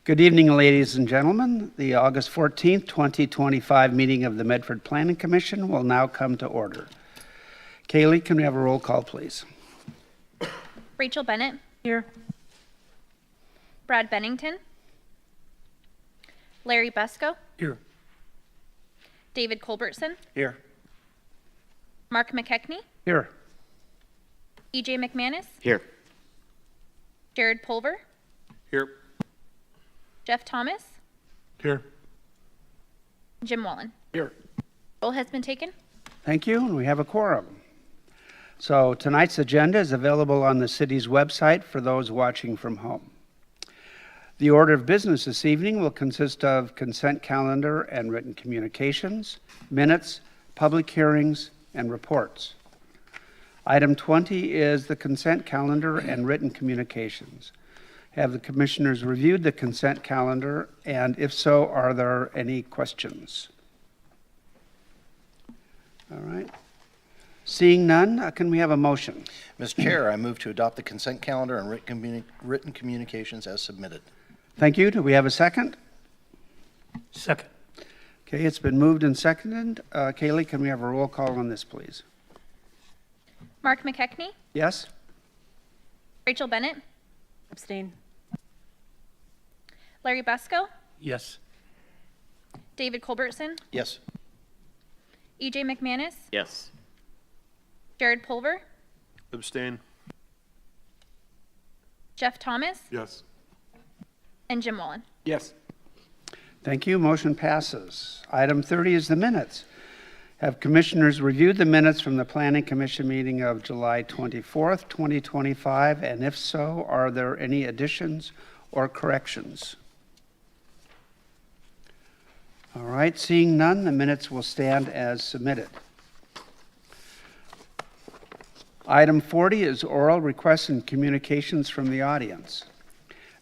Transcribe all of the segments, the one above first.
Good evening, ladies and gentlemen. The August 14th, 2025 meeting of the Medford Planning Commission will now come to order. Kaylee, can we have a roll call, please? Rachel Bennett. Here. Brad Bennington. Larry Busco. Here. David Culbertson. Here. Mark McKechnie. Here. EJ McManus. Here. Jared Pulver. Here. Jeff Thomas. Here. Jim Wallen. Here. Roll has been taken. Thank you, and we have a quorum. So tonight's agenda is available on the city's website for those watching from home. The order of business this evening will consist of consent calendar and written communications, minutes, public hearings, and reports. Item 20 is the consent calendar and written communications. Have the commissioners reviewed the consent calendar, and if so, are there any questions? All right. Seeing none, can we have a motion? Mr. Chair, I move to adopt the consent calendar and written communications as submitted. Thank you. Do we have a second? Second. Okay, it's been moved and seconded. Kaylee, can we have a roll call on this, please? Mark McKechnie. Yes? Rachel Bennett. Abstain. Larry Busco. Yes. David Culbertson. Yes. EJ McManus. Yes. Jared Pulver. Abstain. Jeff Thomas. Yes. And Jim Wallen. Yes. Thank you. Motion passes. Item 30 is the minutes. Have commissioners reviewed the minutes from the Planning Commission meeting of July 24th, 2025? And if so, are there any additions or corrections? All right, seeing none, the minutes will stand as submitted. Item 40 is oral requests and communications from the audience.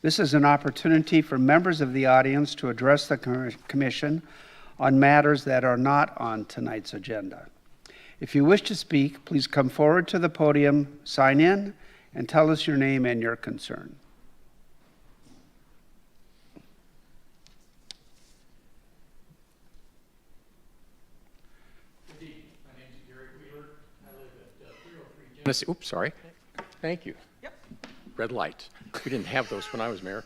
This is an opportunity for members of the audience to address the commission on matters that are not on tonight's agenda. If you wish to speak, please come forward to the podium, sign in, and tell us your name and your concern. My name is Gary Wheeler. I live at 303 Genesee. Oops, sorry. Thank you. Yep. Red light. We didn't have those when I was mayor.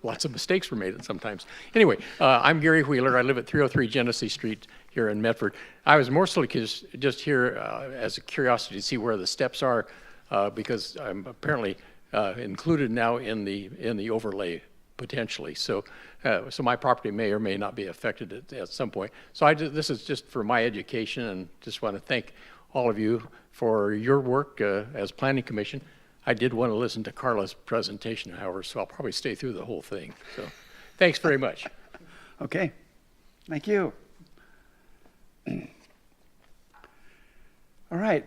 Lots of mistakes were made sometimes. Anyway, I'm Gary Wheeler. I live at 303 Genesee Street here in Medford. I was more so just here as a curiosity to see where the steps are because I'm apparently included now in the overlay potentially. So my property may or may not be affected at some point. So this is just for my education, and just want to thank all of you for your work as Planning Commission. I did want to listen to Carla's presentation, however, so I'll probably stay through the whole thing. So thanks very much. Okay, thank you. All right,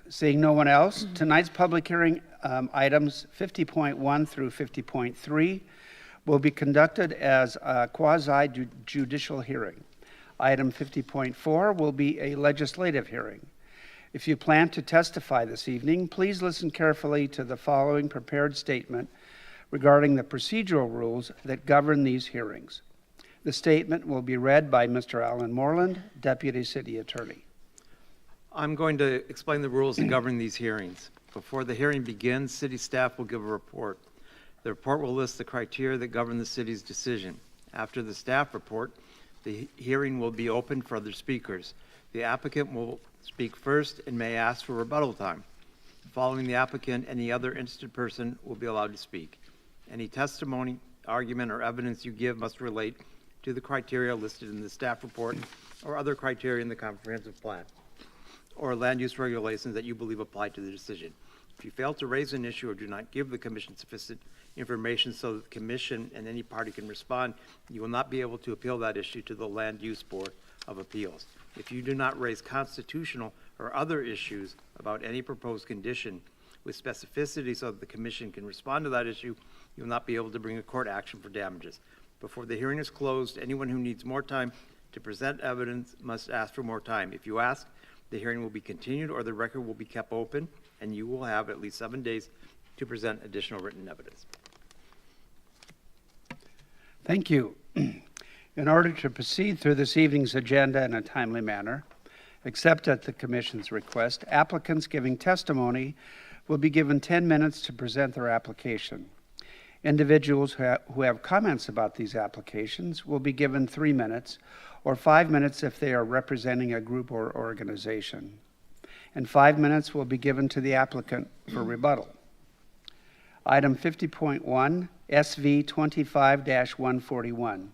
seeing no one else, tonight's public hearing items 50.1 through 50.3 will be conducted as a quasi-judicial hearing. Item 50.4 will be a legislative hearing. If you plan to testify this evening, please listen carefully to the following prepared statement regarding the procedural rules that govern these hearings. The statement will be read by Mr. Alan Moreland, Deputy City Attorney. I'm going to explain the rules that govern these hearings. Before the hearing begins, city staff will give a report. The report will list the criteria that govern the city's decision. After the staff report, the hearing will be open for other speakers. The applicant will speak first and may ask for rebuttal time. Following the applicant, any other interested person will be allowed to speak. Any testimony, argument, or evidence you give must relate to the criteria listed in the staff report or other criteria in the comprehensive plan or land use regulations that you believe apply to the decision. If you fail to raise an issue or do not give the commission sufficient information so that the commission and any party can respond, you will not be able to appeal that issue to the Land Use Board of Appeals. If you do not raise constitutional or other issues about any proposed condition with specificity so that the commission can respond to that issue, you will not be able to bring a court action for damages. Before the hearing is closed, anyone who needs more time to present evidence must ask for more time. If you ask, the hearing will be continued or the record will be kept open, and you will have at least 7 days to present additional written evidence. Thank you. In order to proceed through this evening's agenda in a timely manner, except at the Commission's request, applicants giving testimony will be given 10 minutes to present their application. Individuals who have comments about these applications will be given 3 minutes, or 5 minutes if they are representing a group or organization. And 5 minutes will be given to the applicant for rebuttal. Item 50.1, SV 25-141.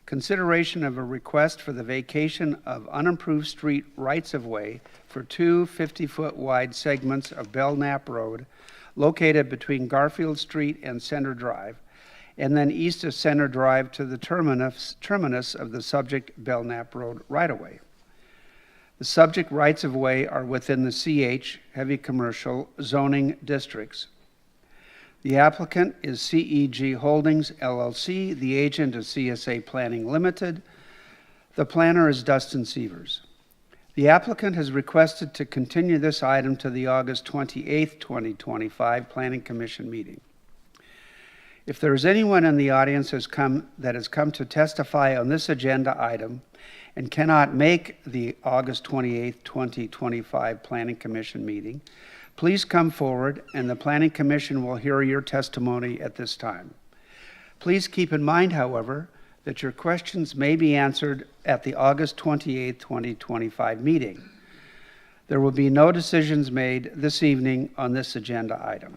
Consideration of a request for the vacation of unimproved street rights-of-way for two 50-foot wide segments of Belknap Road located between Garfield Street and Center Drive, and then east of Center Drive to the terminus of the subject Belknap Road right-of-way. The subject rights-of-way are within the CH heavy commercial zoning districts. The applicant is CEG Holdings, LLC. The agent is CSA Planning Limited. The planner is Dustin Severs. The applicant has requested to continue this item to the August 28, 2025 Planning Commission meeting. If there is anyone in the audience that has come to testify on this agenda item and cannot make the August 28, 2025 Planning Commission meeting, please come forward and the Planning Commission will hear your testimony at this time. Please keep in mind, however, that your questions may be answered at the August 28, 2025 meeting. There will be no decisions made this evening on this agenda item.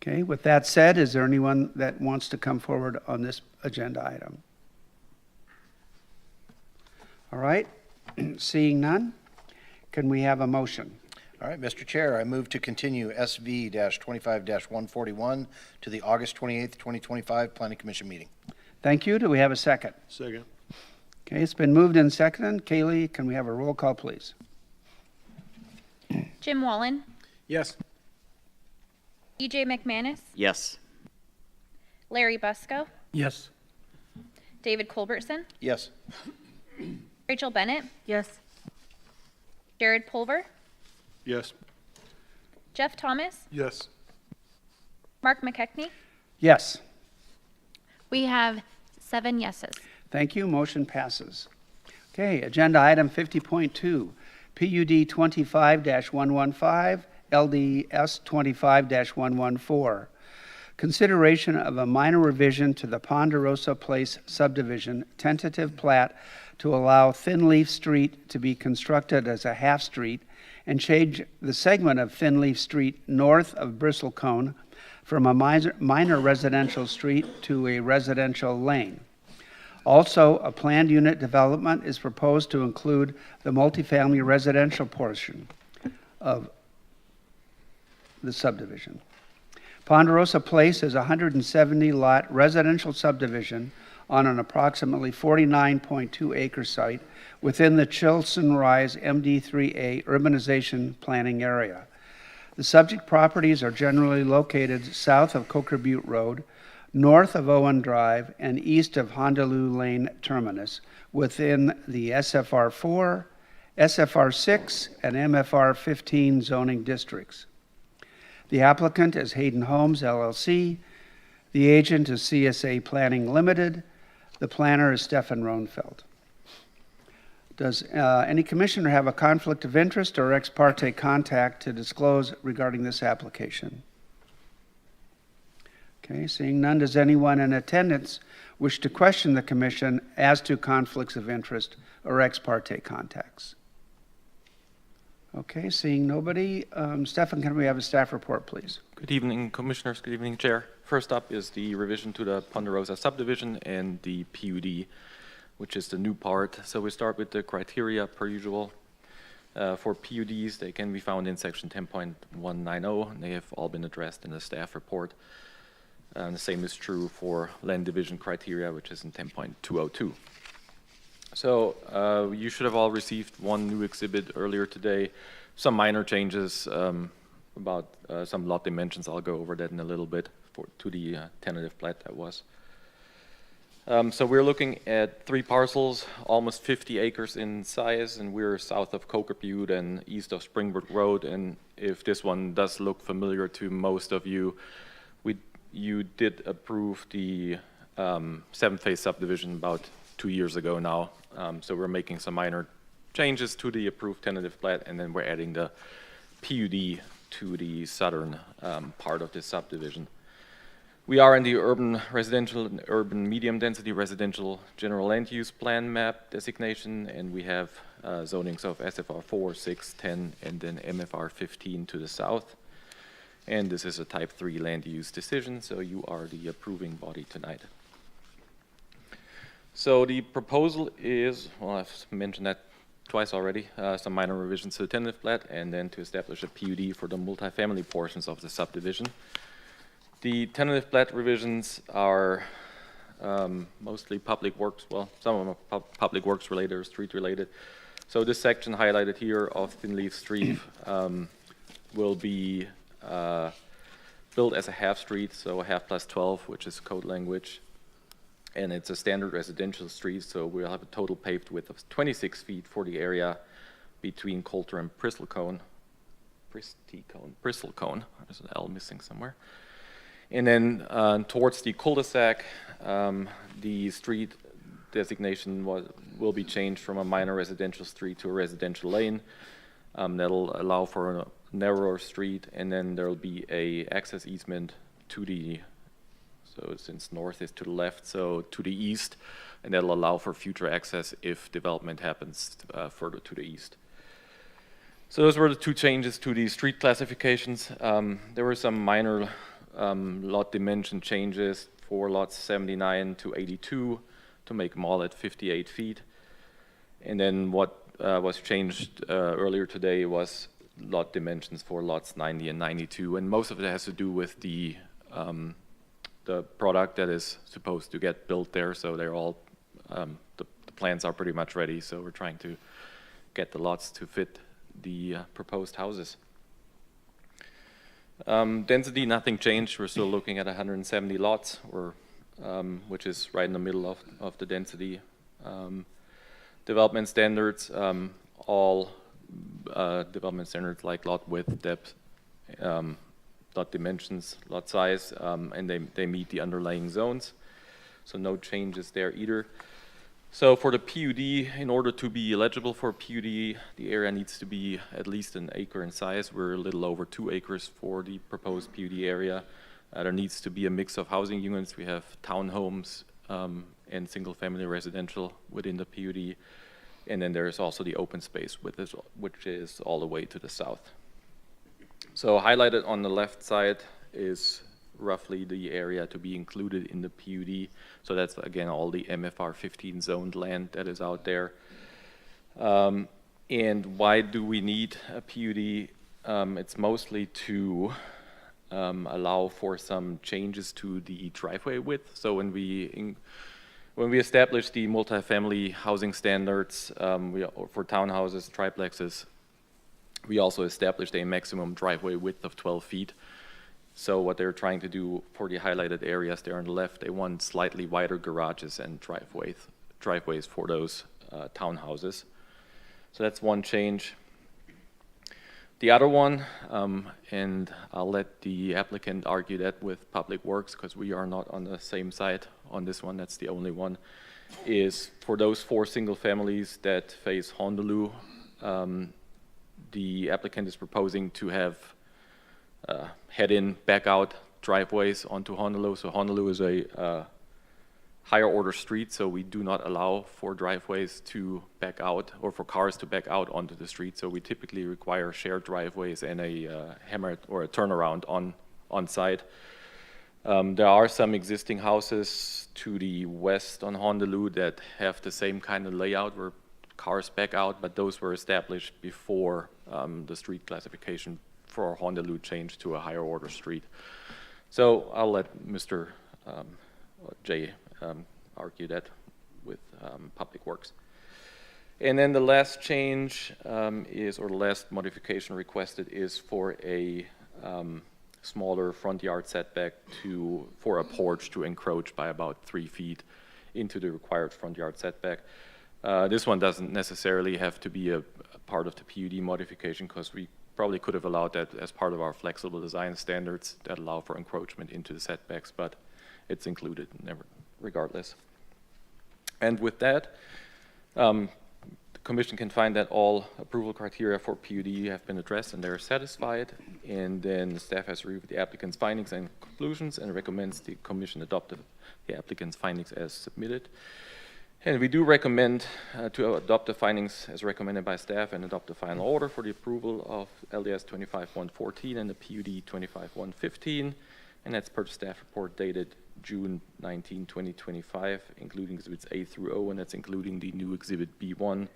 Okay, with that said, is there anyone that wants to come forward on this agenda item? All right, seeing none, can we have a motion? All right, Mr. Chair, I move to continue SV-25-141 to the August 28th, 2025 Planning Commission meeting. Thank you. Do we have a second? Second. Okay, it's been moved and seconded. Kaylee, can we have a roll call, please? Jim Wallen, Yes. EJ McManus, Yes. Larry Busco, Yes. David Culbertson, Yes. Rachel Bennett, Yes. Jared Pulver, Yes. Jeff Thomas, Yes. Mark McKechnie. Yes. We have 7 yeses. Thank you. Motion passes. Okay, agenda item 50.2, PUD 25-115, LDS 25-114. Consideration of a minor revision to the Ponderosa Place subdivision tentative plat to allow Thin Leaf Street to be constructed as a half street and change the segment of Thin Leaf Street north of Bristlecone from a minor residential street to a residential lane. Also, a planned unit development is proposed to include the multifamily residential portion of the subdivision. Ponderosa Place is a 170-lot residential subdivision on an approximately 49.2 acre site within the Chilson Rise MD3A urbanization planning area. The subject properties are generally located south of Coker Butte Road, north of Owen Drive, and east of Honolulu Lane Terminus within the SFR 4, SFR 6, and MFR 15 zoning districts. The applicant is Hayden Homes, LLC. The agent is CSA Planning Limited. The planner is Stefan Roenfeld. Does any commissioner have a conflict of interest or ex parte contact to disclose regarding this application? Okay, seeing none, does anyone in attendance wish to question the commission as to conflicts of interest or ex parte contacts? Okay, seeing nobody, Stefan, can we have a staff report, please? Good evening, Commissioners. Good evening, Chair. First up is the revision to the Ponderosa subdivision and the PUD, which is the new part. So we start with the criteria per usual. For PUDs, they can be found in section 10.190, and they have all been addressed in the staff report. The same is true for land division criteria, which is in 10.202. So you should have all received one new exhibit earlier today. Some minor changes about some lot dimensions. I'll go over that in a little bit to the tentative plat that was. So we're looking at 3 parcels, almost 50 acres in size, and we're south of Coker Butte and east of Springbrook Road. And if this one does look familiar to most of you, you did approve the seven-phase subdivision about 2 years ago now. So we're making some minor changes to the approved tentative plat, and then we're adding the PUD to the southern part of this subdivision. We are in the urban residential and urban medium density residential general land use plan map designation, and we have zonings of SFR 4, 6, 10, and then MFR 15 to the south. And this is a type 3 land use decision, so you are the approving body tonight. So the proposal is, well, I've mentioned that twice already, some minor revisions to the tentative plat, and then to establish a PUD for the multifamily portions of the subdivision. The tentative plat revisions are mostly public works, well, some of them are public works related or street related. So this section highlighted here of Thinleaf Street will be built as a half street, so a half plus 12, which is code language. And it's a standard residential street, so we'll have a total paved width of 26 feet for the area between Coulter and Bristlecone. Bristlecone, there's an L missing somewhere. And then towards the cul-de-sac, the street designation will be changed from a minor residential street to a residential lane. That'll allow for a narrower street, and then there'll be a access easement to the, so since north is to the left, so to the east, and that'll allow for future access if development happens further to the east. So those were the two changes to the street classifications. There were some minor lot dimension changes for lots 79 to 82 to make them all at 58 feet. And then what was changed earlier today was lot dimensions for lots 90 and 92, and most of it has to do with the product that is supposed to get built there. So they're all the plans are pretty much ready. So we're trying to get the lots to fit the proposed houses. Density, nothing changed. We're still looking at 170 lots, or which is right in the middle of the density. Development standards, all development standards like lot width, depth, lot dimensions, lot size, and they meet the underlying zones. So no changes there either. So for the PUD, in order to be eligible for PUD, the area needs to be at least an acre in size. We're a little over 2 acres for the proposed PUD area. There needs to be a mix of housing units. We have townhomes and single-family residential within the PUD. And then there's also the open space, which is all the way to the south. So highlighted on the left side is roughly the area to be included in the PUD. So that's, again, all the MFR 15 zoned land that is out there. And why do we need a PUD? It's mostly to allow for some changes to the driveway width. So when we established the multifamily housing standards for townhouses, triplexes, we also established a maximum driveway width of 12 feet. So what they're trying to do for the highlighted areas there on the left, they want slightly wider garages and driveways for those townhouses. So that's one change. The other one, and I'll let the applicant argue that with Public Works because we are not on the same side on this one, that's the only one, is for those 4 single families that face Honolulu, the applicant is proposing to have head-in, back-out driveways onto Honolulu. So Honolulu is a higher order street, so we do not allow for driveways to back out or for cars to back out onto the street. So we typically require shared driveways and a hammer or a turnaround on site. There are some existing houses to the west on Honolulu that have the same kind of layout where cars back out, but those were established before the street classification for Honolulu changed to a higher order street. So I'll let Mr. Jay argue that with Public Works. And then the last change is, or the last modification requested is for a smaller front yard setback for a porch to encroach by about 3 feet into the required front yard setback. This one doesn't necessarily have to be a part of the PUD modification because we probably could have allowed that as part of our flexible design standards that allow for encroachment into the setbacks, but it's included regardless. And with that, the Commission can find that all approval criteria for PUD have been addressed and they're satisfied. And then the staff has reviewed the applicant's findings and conclusions and recommends the Commission adopt the applicant's findings as submitted. And we do recommend to adopt the findings as recommended by staff and adopt the final order for the approval of LDS 25-114 and the PUD 25-115. And that's per the staff report dated June 19, 2025, including exhibits A through O, and that's including the new exhibit B1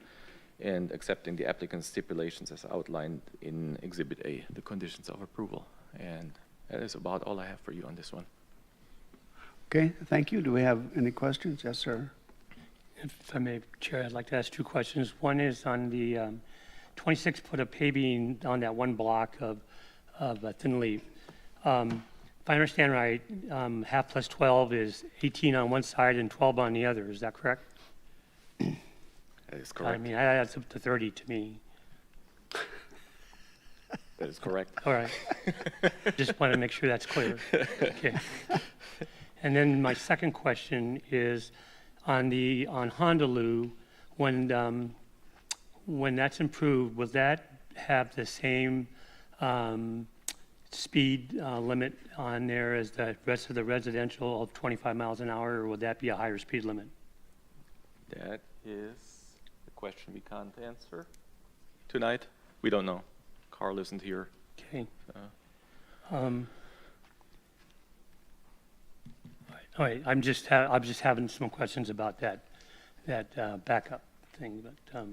and accepting the applicant's stipulations as outlined in exhibit A, the conditions of approval. And that is about all I have for you on this one. Okay, thank you. Do we have any questions? Yes, sir. If I may, Chair, I'd like to ask two questions. One is on the 26-foot of paving on that one block of thin leaf. If I understand right, half plus 12 is 18 on one side and 12 on the other. Is that correct? That is correct. I mean, that adds up to 30 to me. That is correct. All right. Just want to make sure that's clear. Okay. And then my second question is on Honolulu, when that's improved, will that have the same speed limit on there as the rest of the residential of 25 miles an hour, or would that be a higher speed limit? That is the question we can't answer tonight. We don't know. Carl isn't here. Okay. All right, I'm just having some questions about that backup thing, but okay,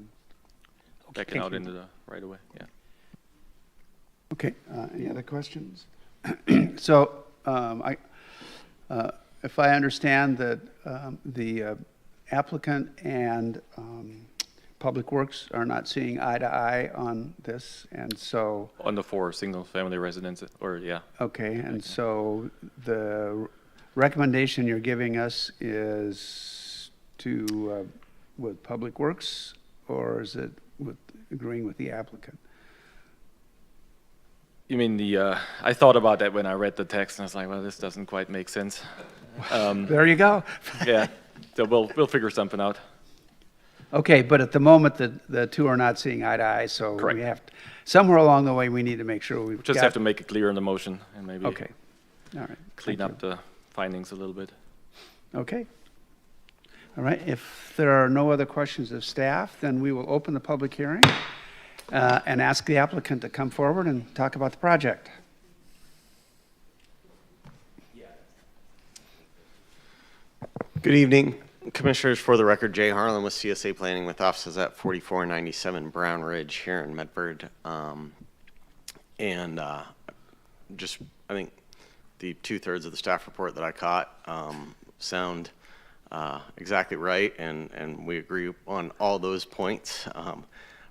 Backing thank out you. into the right away, yeah. Okay, any other questions? So, if I understand that the applicant and Public Works are not seeing eye to eye on this, and so, On the 4 single-family residences, or yeah. okay, and so the recommendation you're giving us is to, with Public Works, or is it with agreeing with the applicant? You mean I thought about that when I read the text, and I was like, well, this doesn't quite make sense. There you go. Yeah, so we'll figure something out. Okay, but at the moment, the two are not seeing eye to eye, so Correct. we have, somewhere along the way, we need to make sure we've Just got- have to make it clear in the motion and maybe Okay, all right. clean Thank up the findings a little bit. you. Okay. All right, if there are no other questions of staff, then we will open the public hearing and ask the applicant to come forward and talk about the project. Good evening, Commissioners. For the record, Jay Harlan with CSA Planning with offices at 4497 Brown Ridge here in Medford. I think the 2/3 of the staff report that I caught sound exactly right, and we agree on all those points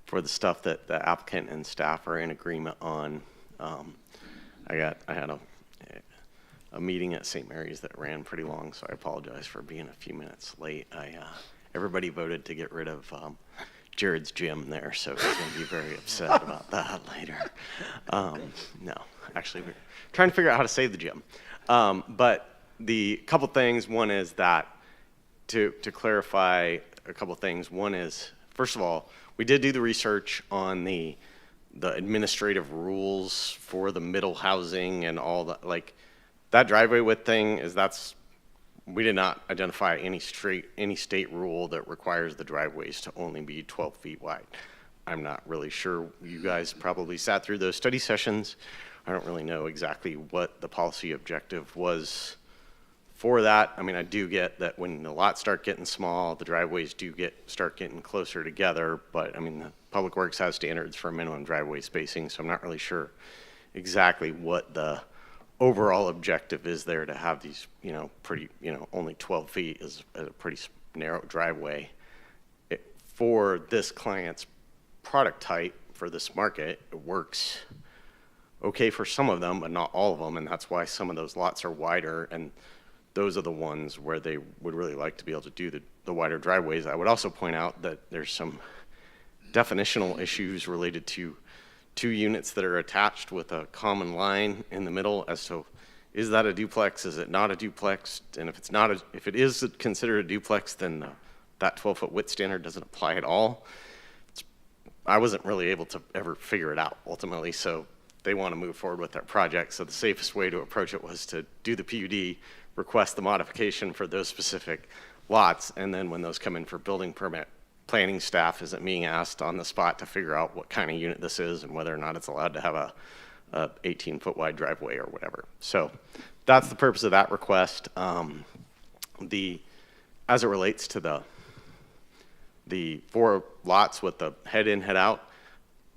for the stuff that the applicant and staff are in agreement on. I had a meeting at St. Mary's that ran pretty long, so I apologize for being a few minutes late. Everybody voted to get rid of Jared's gym there, so he's going to be very upset about that later. No, actually, we're trying to figure out how to save the gym. But the couple things, one is that to clarify a couple things. One is, first of all, we did do the research on the administrative rules for the middle housing and all that. Like, that driveway width thing we did not identify any state rule that requires the driveways to only be 12 feet wide. I'm not really sure. You guys probably sat through those study sessions. I don't really know exactly what the policy objective was for that. I mean, I do get that when the lots start getting small, the driveways start getting closer together, but I mean, the Public Works has standards for minimum driveway spacing, so I'm not really sure exactly what the overall objective is there to have these, pretty, only 12 feet is a pretty narrow driveway. For this client's product type, for this market, it works okay for some of them, but not all of them, and that's why some of those lots are wider, and those are the ones where they would really like to be able to do the wider driveways. I would also point out that there's some definitional issues related to 2 units that are attached with a common line in the middle as to is that a duplex? Is it not a duplex? And if it's not, if it is considered a duplex, then that 12-foot width standard doesn't apply at all. I wasn't really able to ever figure it out ultimately, so they want to move forward with their project. So the safest way to approach it was to do the PUD, request the modification for those specific lots, and then when those come in for building permit, planning staff isn't being asked on the spot to figure out what kind of unit this is and whether or not it's allowed to have a 18-foot wide driveway or whatever. So that's the purpose of that request. As it relates to the 4 lots with the head in, head out,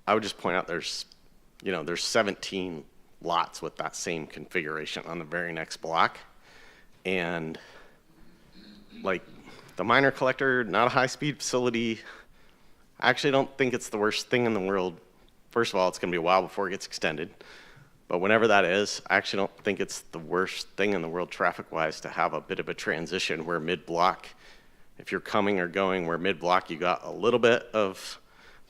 I would just point out there's 17 lots with that same configuration on the very next block. And like the minor collector, not a high-speed facility, I actually don't think it's the worst thing in the world. First of all, it's going to be a while before it gets extended. But whenever that is, I actually don't think it's the worst thing in the world traffic-wise to have a bit of a transition where mid-block, if you're coming or going, where mid-block you got a little bit of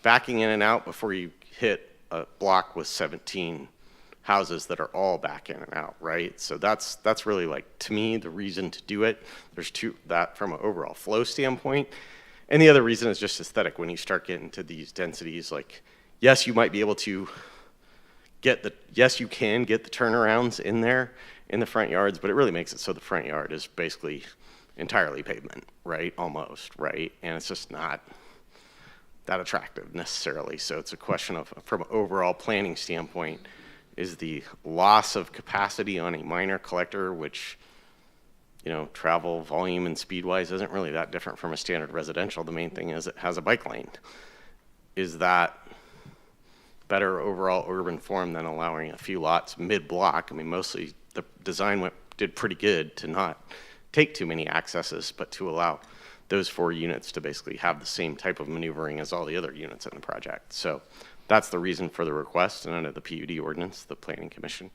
backing in and out before you hit a block with 17 houses that are all back in and out, right? So that's really, like, to me, the reason to do it. There's that from an overall flow standpoint. And the other reason is just aesthetic. When you start getting to these densities, like, yes, you might be able to yes, you can get the turnarounds in there in the front yards, but it really makes it so the front yard is basically entirely pavement, right? Almost, right? And it's just not that attractive necessarily. So it's a question of, from an overall planning standpoint, is the loss of capacity on a minor collector, which, travel volume and speed-wise isn't really that different from a standard residential. The main thing is it has a bike lane. Is that better overall urban form than allowing a few lots mid-block? I mean, mostly the design did pretty good to not take too many accesses, but to allow those 4 units to basically have the same type of maneuvering as all the other units in the project. So that's the reason for the request, and under the PUD ordinance, the Planning Commission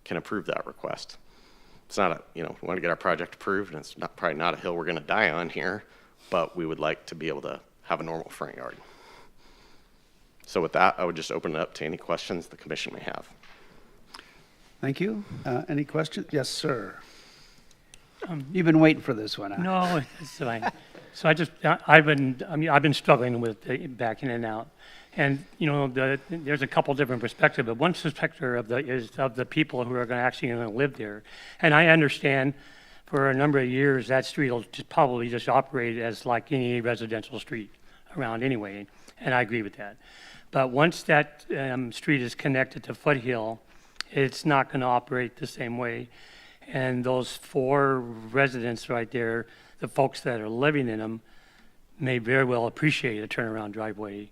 can approve that request. It's not we want to get our project approved, and it's probably not a hill we're going to die on here, but we would like to be able to have a normal front yard. So with that, I would just open it up to any questions the commission may have. Thank you. Any questions? Yes, sir. You've been waiting for this one, huh? No, it's fine. So I've been struggling with the backing in and out. And, there's a couple different perspectives, but one perspective is of the people who are actually going to live there. And I understand for a number of years that street will probably just operate as like any residential street around anyway, and I agree with that. But once that street is connected to Foothill, it's not going to operate the same way. And those 4 residents right there, the folks that are living in them, may very well appreciate a turnaround driveway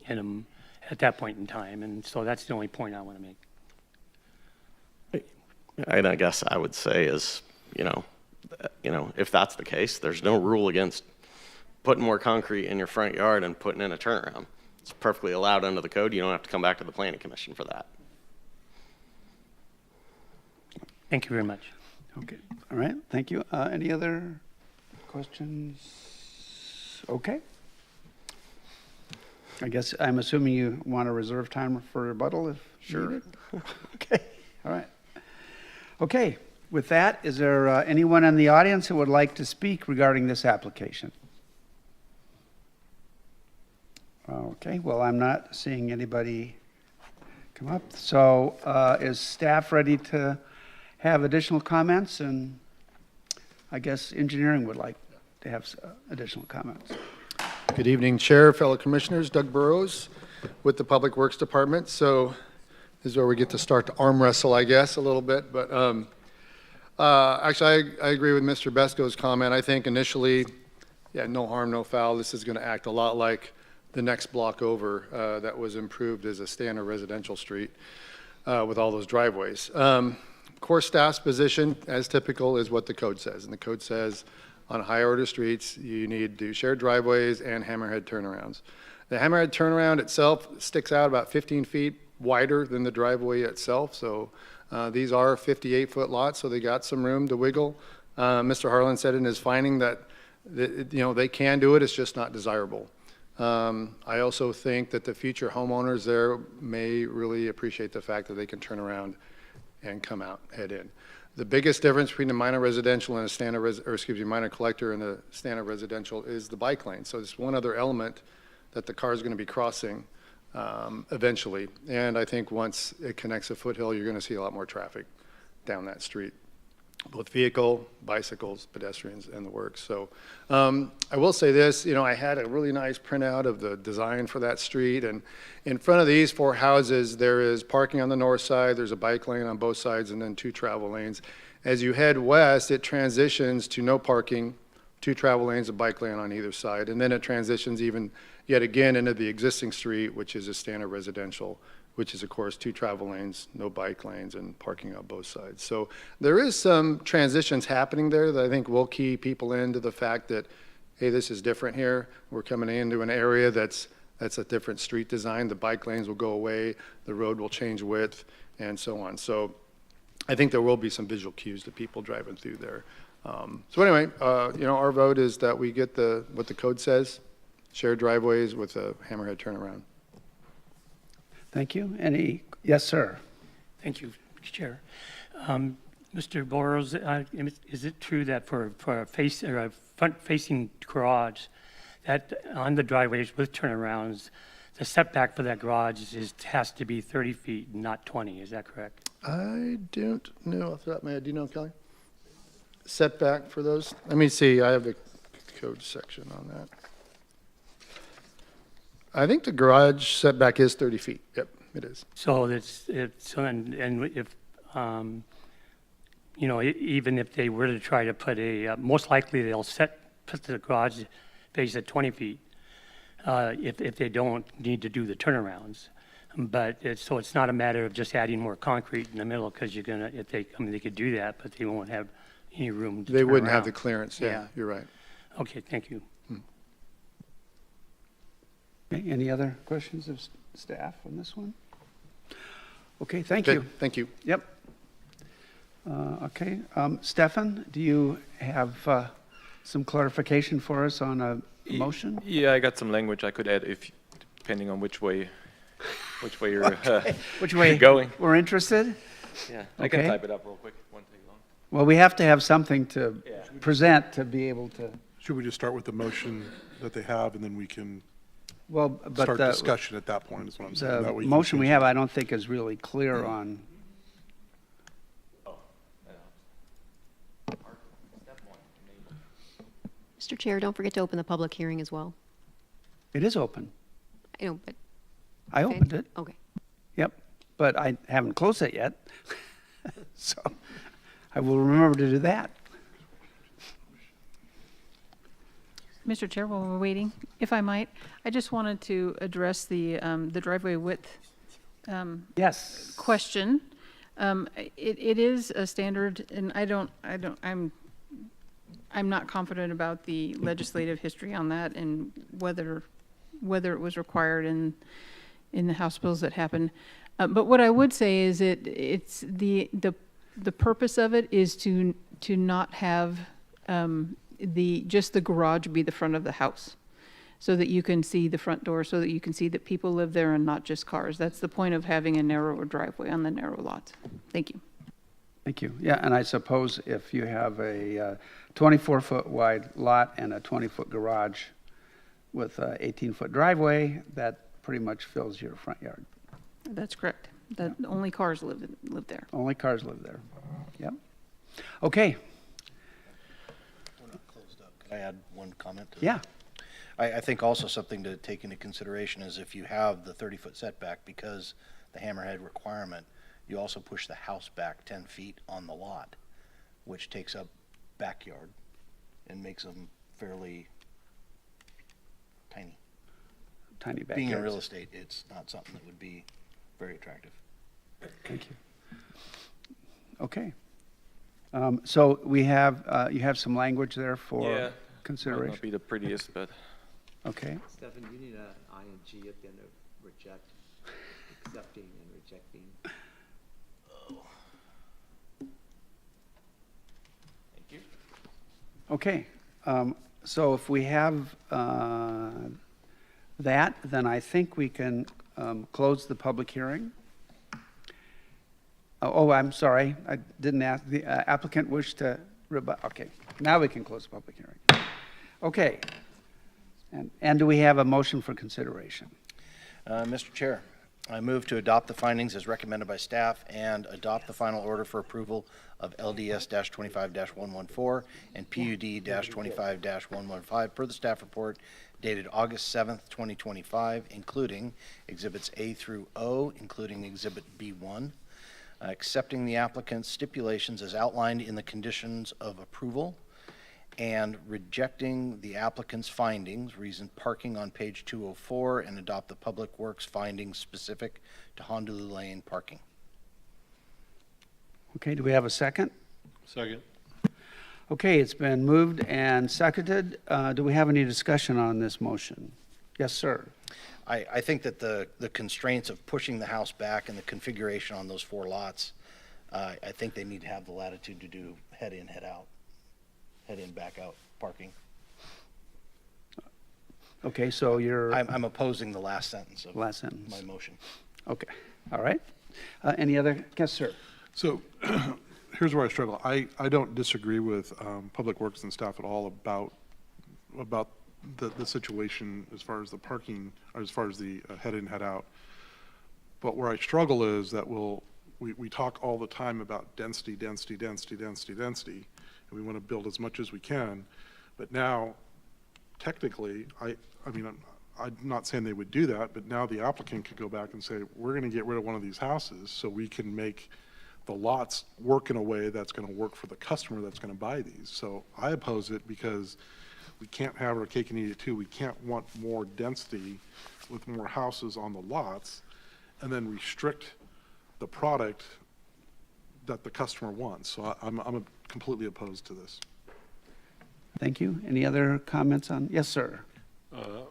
in them at that point in time. And so that's the only point I want to make. And I guess I would say is, if that's the case, there's no rule against putting more concrete in your front yard and putting in a turnaround. It's perfectly allowed under the code. You don't have to come back to the Planning Commission for that. Thank you very much. Okay. All right. Thank you. Any other questions? Okay. I guess I'm assuming you want to reserve time for rebuttal if needed? Okay. All right. Okay. With that, is there anyone in the audience who would like to speak regarding this application? Okay. Well, I'm not seeing anybody come up. So is staff ready to have additional comments? And I guess engineering would like to have additional comments. Good evening, Chair, fellow commissioners. Doug Burrows with the Public Works Department. So this is where we get to start to arm wrestle, I guess, a little bit. But actually, I agree with Mr. Besco's comment. I think initially, no harm, no foul. This is going to act a lot like the next block over that was improved as a standard residential street with all those driveways. Core staff's position, as typical, is what the code says. And the code says on high order streets, you need to do shared driveways and hammerhead turnarounds. The hammerhead turnaround itself sticks out about 15 feet wider than the driveway itself. So these are 58-foot lots, so they got some room to wiggle. Mr. Harlan said in his finding that they can do it, it's just not desirable. I also think that the future homeowners there may really appreciate the fact that they can turn around and come out, head in. The biggest difference between a minor residential and a standard, minor collector and a standard residential is the bike lane. So it's one other element that the car is going to be crossing eventually. And I think once it connects a foothill, you're going to see a lot more traffic down that street, both vehicle, bicycles, pedestrians, and the works. So I will say this, I had a really nice printout of the design for that street. And in front of these 4 houses, there is parking on the north side, there's a bike lane on both sides, and then 2 travel lanes. As you head west, it transitions to no parking, 2 travel lanes, a bike lane on either side. And then it transitions yet again into the existing street, which is a standard residential, which is, of course, 2 travel lanes, no bike lanes, and parking on both sides. So there is some transitions happening there that I think will key people into the fact that, hey, this is different here. We're coming into an area that's a different street design. The bike lanes will go away, the road will change width, and so on. So I think there will be some visual cues to people driving through there. So anyway, our vote is that we get what the code says, shared driveways with a hammerhead turnaround. Thank you. Yes, sir. Thank you, Mr. Chair. Mr. Boros, is it true that for a front-facing garage, that on the driveways with turnarounds, the setback for that garage has to be 30 feet, not 20? Is that correct? I don't know off the top of my head. Do you know, Kelly? Setback for those? Let me see. I have the code section on that. I think the garage setback is 30 feet. Yep, it is. So and if, even if they were to try to put most likely they'll put the garage space at 20 feet if they don't need to do the turnarounds. But so it's not a matter of just adding more concrete in the middle, because they could do that, but they won't have any room to They turn wouldn't have the around. clearance. Yeah, you're right. Okay, thank you. Okay, any other questions of staff on this one? Okay, thank Okay, you. thank you. Yep. Okay, Stefan, do you have some clarification for us on a motion? Yeah, I got some language I could add depending on which way you're Which way going. we're interested? Yeah, I can Okay. type it up real quick. Won't take long. Well, we have to have something to present to be able to, Should we just start with the motion that they have, and then we can well, but start the, discussion at that point, is what I'm saying. the That way you can motion we change have, I don't think is really clear on, Mr. Chair, don't forget to open the public hearing as well. it is open. I know, but. I okay. opened it, Okay. yep, but I haven't closed it yet. So I will remember to do that. Mr. Chair, while we're waiting, if I might, I just wanted to address the driveway width Yes. question. It is a standard, and I'm not confident about the legislative history on that and whether it was required in the House bills that happened. But what I would say is it's the purpose of it is to not have just the garage be the front of the house, so that you can see the front door, so that you can see that people live there and not just cars. That's the point of having a narrower driveway on the narrow lots. Thank you. Thank you. Yeah, and I suppose if you have a 24-foot wide lot and a 20-foot garage with a 18-foot driveway, that pretty much fills your front yard. That's correct. That only cars live there. Only cars live there. Yep. Okay. We're not closed up. Could I add one comment to that? Yeah. I think also something to take into consideration is if you have the 30-foot setback, because the hammerhead requirement, you also push the house back 10 feet on the lot, which takes up backyard and makes them fairly tiny. Tiny backyards. Being in real estate, it's not something that would be very attractive. Thank you. Okay. So we have, you have some language there for Yeah. Might consideration? not be the prettiest, but Okay. Stefan, you need an ing at the end of reject, accepting and rejecting. thank you. Okay. So if we have that, then I think we can close the public hearing. Oh, I'm sorry, I didn't ask, the applicant wish to rebut, okay, now we can close the public hearing. Okay, and do we have a motion for consideration? Mr. Chair, I move to adopt the findings as recommended by staff and adopt the final order for approval of LDS-25-114 and PUD-25-115 per the staff report dated August 7th, 2025, including Exhibits A through O, including Exhibit B1, accepting the applicant's stipulations as outlined in the conditions of approval, and rejecting the applicant's findings, reason parking on page 204, and adopt the Public Works findings specific to Honolulu Lane parking. Okay, do we have a second? Second. Okay, it's been moved and seconded. Do we have any discussion on this motion? Yes, sir. I think that the constraints of pushing the house back and the configuration on those 4 lots, I think they need to have the latitude to do head in, head out, head in, back out parking. Okay, so you're, I'm opposing the last sentence of last sentence. my motion. Okay, all right. Any other, yes, sir. So here's where I struggle. I don't disagree with Public Works and staff at all about the situation as far as the parking, or as far as the head in, head out. But where I struggle is that we talk all the time about density, density, density, density, density, and we want to build as much as we can. But now, technically, I mean, I'm not saying they would do that, but now the applicant could go back and say, we're going to get rid of one of these houses so we can make the lots work in a way that's going to work for the customer that's going to buy these. So I oppose it because we can't have our cake and eat it too. We can't want more density with more houses on the lots and then restrict the product that the customer wants. So I'm completely opposed to this. Thank you. Any other comments on, yes, sir.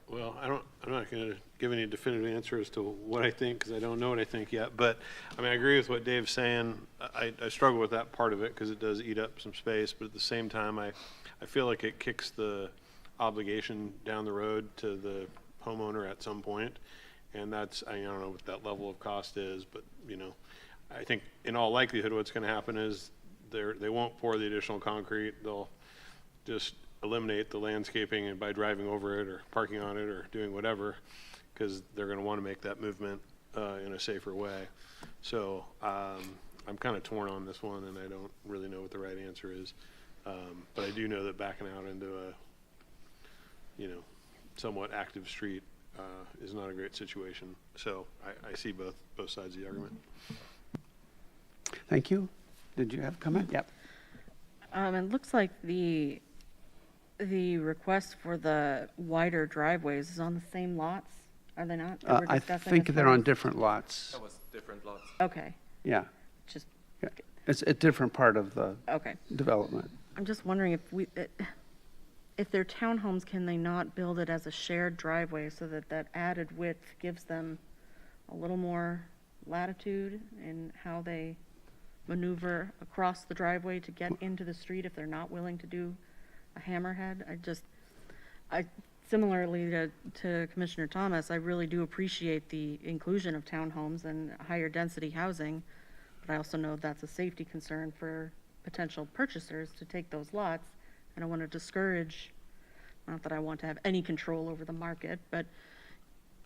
Well, I'm not going to give any definitive answer as to what I think, because I don't know what I think yet. But, I mean, I agree with what Dave's saying. I struggle with that part of it because it does eat up some space. But at the same time, I feel like it kicks the obligation down the road to the homeowner at some point. And that's, I don't know what that level of cost is, but, you know, I think in all likelihood what's going to happen is they won't pour the additional concrete. They'll just eliminate the landscaping and by driving over it or parking on it or doing whatever, because they're going to want to make that movement in a safer way. So I'm kind of torn on this one, and I don't really know what the right answer is. But I do know that backing out into a, you know, somewhat active street is not a great situation. So I see both sides of the argument. Thank you. Did you have a comment? Yep. It looks like the request for the wider driveways is on the same lots, are they not? that we're I discussing think as they're far on as- different lots. That was different lots. Okay, Yeah. just, Yeah. It's a different part of the okay. development. I'm just wondering if they're townhomes, can they not build it as a shared driveway so that that added width gives them a little more latitude in how they maneuver across the driveway to get into the street if they're not willing to do a hammerhead? Similarly to Commissioner Thomas, I really do appreciate the inclusion of townhomes and higher density housing, but I also know that's a safety concern for potential purchasers to take those lots. I don't want to discourage, not that I want to have any control over the market, but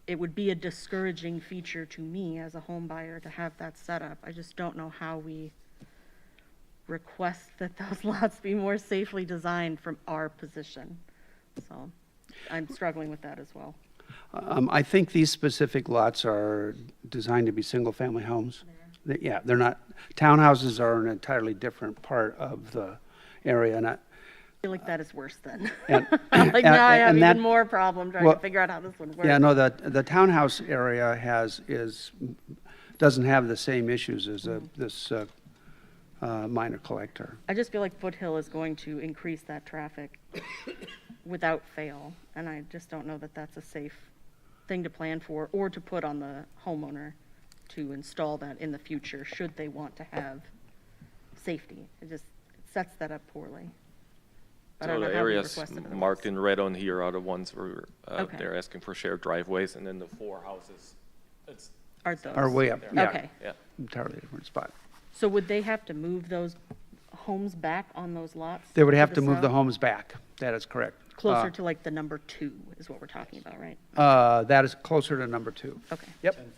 it would be a discouraging feature to me as a home buyer to have that set up. I just don't know how we request that those lots be more safely designed from our position. So I'm struggling with that as well. I think these specific lots are designed to be single-family homes. Yeah, they're not, townhouses are an entirely different part of the area, and I feel like that is worse then. And- Like now I have and that- even more problem trying well, to figure out how this would work. Yeah, no, the townhouse area doesn't have the same issues as this minor collector. I just feel like Foothill is going to increase that traffic without fail, and I just don't know that that's a safe thing to plan for or to put on the homeowner to install that in the future, should they want to have safety. It sets that up poorly. But I So don't the know how we areas requested it. marked in red on here are the ones where Okay. they're asking for shared driveways, and then the 4 houses, it's Are those? Are way up, yeah. Okay. yeah. Entirely different spot. So would they have to move those homes back on those lots? They would have to move the south? homes back. That is correct. Closer to like the number 2 is what we're talking about, right? That is closer to number 2. Okay. Yep.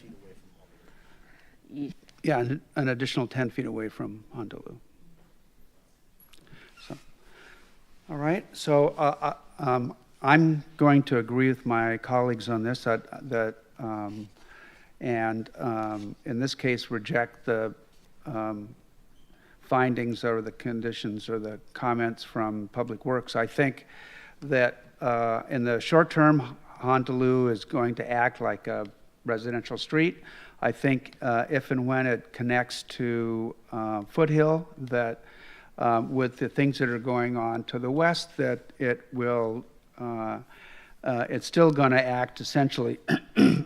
Ye- Yeah, an additional 10 feet away from Honolulu. So, all right, so I'm going to agree with my colleagues on this, and in this case, reject the findings or the conditions or the comments from Public Works. I think that in the short term, Honolulu is going to act like a residential street. I think if and when it connects to Foothill, that with the things that are going on to the west, that it will, it's still going to act essentially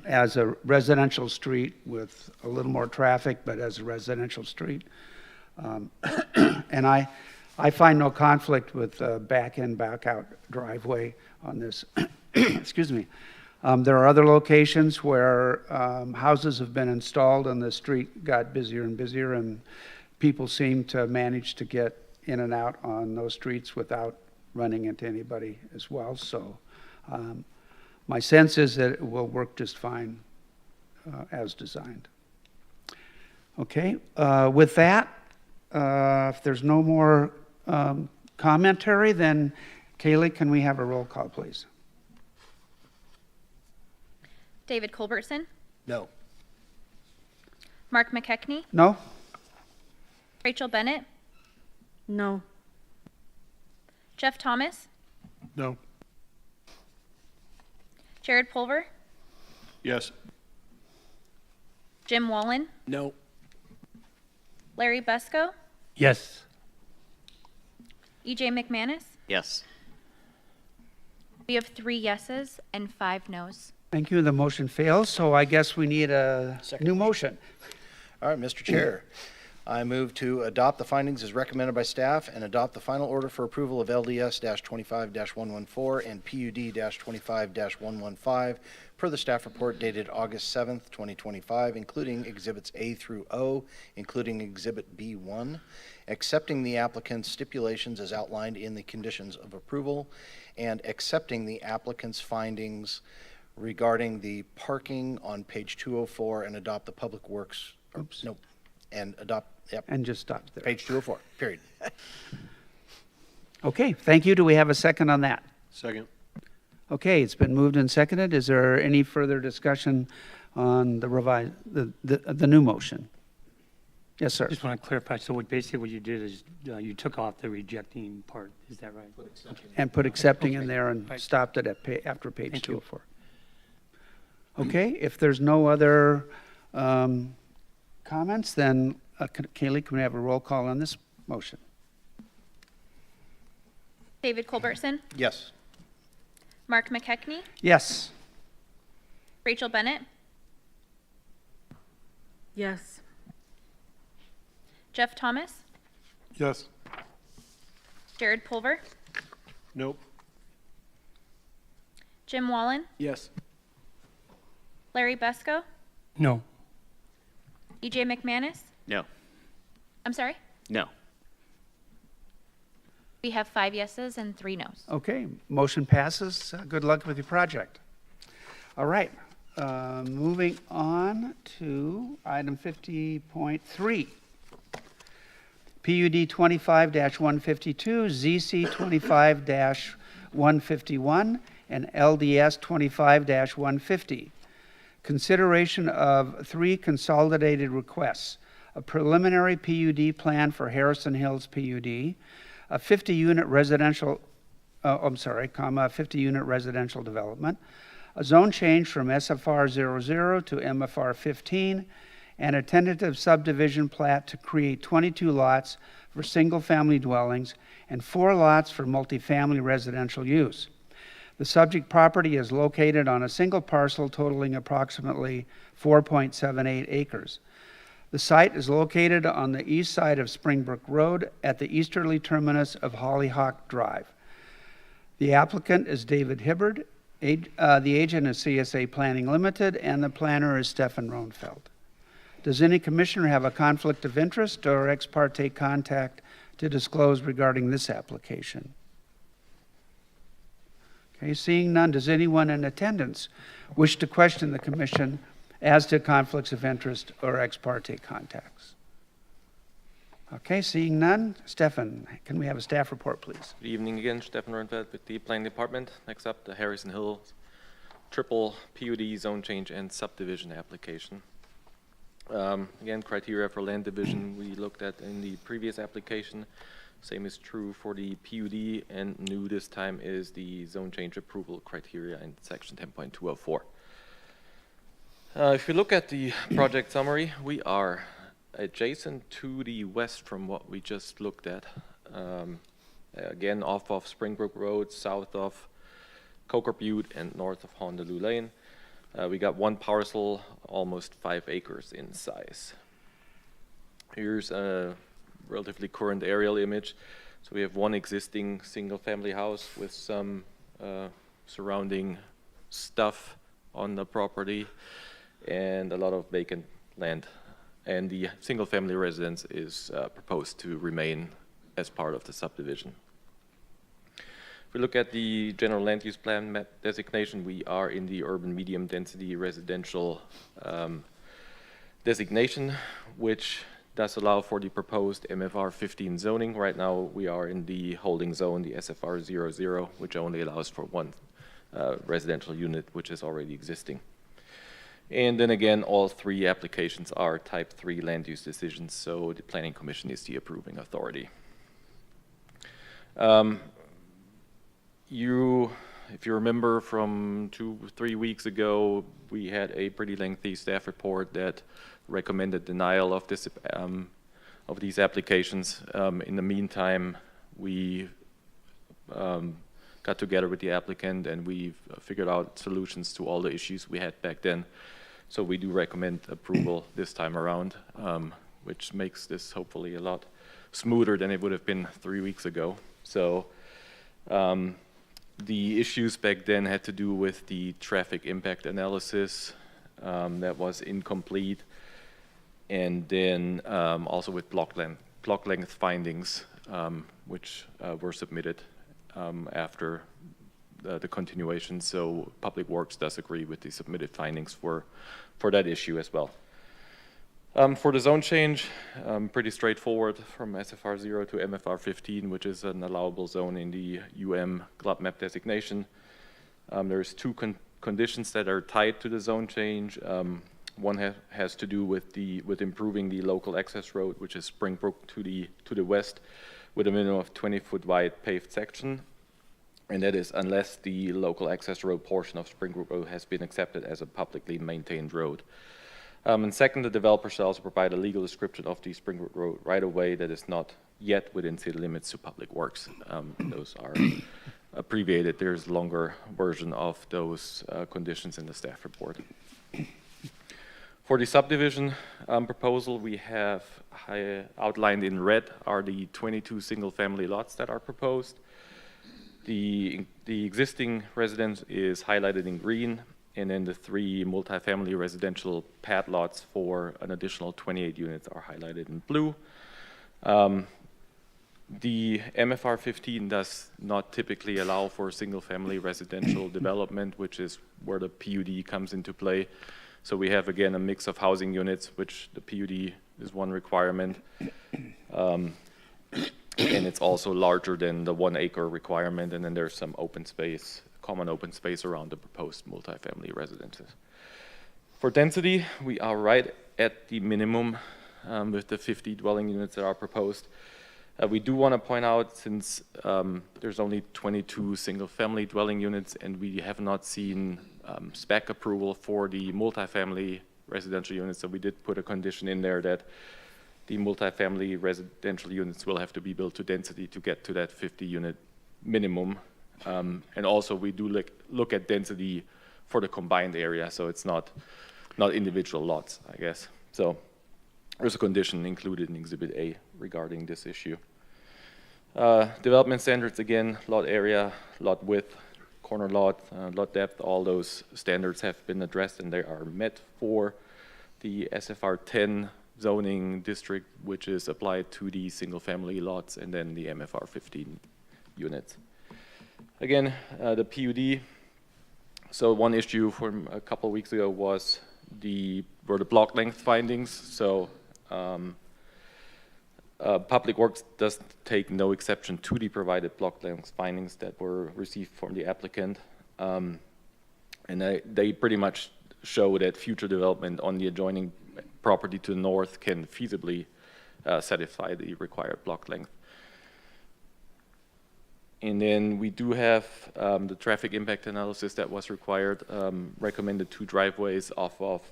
as a residential street with a little more traffic, but as a residential street. And I find no conflict with back-in, back-out driveway on this. Excuse me. There are other locations where houses have been installed and the street got busier and busier, and people seem to manage to get in and out on those streets without running into anybody as well. So my sense is that it will work just fine as designed. Okay, with that, if there's no more commentary, then Kaylee, can we have a roll call, please? David Culbertson, No. Mark McKechnie, No? Rachel Bennett, No. Jeff Thomas, No. Jared Pulver, Yes. Jim Wallen, No. Larry Busco, Yes. EJ McManus. Yes. We have 3 yeses and 5 nos. Thank you. The motion fails, so I guess we need a new motion. All right, Mr. Chair, I move to adopt the findings as recommended by staff and adopt the final order for approval of LDS-25-114 and PUD-25-115 per the staff report dated August 7th, 2025, including Exhibits A through O, including Exhibit B1, accepting the applicant's stipulations as outlined in the conditions of approval, and accepting the applicant's findings regarding the parking on page 204 and adopt the Public Works, Oops. nope, and adopt, yep, And just stop there. page 204, period. Okay, thank you. Do we have a second on that? Second. Okay, it's been moved and seconded. Is there any further discussion on the revised, the new motion? Yes, sir. Just want to clarify, so basically what you did is you took off the rejecting part, is that right? Okay. And put accepting in Okay. there and Right. stopped it at after page Thank you. 204. Okay, if there's no other comments, then Kaylee, can we have a roll call on this motion? David Culbertson, Yes. Mark McKechnie, Yes. Rachel Bennett, Yes. Jeff Thomas, Yes. Jared Pulver, Nope. Jim Wallen, Yes. Larry Busco, No. EJ McManus. No. I'm sorry? No. We have 5 yeses and 3 nos. Okay, motion passes. Good luck with your project. All right, moving on to item 50.3. PUD 25-152, ZC 25-151, and LDS 25-150. Consideration of 3 consolidated requests: a preliminary PUD plan for Harrison Hills PUD, a 50-unit residential, 50-unit residential development, a zone change from SFR 00 to MFR 15, and a tentative subdivision plat to create 22 lots for single-family dwellings and 4 lots for multifamily residential use. The subject property is located on a single parcel totaling approximately 4.78 acres. The site is located on the east side of Springbrook Road at the easterly terminus of Hollyhock Drive. The applicant is David Hibbard, the agent is CSA Planning Limited, and the planner is Stefan Ronfeld. Does any commissioner have a conflict of interest or ex parte contact to disclose regarding this application? Okay, seeing none, does anyone in attendance wish to question the commission as to conflicts of interest or ex parte contacts? Okay, seeing none, Stefan, can we have a staff report, please? Good evening again, Stefan Rundfeld with the Planning Department. Next up, the Harrison Hills triple PUD zone change and subdivision application. Again, criteria for land division we looked at in the previous application. Same is true for the PUD, and new this time is the zone change approval criteria in section 10.204. If you look at the project summary, we are adjacent to the west from what we just looked at. Again, off of Springbrook Road, south of Coker Butte, and north of Honolulu Lane. We got one parcel, almost 5 acres in size. Here's a relatively current aerial image. So we have one existing single-family house with some surrounding stuff on the property and a lot of vacant land. And the single-family residence is proposed to remain as part of the subdivision. If we look at the general land use plan map designation, we are in the urban medium density residential designation, which does allow for the proposed MFR 15 zoning. Right now we are in the holding zone, the SFR 00, which only allows for one residential unit, which is already existing. And then again, all 3 applications are type 3 land use decisions, so the Planning Commission is the approving authority. If you remember from 2-3 weeks ago, we had a pretty lengthy staff report that recommended denial of this of these applications. In the meantime, we got together with the applicant and we've figured out solutions to all the issues we had back then. So we do recommend approval this time around, which makes this hopefully a lot smoother than it would have been 3 weeks ago. So the issues back then had to do with the traffic impact analysis that was incomplete, and then also with block length findings, which were submitted after the continuation. So Public Works does agree with the submitted findings for that issue as well. For the zone change, pretty straightforward from SFR 0 to MFR 15, which is an allowable zone in the GLOB map designation. There's 2 conditions that are tied to the zone change. One has to do with improving the local access road, which is Springbrook to the west, with a minimum of 20-foot wide paved section. And that is unless the local access road portion of Springbrook Road has been accepted as a publicly maintained road. And second, the developer shall also provide a legal description of the Springbrook Road right of way that is not yet within city limits to Public Works. Those are abbreviated. There's a longer version of those conditions in the staff report. For the subdivision proposal, we have outlined in red are the 22 single-family lots that are proposed. The existing residence is highlighted in green, and then the 3 multifamily residential pad lots for an additional 28 units are highlighted in blue. The MFR 15 does not typically allow for single-family residential development, which is where the PUD comes into play. So we have, again, a mix of housing units, which the PUD is one requirement. And it's also larger than the 1 acre requirement, and then there's some open space, common open space around the proposed multifamily residences. For density, we are right at the minimum with the 50 dwelling units that are proposed. We do want to point out, since there's only 22 single-family dwelling units and we have not seen spec approval for the multifamily residential units, so we did put a condition in there that the multifamily residential units will have to be built to density to get to that 50 unit minimum. And also we do look at density for the combined area, so it's not individual lots, I guess. So there's a condition included in Exhibit A regarding this issue. Development standards, again, lot area, lot width, corner lot, lot depth, all those standards have been addressed and they are met for the SFR 10 zoning district, which is applied to the single-family lots, and then the MFR 15 units. Again, the PUD. So one issue from a couple of weeks ago were the block length findings. So Public Works does take no exception to the provided block length findings that were received from the applicant. And they pretty much show that future development on the adjoining property to the north can feasibly satisfy the required block length. And then we do have the traffic impact analysis that was required, recommended 2 driveways off of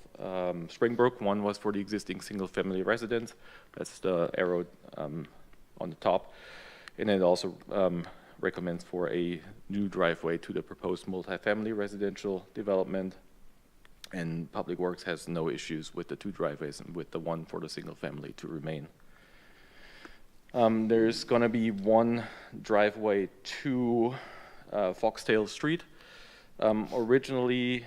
Springbrook. One was for the existing single-family residence. That's the arrow on the top. And it also recommends for a new driveway to the proposed multifamily residential development. And Public Works has no issues with the 2 driveways and with the one for the single-family to remain. There's going to be 1 driveway to Foxtail Street. Originally,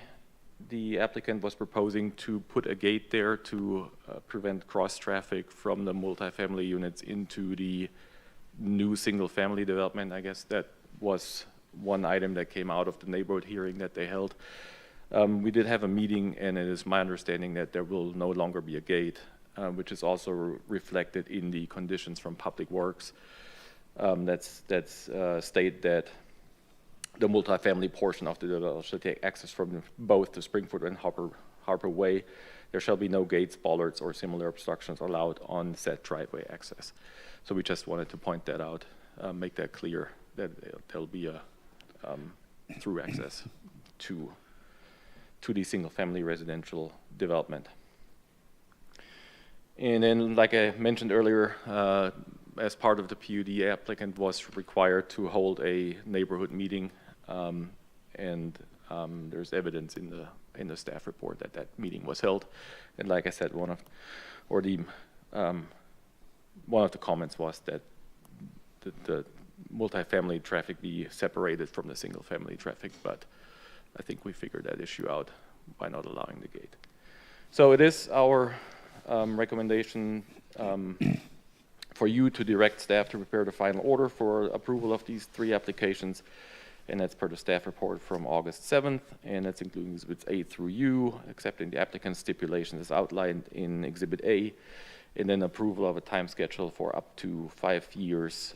the applicant was proposing to put a gate there to prevent cross-traffic from the multifamily units into the new single-family development. I guess that was one item that came out of the neighborhood hearing that they held. We did have a meeting, and it is my understanding that there will no longer be a gate, which is also reflected in the conditions from Public Works that's state that the multifamily portion of the development shall take access from both the Springford and Harper Way. There shall be no gates, bollards, or similar obstructions allowed on said driveway access. So we just wanted to point that out, make that clear that there'll be a through access to the single-family residential development. And then, like I mentioned earlier, as part of the PUD, applicant was required to hold a neighborhood meeting, and there's evidence in the staff report that meeting was held. And like I said, one of the comments was that the multifamily traffic be separated from the single-family traffic, but I think we figured that issue out by not allowing the gate. So it is our recommendation for you to direct staff to prepare the final order for approval of these 3 applications, and that's per the staff report from August 7th, and that's including exhibits A through U, accepting the applicant's stipulations as outlined in Exhibit A, and then approval of a time schedule for up to 5 years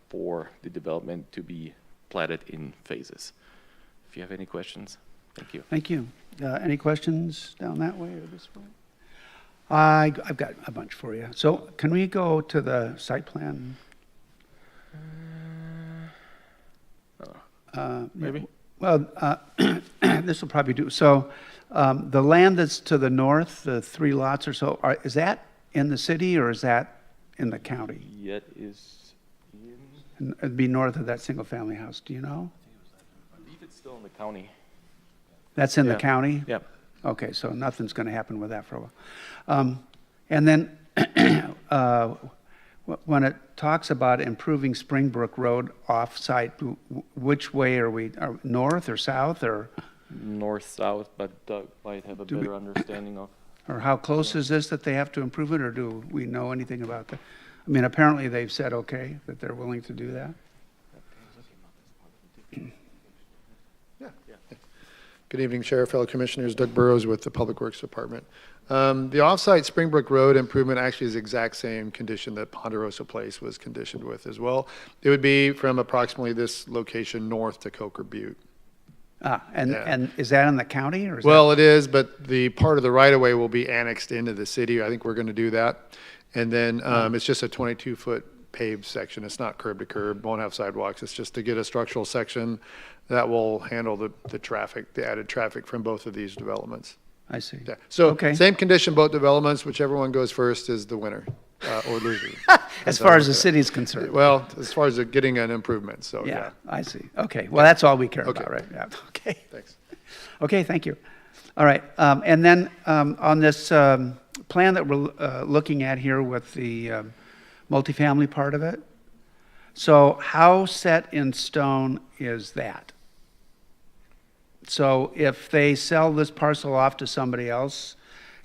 for the development to be platted in phases. If you have any questions, thank you. Thank you. Any questions down that way or this way? I've got a bunch for you. So can we go to the site plan? Maybe. Well, this will probably do. So the land that's to the north, the 3 lots or so, is that in the city or is that in the county? Yet is in... It'd be north of that single-family house. Do you know? I believe it's still in the county. That's in the Yeah. county? Yep. Okay, so nothing's going to happen with that for a while. And then when it talks about improving Springbrook Road off-site, which way are we, north or south or? North-south, but Doug might have a better understanding of. Or how close is this that they have to improve it, or do we know anything about that? I mean, apparently they've said, okay, that they're willing to do that. Good evening, Chair, fellow commissioners. Doug Burrows with the Public Works Department. The off-site Springbrook Road improvement actually is the exact same condition that Ponderosa Place was conditioned with as well. It would be from approximately this location north to Coker Butte. And is that in the county or is Well, it is, but the part of the right-of-way will be annexed into the city. I think we're going to do that. And then it's just a 22-foot paved section. It's not curb to curb, won't have sidewalks. It's just to get a structural section that will handle the traffic, the added traffic from both of these developments. I see. Yeah. So Okay. same condition, both developments, whichever one goes first is the winner or loser. As far as the city's concerned? Well, as far as getting an improvement, so yeah. Yeah, I see. Okay, well, that's all we care Okay. about, right? Yeah, okay. Thanks. Okay, thank you. All right, and then on this plan that we're looking at here with the multifamily part of it, so how set in stone is that? So if they sell this parcel off to somebody else,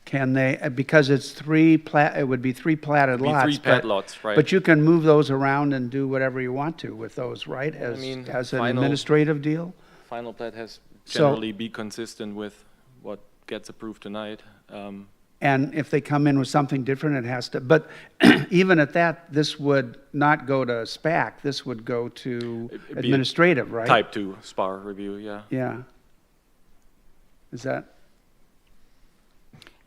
Can they, because it's it would be three platted Be lots. three pad lots, right. But you can move those around and do whatever you want to with those, right? I As, mean, as an final- administrative deal? Final plat has So- generally be consistent with what gets approved tonight. And if they come in with something different, it has to, but even at that, this would not go to SPAC, this would go to It'd be a administrative, right? Type 2 SPAR review, yeah. Yeah. Is that,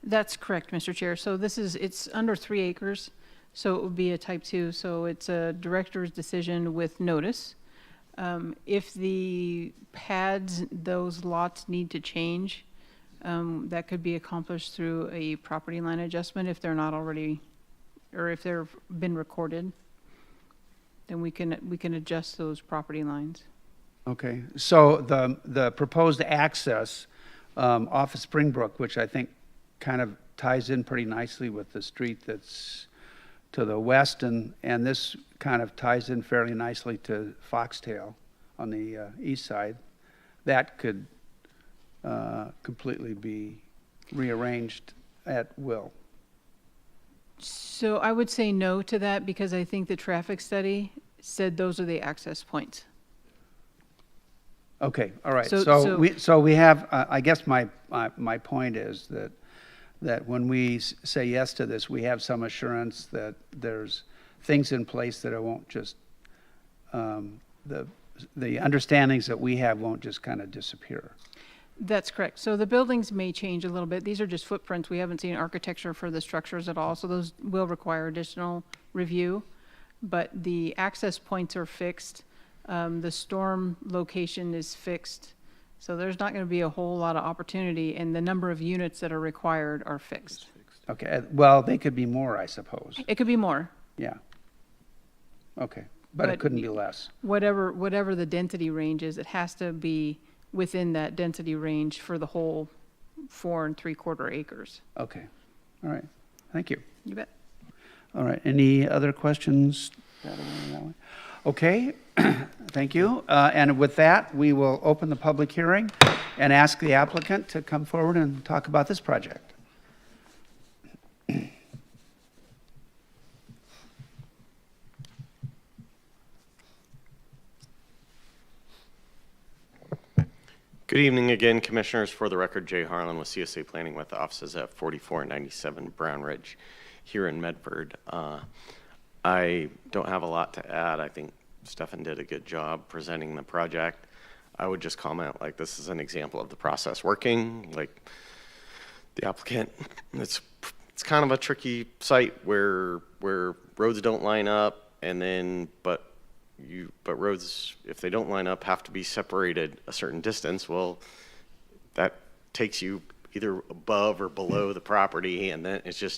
That's correct, Mr. Chair. So it's under 3 acres, so it would be a type 2. So it's a director's decision with notice. If the pads, those lots need to change, that could be accomplished through a property line adjustment if they're not already, or if they've been recorded. Then we can adjust those property lines. okay, so the proposed access off of Springbrook, which I think kind of ties in pretty nicely with the street that's to the west, and this kind of ties in fairly nicely to Foxtail on the east side, that could completely be rearranged at will. So I would say no to that because I think the traffic study said those are the access points. Okay, all right, So- so we have, I guess my point is that when we say yes to this, we have some assurance that there's things in place that it won't just, the understandings that we have won't just kind of disappear. That's correct. So the buildings may change a little bit. These are just footprints. We haven't seen architecture for the structures at all, so those will require additional review. But the access points are fixed. The storm location is fixed. So there's not going to be a whole lot of opportunity, and the number of units that are required are fixed. Okay, well, they could be more, I suppose, It could be more. yeah. Okay, but it But couldn't be less. Whatever the density range is, it has to be within that density range for the whole 4 3/4 acres. Okay, all right, thank you. You bet. All right, any other questions? Okay, thank you. And with that, we will open the public hearing and ask the applicant to come forward and talk about this project. Good evening again, Commissioners. For the record, Jay Harlan with CSA Planning with offices at 4497 Brown Ridge here in Medford. I don't have a lot to add. I think Stefan did a good job presenting the project. I would just comment, like, this is an example of the process working. Like, the applicant, it's kind of a tricky site where roads don't line up, and then, but roads, if they don't line up, have to be separated a certain distance. Well, that takes you either above or below the property, and then it's a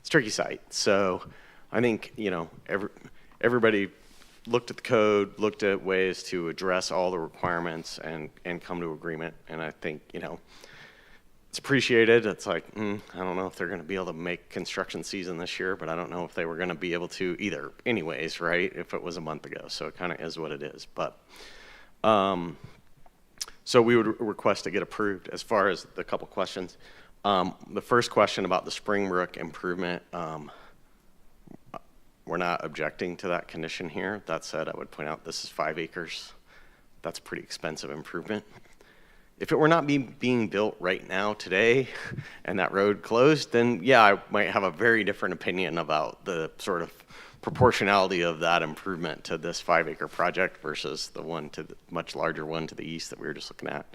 tricky site. So I think, everybody looked at the code, looked at ways to address all the requirements and come to agreement. And I think, it's appreciated. It's like, I don't know if they're going to be able to make construction season this year, but I don't know if they were going to be able to either anyways, right? If it was a month ago. So it kind of is what it is. But, so we would request to get approved. As far as the couple questions. The first question about the Springbrook improvement, we're not objecting to that condition here. That said, I would point out this is 5 acres. That's a pretty expensive improvement. If it were not being built right now today and that road closed, then yeah, I might have a very different opinion about the sort of proportionality of that improvement to this 5-acre project versus the one to the much larger one to the east that we were just looking at.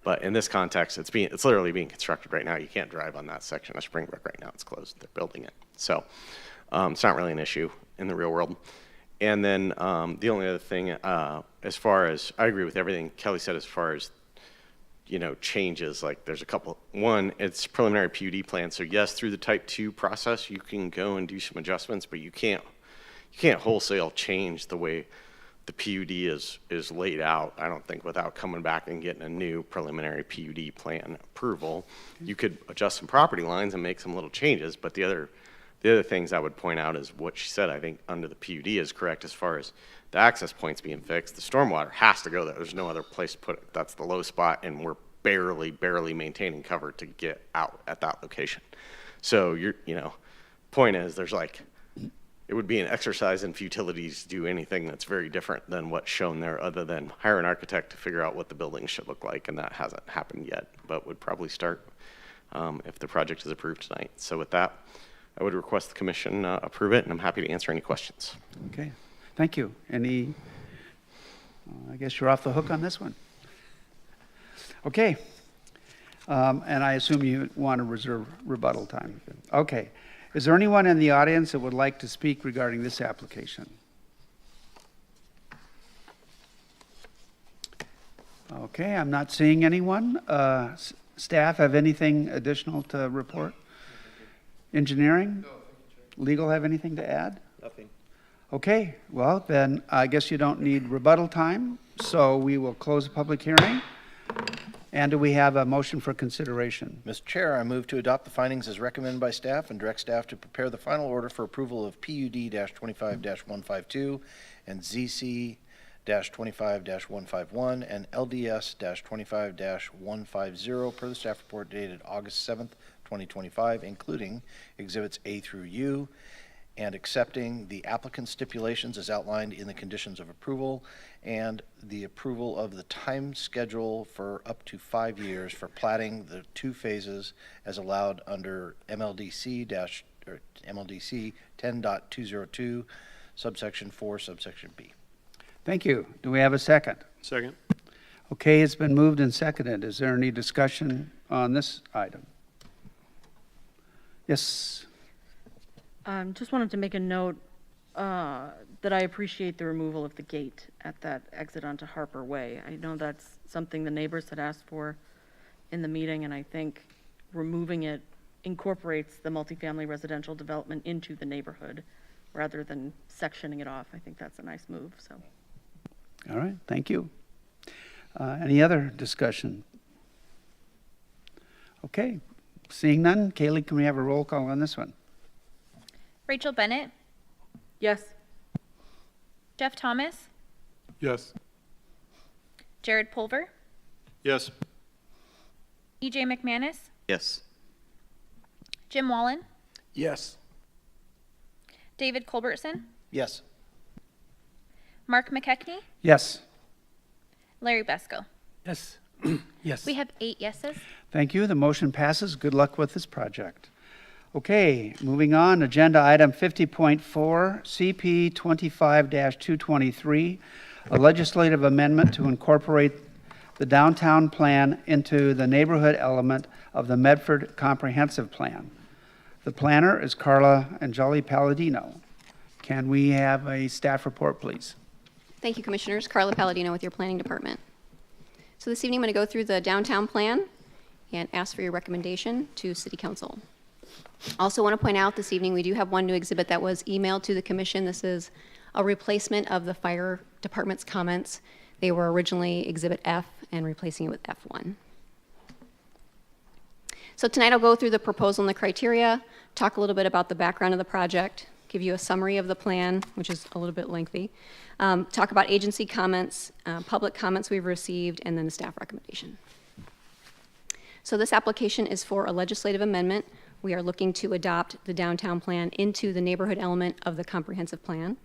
But in this context, it's literally being constructed right now. You can't drive on that section of Springbrook right now. It's closed. They're building it. So it's not really an issue in the real world. And then the only other thing, as far as, I agree with everything Kelly said as far as, changes, like there's a couple. One, it's preliminary PUD plan. So yes, through the type 2 process, you can go and do some adjustments, but you can't wholesale change the way the PUD is laid out, I don't think, without coming back and getting a new preliminary PUD plan approval. You could adjust some property lines and make some little changes, but the other things I would point out is what she said, I think, under the PUD is correct as far as the access points being fixed. The stormwater has to go there. There's no other place to put it. That's the low spot, and we're barely maintaining cover to get out at that location. So point is, there's like, it would be an exercise in futilities to do anything that's very different than what's shown there, other than hire an architect to figure out what the building should look like, and that hasn't happened yet, but would probably start if the project is approved tonight. So with that, I would request the commission approve it, and I'm happy to answer any questions. Okay, thank you. I guess you're off the hook on this one. Okay, and I assume you want to reserve rebuttal time. Okay, is there anyone in the audience that would like to speak regarding this application? Okay, I'm not seeing anyone. Staff have anything additional to report? Engineering? Legal have anything to add? Nothing. Okay, well, then I guess you don't need rebuttal time, so we will close the public hearing. And do we have a motion for consideration? Mr. Chair, I move to adopt the findings as recommended by staff and direct staff to prepare the final order for approval of PUD-25-152 and ZC-25-151 and LDS-25-150 per the staff report dated August 7th, 2025, including Exhibits A through U, and accepting the applicant's stipulations as outlined in the conditions of approval, and the approval of the time schedule for up to 5 years for platting the 2 phases as allowed under MLDC 10.202, subsection 4, subsection B. Thank you. Do we have a second? Second. Okay, it's been moved and seconded. Is there any discussion on this item? Yes. Just wanted to make a note that I appreciate the removal of the gate at that exit onto Harper Way. I know that's something the neighbors had asked for in the meeting, and I think removing it incorporates the multifamily residential development into the neighborhood rather than sectioning it off. I think that's a nice move, so. All right, thank you. Any other discussion? Okay, seeing none, Kaylee, can we have a roll call on this one? Rachel Bennett, Yes. Jeff Thomas, Yes. Jared Pulver, Yes. EJ McManus, Yes. Jim Wallen, Yes. David Culbertson, Yes. Mark McKechnie, Yes. Larry Besco. Yes. Yes. We have 8 yeses. Thank you. The motion passes. Good luck with this project. Okay, moving on, agenda item 50.4, CP 25-223, a legislative amendment to incorporate the downtown plan into the neighborhood element of the Medford Comprehensive Plan. The planner is Carla Angeli Palladino. Can we have a staff report, please? Thank you, Commissioners. Carla Palladino with your Planning Department. So this evening, I'm going to go through the downtown plan and ask for your recommendation to City Council. Also want to point out this evening, we do have one new exhibit that was emailed to the Commission. This is a replacement of the Fire Department's comments. They were originally Exhibit F and replacing it with F1. So tonight I'll go through the proposal and the criteria, talk a little bit about the background of the project, give you a summary of the plan, which is a little bit lengthy, talk about agency comments, public comments we've received, and then the staff recommendation. So this application is for a legislative amendment. We are looking to adopt the downtown plan into the neighborhood element of the comprehensive plan.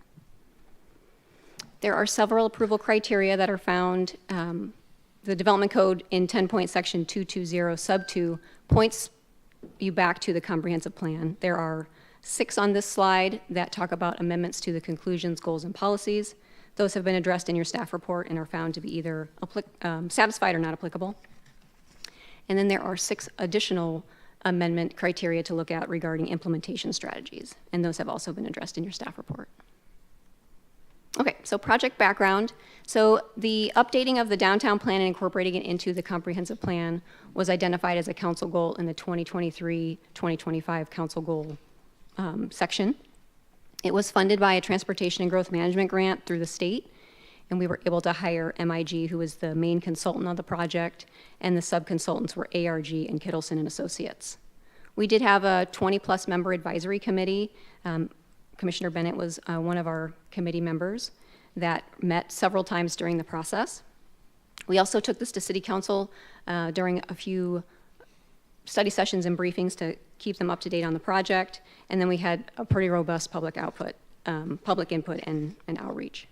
There are several approval criteria that are found. The development code in 10 point section 220 sub 2 points you back to the comprehensive plan. There are 6 on this slide that talk about amendments to the conclusions, goals, and policies. Those have been addressed in your staff report and are found to be either satisfied or not applicable. And then there are 6 additional amendment criteria to look at regarding implementation strategies, and those have also been addressed in your staff report. Okay, so project background. So the updating of the downtown plan and incorporating it into the comprehensive plan was identified as a council goal in the 2023-2025 council goal section. It was funded by a transportation and growth management grant through the state, and we were able to hire MIG, who was the main consultant on the project, and the sub-consultants were ARG and Kittleson and Associates. We did have a 20-plus member advisory committee. Commissioner Bennett was one of our committee members that met several times during the process. We also took this to City Council during a few study sessions and briefings to keep them up to date on the project. And then we had a pretty robust public input and outreach.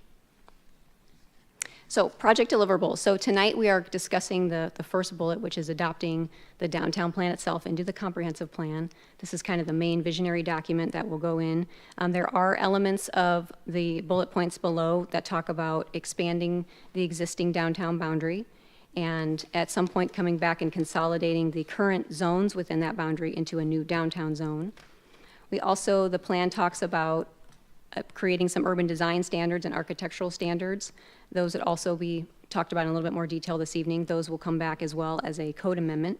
So project deliverables. So tonight we are discussing the first bullet, which is adopting the downtown plan itself into the comprehensive plan. This is kind of the main visionary document that will go in. There are elements of the bullet points below that talk about expanding the existing downtown boundary, and at some point coming back and consolidating the current zones within that boundary into a new downtown zone. The plan talks about creating some urban design standards and architectural standards. Those would also be talked about in a little bit more detail this evening. Those will come back as well as a code amendment.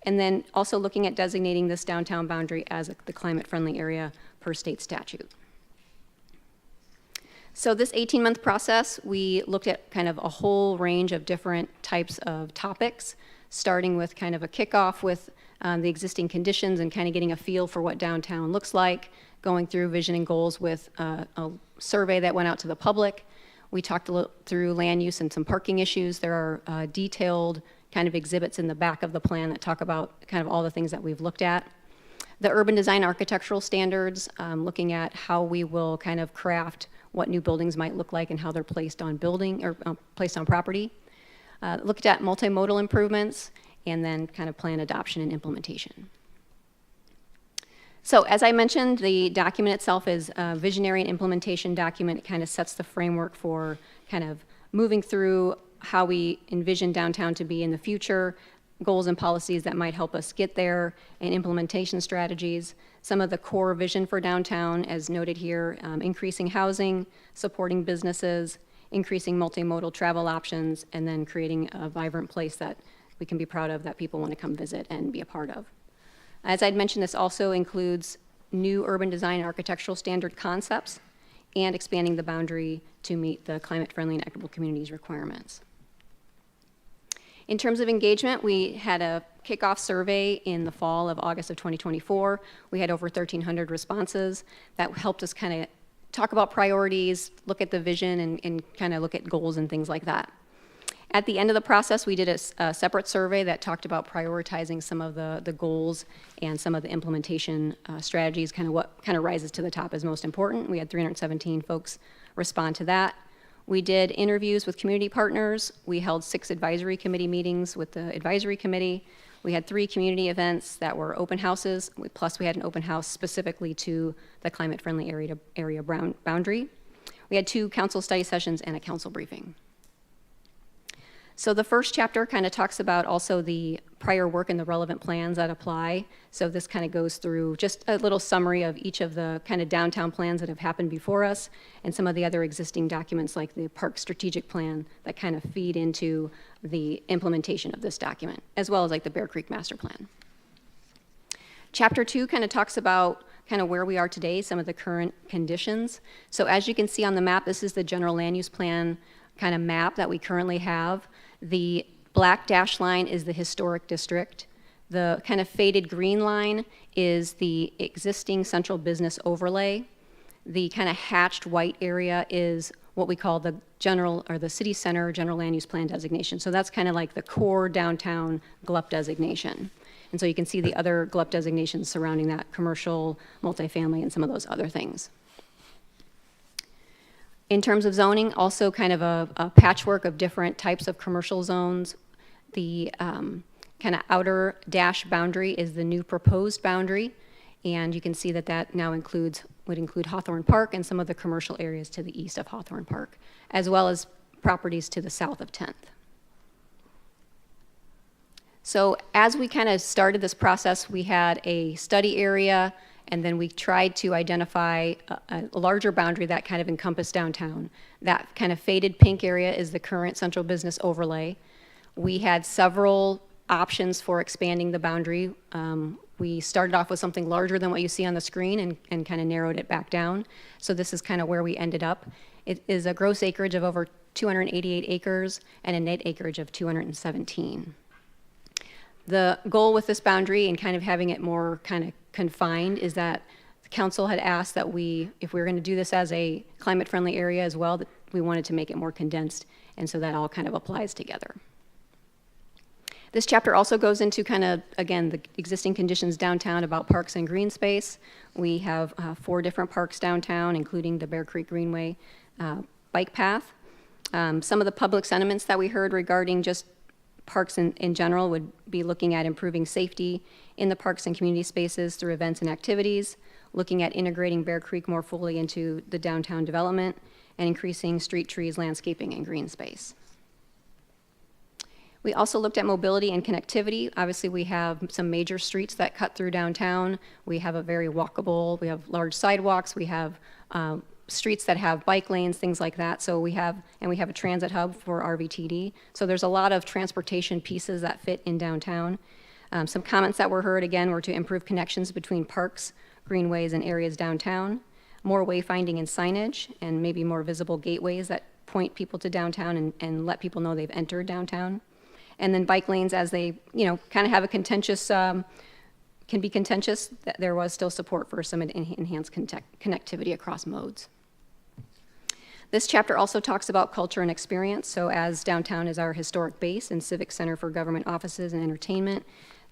And then also looking at designating this downtown boundary as the climate-friendly area per state statute. So this 18-month process, we looked at kind of a whole range of different types of topics, starting with kind of a kickoff with the existing conditions and kind of getting a feel for what downtown looks like, going through vision and goals with a survey that went out to the public. We talked through land use and some parking issues. There are detailed kind of exhibits in the back of the plan that talk about kind of all the things that we've looked at. The urban design architectural standards, looking at how we will kind of craft what new buildings might look like and how they're placed on placed on property. Looked at multimodal improvements, and then kind of plan adoption and implementation. So as I mentioned, the document itself is a visionary and implementation document. It kind of sets the framework for kind of moving through how we envision downtown to be in the future, goals and policies that might help us get there, and implementation strategies. Some of the core vision for downtown, as noted here, increasing housing, supporting businesses, increasing multimodal travel options, and then creating a vibrant place that we can be proud of, that people want to come visit and be a part of. As I'd mentioned, this also includes new urban design and architectural standard concepts and expanding the boundary to meet the climate-friendly and equitable communities requirements. In terms of engagement, we had a kickoff survey in the fall of August of 2024. We had over 1,300 responses. That helped us kind of talk about priorities, look at the vision, and kind of look at goals and things like that. At the end of the process, we did a separate survey that talked about prioritizing some of the goals and some of the implementation strategies, kind of what kind of rises to the top as most important. We had 317 folks respond to that. We did interviews with community partners. We held 6 advisory committee meetings with the advisory committee. We had 3 community events that were open houses, plus we had an open house specifically to the climate-friendly area boundary. We had 2 council study sessions and a council briefing. So the first chapter kind of talks about also the prior work and the relevant plans that apply. So this kind of goes through just a little summary of each of the kind of downtown plans that have happened before us and some of the other existing documents like the park strategic plan that kind of feed into the implementation of this document, as well as like the Bear Creek master plan. Chapter 2 kind of talks about kind of where we are today, some of the current conditions. So as you can see on the map, this is the general land use plan kind of map that we currently have. The black dash line is the historic district. The kind of faded green line is the existing central business overlay. The kind of hatched white area is what we call the general or the city center general land use plan designation. So that's kind of like the core downtown GLUP designation. And so you can see the other GLUP designations surrounding that: commercial, multifamily, and some of those other things. In terms of zoning, also kind of a patchwork of different types of commercial zones. The kind of outer dash boundary is the new proposed boundary, and you can see that that now would include Hawthorne Park and some of the commercial areas to the east of Hawthorne Park, as well as properties to the south of 10th. So as we kind of started this process, we had a study area, and then we tried to identify a larger boundary that kind of encompassed downtown. That kind of faded pink area is the current central business overlay. We had several options for expanding the boundary. We started off with something larger than what you see on the screen and kind of narrowed it back down. So this is kind of where we ended up. It is a gross acreage of over 288 acres and a net acreage of 217. The goal with this boundary and kind of having it more kind of confined is that the council had asked that if we were going to do this as a climate-friendly area as well, that we wanted to make it more condensed, and so that all kind of applies together. This chapter also goes into kind of, again, the existing conditions downtown about parks and green space. We have 4 different parks downtown, including the Bear Creek Greenway bike path. Some of the public sentiments that we heard regarding just parks in general would be looking at improving safety in the parks and community spaces through events and activities, looking at integrating Bear Creek more fully into the downtown development, and increasing street trees, landscaping, and green space. We also looked at mobility and connectivity. Obviously, we have some major streets that cut through downtown. We have a very walkable, we have large sidewalks, we have streets that have bike lanes, things like that. So we have a transit hub for RVTD. So there's a lot of transportation pieces that fit in downtown. Some comments that were heard, again, were to improve connections between parks, greenways, and areas downtown, more wayfinding and signage, and maybe more visible gateways that point people to downtown and let people know they've entered downtown. And then bike lanes, as they, kind of have a contentious, can be contentious, that there was still support for some enhanced connectivity across modes. This chapter also talks about culture and experience. So as downtown is our historic base and civic center for government offices and entertainment,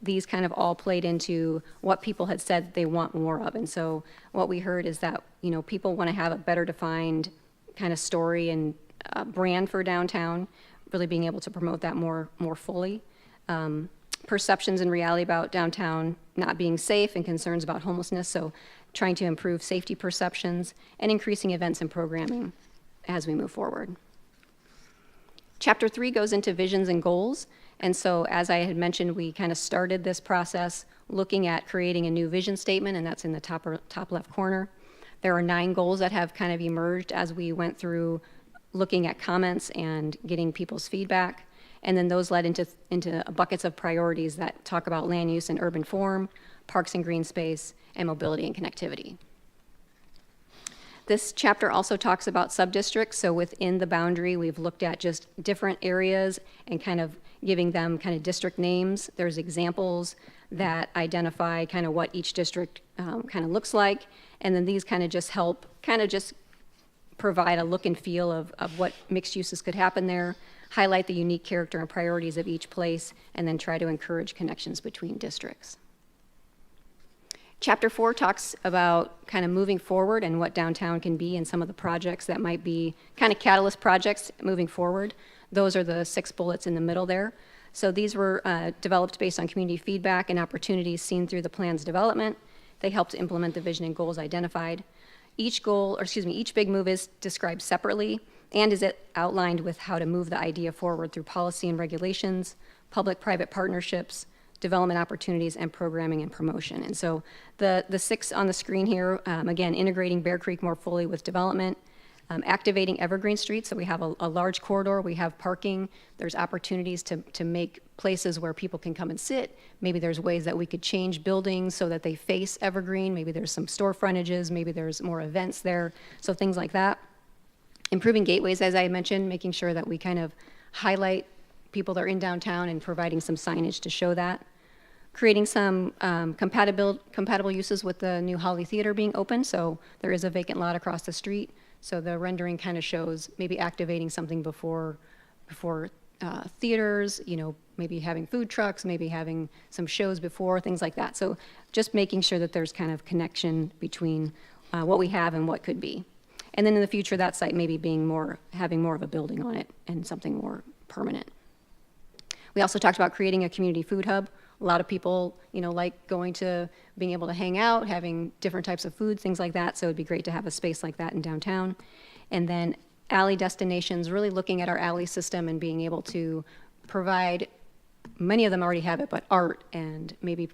these kind of all played into what people had said they want more of. And so what we heard is that, people want to have a better defined kind of story and brand for downtown, really being able to promote that more fully. Perceptions and reality about downtown not being safe and concerns about homelessness, so trying to improve safety perceptions and increasing events and programming as we move forward. Chapter 3 goes into visions and goals, and so as I had mentioned, we kind of started this process looking at creating a new vision statement, and that's in the top left corner. There are 9 goals that have kind of emerged as we went through looking at comments and getting people's feedback. And then those led into buckets of priorities that talk about land use and urban form, parks and green space, and mobility and connectivity. This chapter also talks about subdistricts. So within the boundary, we've looked at just different areas and kind of giving them kind of district names. There's examples that identify kind of what each district kind of looks like. And then these kind of just help kind of just provide a look and feel of what mixed uses could happen there, highlight the unique character and priorities of each place, and then try to encourage connections between districts. Chapter 4 talks about kind of moving forward and what downtown can be and some of the projects that might be kind of catalyst projects moving forward. Those are the 6 bullets in the middle there. So these were developed based on community feedback and opportunities seen through the plan's development. They helped to implement the vision and goals identified. Each big move is described separately and is outlined with how to move the idea forward through policy and regulations, public-private partnerships, development opportunities, and programming and promotion. And so the 6 on the screen here, again, integrating Bear Creek more fully with development, activating evergreen streets. So we have a large corridor, we have parking, there's opportunities to make places where people can come and sit. Maybe there's ways that we could change buildings so that they face evergreen. Maybe there's some store frontages, maybe there's more events there. So things like that. Improving gateways, as I mentioned, making sure that we kind of highlight people that are in downtown and providing some signage to show that. Creating some compatible uses with the new Holly Theater being open. So there is a vacant lot across the street. So the rendering kind of shows maybe activating something before theaters, maybe having food trucks, maybe having some shows before, things like that. So just making sure that there's kind of connection between what we have and what could be. And then in the future, that site maybe having more of a building on it and something more permanent. We also talked about creating a community food hub. A lot of people, like being able to hang out, having different types of food, things like that. So it'd be great to have a space like that in downtown. And then alley destinations, really looking at our alley system and being able to provide, many of them already have it, but art and maybe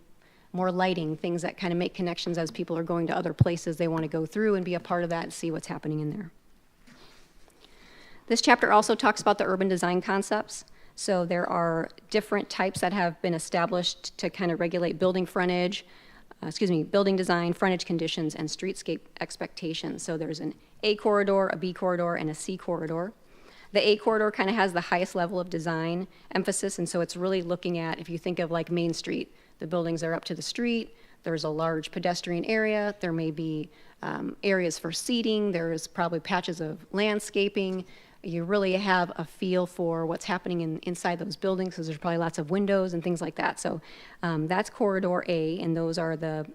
more lighting, things that kind of make connections as people are going to other places they want to go through and be a part of that and see what's happening in there. This chapter also talks about the urban design concepts. So there are different types that have been established to kind of regulate building design, frontage conditions, and streetscape expectations. So there's an A corridor, a B corridor, and a C corridor. The A corridor kind of has the highest level of design emphasis, and so it's really looking at, if you think of like Main Street, the buildings are up to the street, there's a large pedestrian area, there may be areas for seating, there's probably patches of landscaping. you really have a feel for what's happening inside those buildings, because there's probably lots of windows and things like that. So that's corridor A, and those are the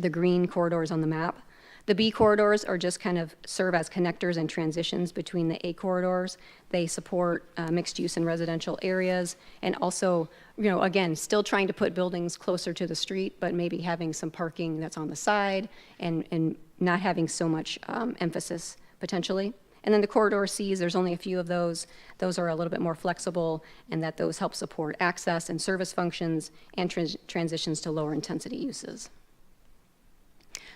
green corridors on the map. The B corridors are just kind of serve as connectors and transitions between the A corridors. They support mixed use and residential areas, and also, again, still trying to put buildings closer to the street, but maybe having some parking that's on the side and not having so much emphasis potentially. And then the corridor Cs, there's only a few of those. Those are a little bit more flexible, and that those help support access and service functions and transitions to lower intensity uses.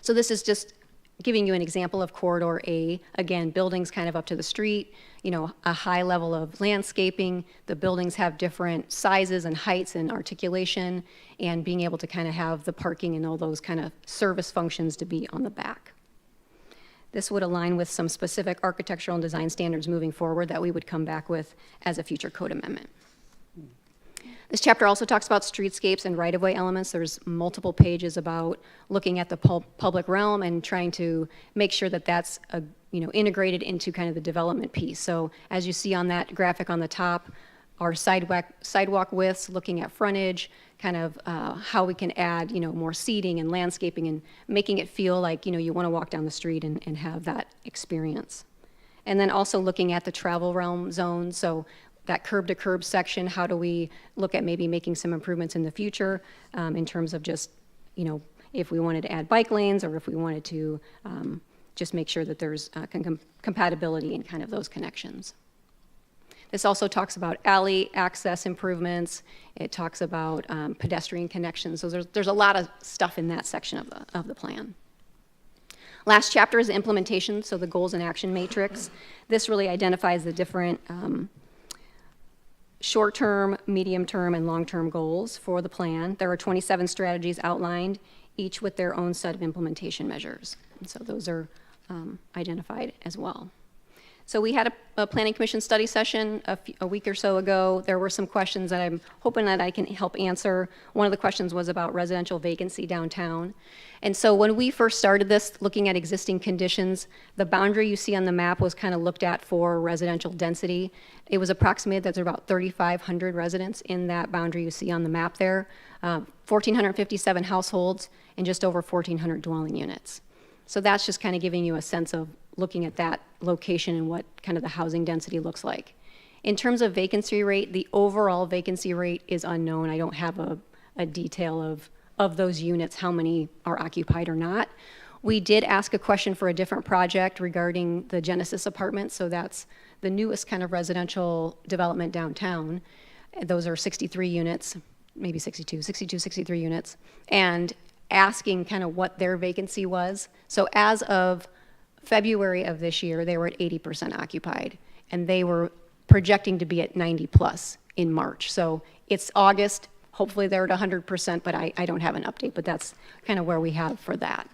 So this is just giving you an example of corridor A. Again, buildings kind of up to the street, a high level of landscaping. The buildings have different sizes and heights and articulation, and being able to kind of have the parking and all those kind of service functions to be on the back. This would align with some specific architectural and design standards moving forward that we would come back with as a future code amendment. This chapter also talks about streetscapes and right-of-way elements. There's multiple pages about looking at the public realm and trying to make sure that that's integrated into kind of the development piece. So as you see on that graphic on the top, our sidewalk widths, looking at frontage, kind of how we can add more seating and landscaping and making it feel like you want to walk down the street and have that experience. And then also looking at the travel realm zone. So that curb to curb section, how do we look at maybe making some improvements in the future in terms of just, if we wanted to add bike lanes, or if we wanted to just make sure that there's compatibility in kind of those connections. This also talks about alley access improvements. It talks about pedestrian connections. So there's a lot of stuff in that section of the plan. Last chapter is implementation, so the goals and action matrix. This really identifies the different short-term, medium-term, and long-term goals for the plan. There are 27 strategies outlined, each with their own set of implementation measures. And so those are identified as well. So we had a Planning Commission study session a week or so ago. There were some questions that I'm hoping that I can help answer. One of the questions was about residential vacancy downtown. And so when we first started this, looking at existing conditions, the boundary you see on the map was kind of looked at for residential density. It was approximated that there are about 3,500 residents in that boundary you see on the map there, 1,457 households, and just over 1,400 dwelling units. So that's just kind of giving you a sense of looking at that location and what kind of the housing density looks like. In terms of vacancy rate, the overall vacancy rate is unknown. I don't have a detail of those units, how many are occupied or not. We did ask a question for a different project regarding the Genesis apartments, so that's the newest kind of residential development downtown. Those are 63 units, maybe 63 units, and asking kind of what their vacancy was. So as of February of this year, they were at 80% occupied, and they were projecting to be at 90 plus in March. So it's August, hopefully they're at 100%, but I don't have an update, but that's kind of where we have for that.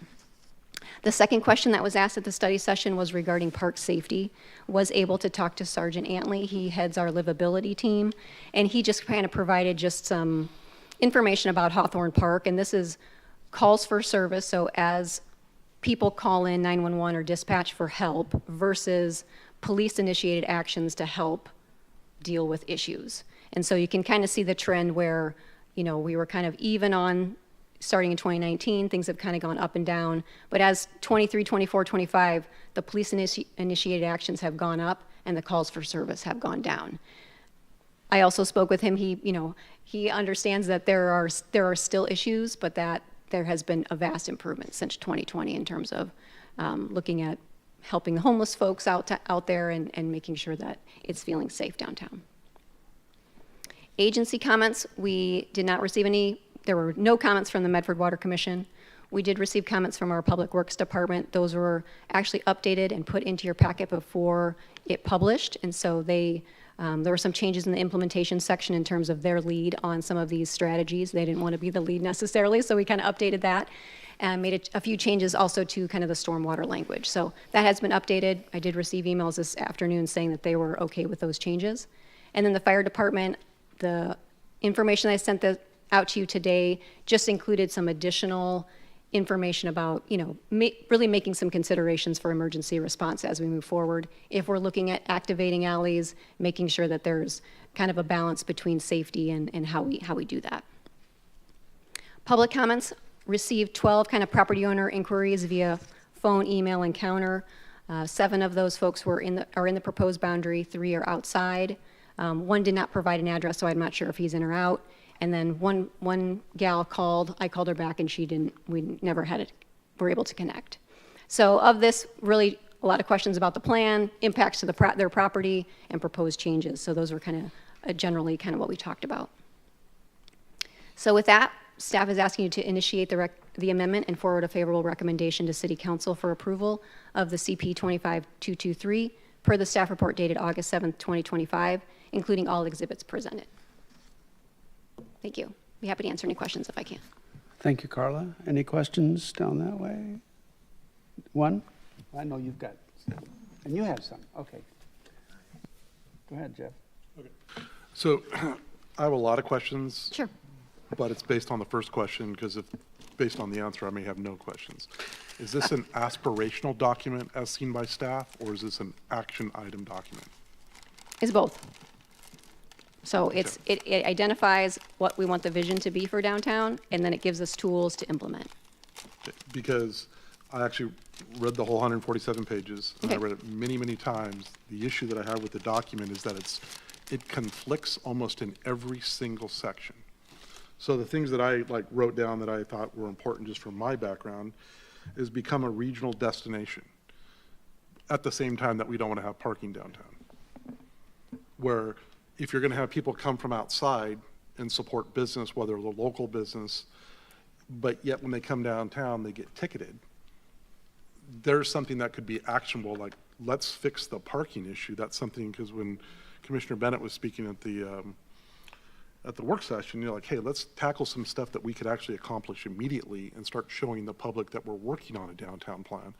The second question that was asked at the study session was regarding park safety. Was able to talk to Sergeant Antley. He heads our livability team, and he just kind of provided just some information about Hawthorne Park, and this is calls for service, so as people call in 911 or dispatch for help versus police-initiated actions to help deal with issues. And so you can kind of see the trend where, we were kind of even on starting in 2019, things have kind of gone up and down, but as 23, 24, 25, the police-initiated actions have gone up and the calls for service have gone down. I also spoke with him. He understands that there are still issues, but that there has been a vast improvement since 2020 in terms of looking at helping the homeless folks out there and making sure that it's feeling safe downtown. Agency comments, we did not receive any. There were no comments from the Medford Water Commission. We did receive comments from our Public Works Department. Those were actually updated and put into your packet before it published, and so there were some changes in the implementation section in terms of their lead on some of these strategies. They didn't want to be the lead necessarily, so we kind of updated that and made a few changes also to kind of the stormwater language. So that has been updated. I did receive emails this afternoon saying that they were okay with those changes. And then the fire department, the information I sent out to you today just included some additional information about, you know, really making some considerations for emergency response as we move forward. If we're looking at activating alleys, making sure that there's kind of a balance between safety and how we do that. Public comments, received 12 kind of property owner inquiries via phone, email, and counter. 7 of those folks are in the proposed boundary, 3 are outside. 1 did not provide an address, so I'm not sure if he's in or out. And then one gal called, I called her back, and we never were able to connect. So of this, really a lot of questions about the plan, impacts to their property, and proposed changes. So those were kind of generally kind of what we talked about. So with that, staff is asking you to initiate the amendment and forward a favorable recommendation to City Council for approval of the CP 25223 per the staff report dated August 7th, 2025, including all exhibits presented. Thank you. Be happy to answer any questions if I can. Thank you, Carla. Any questions down that way? One? I know you've got some. And you have some. Okay. Go ahead, Jeff. So I have a lot of questions. Sure. But it's based on the first question, because if based on the answer, I may have no questions. Is this an aspirational document as seen by staff, or is this an action item document? It's both. So it identifies what we want the vision to be for downtown, and then it gives us tools to implement. Because I actually read the whole 147 pages, and I Okay. read it many, many times. The issue that I have with the document is that it conflicts almost in every single section. So the things that I wrote down that I thought were important just from my background is become a regional destination at the same time that we don't want to have parking downtown. Where if you're going to have people come from outside and support business, whether the local business, but yet when they come downtown, they get ticketed, there's something that could be actionable, like let's fix the parking issue. That's something, because when Commissioner Bennett was speaking at the work session, you're like, hey, let's tackle some stuff that we could actually accomplish immediately and start showing the public that we're working on a downtown plan.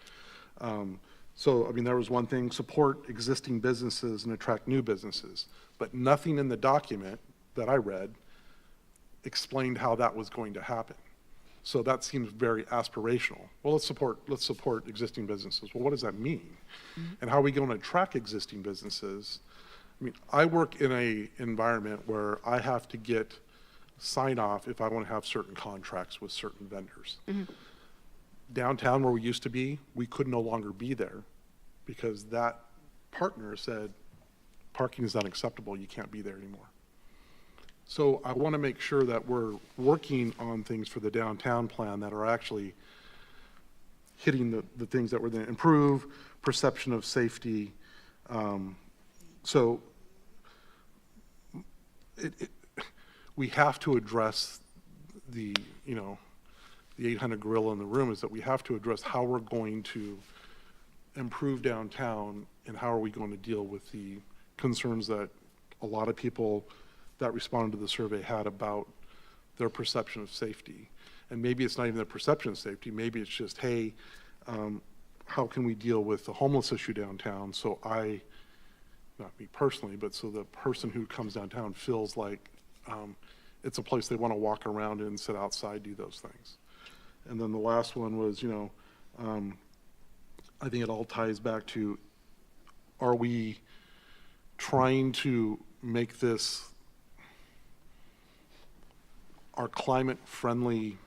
So, I mean, there was one thing, support existing businesses and attract new businesses, but nothing in the document that I read explained how that was going to happen. So that seems very aspirational. Well, let's support existing businesses. Well, what does that mean? Mm-hmm. And how are we going to attract existing businesses? I mean, I work in an environment where I have to get sign off if I want to have certain contracts with certain vendors. Mm-hmm. Downtown where we used to be, we could no longer be there because that partner said, parking is unacceptable, you can't be there anymore. So I want to make sure that we're working on things for the downtown plan that are actually hitting the things that we're going to improve, perception of safety. So we have to address the 800 gorilla in the room, is that we have to address how we're going to improve downtown and how are we going to deal with the concerns that a lot of people that responded to the survey had about their perception of safety. And maybe it's not even their perception of safety, maybe it's just, hey, how can we deal with the homeless issue downtown? So not me personally, but so the person who comes downtown feels like it's a place they want to walk around in, sit outside, do those things. And then the last one was, I think it all ties back to, are we trying to make this our climate-friendly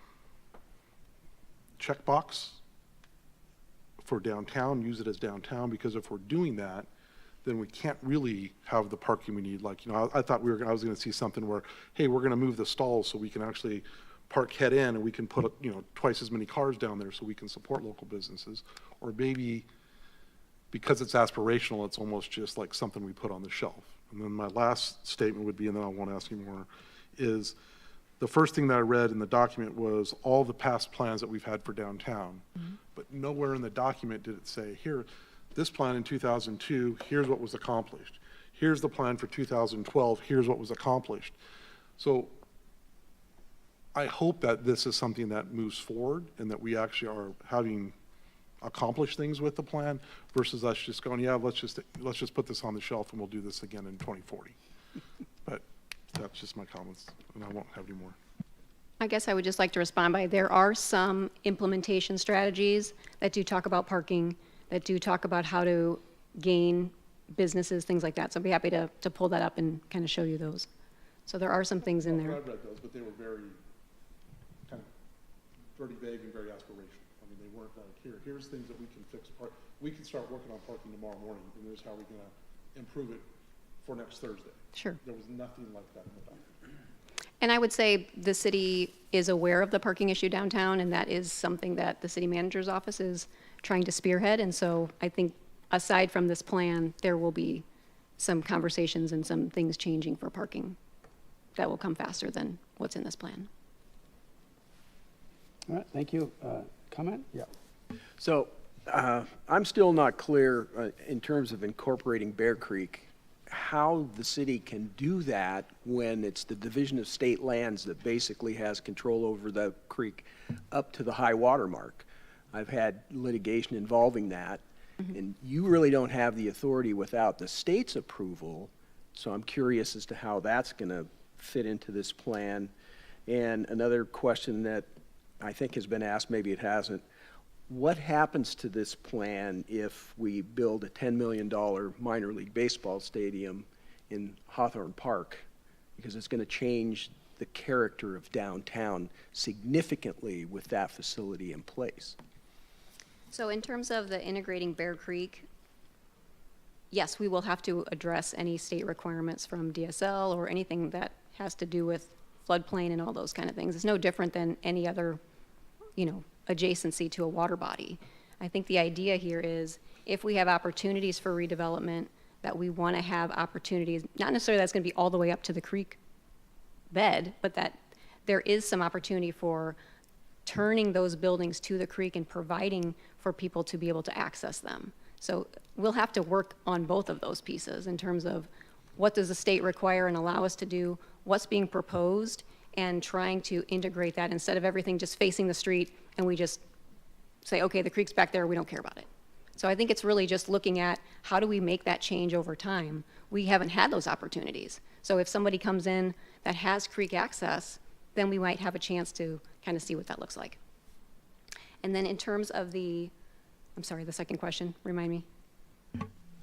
checkbox for downtown, use it as downtown? Because if we're doing that, then we can't really have the parking we need. Like, I thought I was going to see something where, hey, we're going to move the stalls so we can actually park head in and we can put, twice as many cars down there so we can support local businesses. Or maybe because it's aspirational, it's almost just like something we put on the shelf. And then my last statement would be, and then I won't ask you more, is the first thing that I read in the document was all the past plans that we've had for downtown. Mm-hmm. But nowhere in the document did it say, here, this plan in 2002, here's what was accomplished. Here's the plan for 2012, here's what was accomplished. So I hope that this is something that moves forward and that we actually are having accomplished things with the plan versus us just going, yeah, let's just put this on the shelf and we'll do this again in 2040. But that's just my comments, and I won't have any more. I guess I would just like to respond by, there are some implementation strategies that do talk about parking, that do talk about how to gain businesses, things like that. So I'd be happy to pull that up and kind of show you those. So there are some things in Well, there. I read those, but they were very, kind of, very vague and very aspirational. I mean, they weren't like, here's things that we can fix. We can start working on parking tomorrow morning, and here's how we're gonna improve it for next Thursday. Sure. There was nothing like that in the document. And I would say the city is aware of the parking issue downtown, and that is something that the city manager's office is trying to spearhead. And so I think aside from this plan, there will be some conversations and some things changing for parking that will come faster than what's in this plan. All right, thank you. Comment? Yeah. So I'm still not clear in terms of incorporating Bear Creek, how the city can do that when it's the Division of State Lands that basically has control over the creek up to the high water mark. I've had litigation involving that, and you really don't have the authority without the state's approval, so I'm curious as to how that's going to fit into this plan. And another question that I think has been asked, maybe it hasn't, what happens to this plan if we build a $10 million minor league baseball stadium in Hawthorne Park? Because it's going to change the character of downtown significantly with that facility in place. So in terms of the integrating Bear Creek, yes, we will have to address any state requirements from DSL or anything that has to do with floodplain and all those kind of things. It's no different than any other, adjacency to a water body. I think the idea here is if we have opportunities for redevelopment, that we want to have opportunities, not necessarily that's going to be all the way up to the creek bed, but that there is some opportunity for turning those buildings to the creek and providing for people to be able to access them. So we'll have to work on both of those pieces in terms of what does the state require and allow us to do, what's being proposed, and trying to integrate that instead of everything just facing the street and we just say, okay, the creek's back there, we don't care about it. So I think it's really just looking at how do we make that change over time. We haven't had those opportunities. So if somebody comes in that has creek access, then we might have a chance to kind of see what that looks like. And then in terms of the second question, remind me.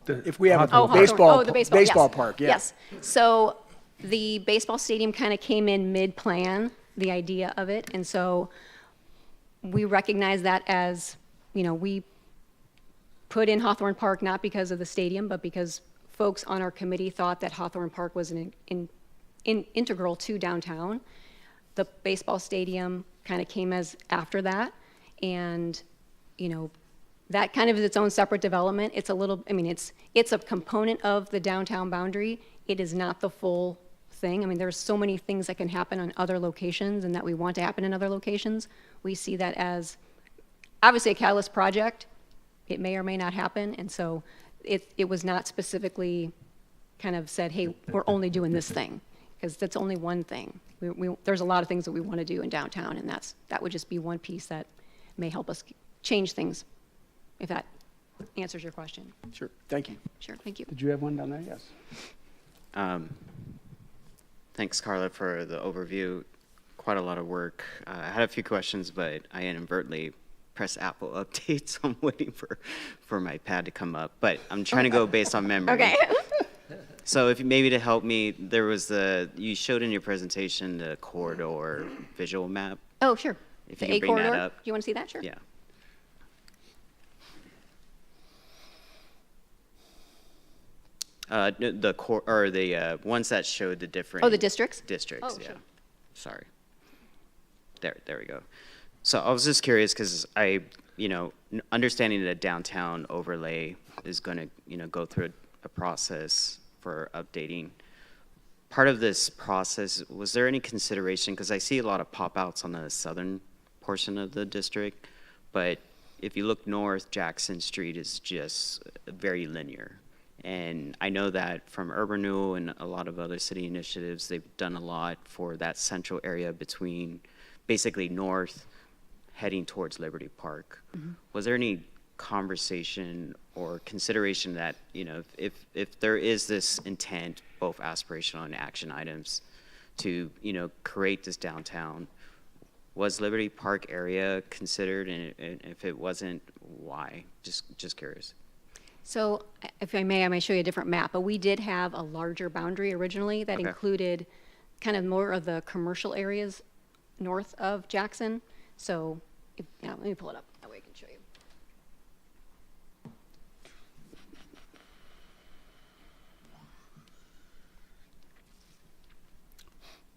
If we have a the baseball yes. park, yeah. Yes. So the baseball stadium kind of came in mid-plan, the idea of it. And so we recognize that as, we put in Hawthorne Park not because of the stadium, but because folks on our committee thought that Hawthorne Park was integral to downtown. The baseball stadium kind of came as after that. And, that kind of is its own separate development. It's a little, it's a component of the downtown boundary. It is not the full thing. There's so many things that can happen on other locations and that we want to happen in other locations. We see that as obviously a catalyst project. It may or may not happen. And so it was not specifically kind of said, hey, we're only doing this thing, because that's only one thing. There's a lot of things that we want to do in downtown, and that would just be one piece that may help us change things, if that answers your question. Sure, thank you. Sure, thank you. Did you have one down there? Yes. Thanks, Carla, for the overview. Quite a lot of work. I had a few questions, but I inadvertently pressed Apple update, so I'm waiting for my pad to come up. But I'm trying to go based on memory. Okay. So if maybe to help me, you showed in your presentation the corridor visual map. Oh, sure. If The you A can bring corridor. that up. Do you want to see that? Sure. Yeah. The ones that showed the different. Oh, the districts? Districts, Oh, yeah. sure. Sorry. There we go. So I was just curious because understanding that downtown overlay is going to, go through a process for updating. Part of this process, was there any consideration, because I see a lot of pop-outs on the southern portion of the district, but if you look north, Jackson Street is just very linear. And I know that from urban renewal and a lot of other city initiatives, they've done a lot for that central area between basically north heading towards Liberty Park. Mm-hmm. Was there any conversation or consideration that, if there is this intent, both aspirational and action items, to, create this downtown, was Liberty Park area considered, and if it wasn't, why? Just curious. So if I may show you a different map, but we did have a larger boundary originally that Okay. included kind of more of the commercial areas north of Jackson. So, let me pull it up, that way I can show you.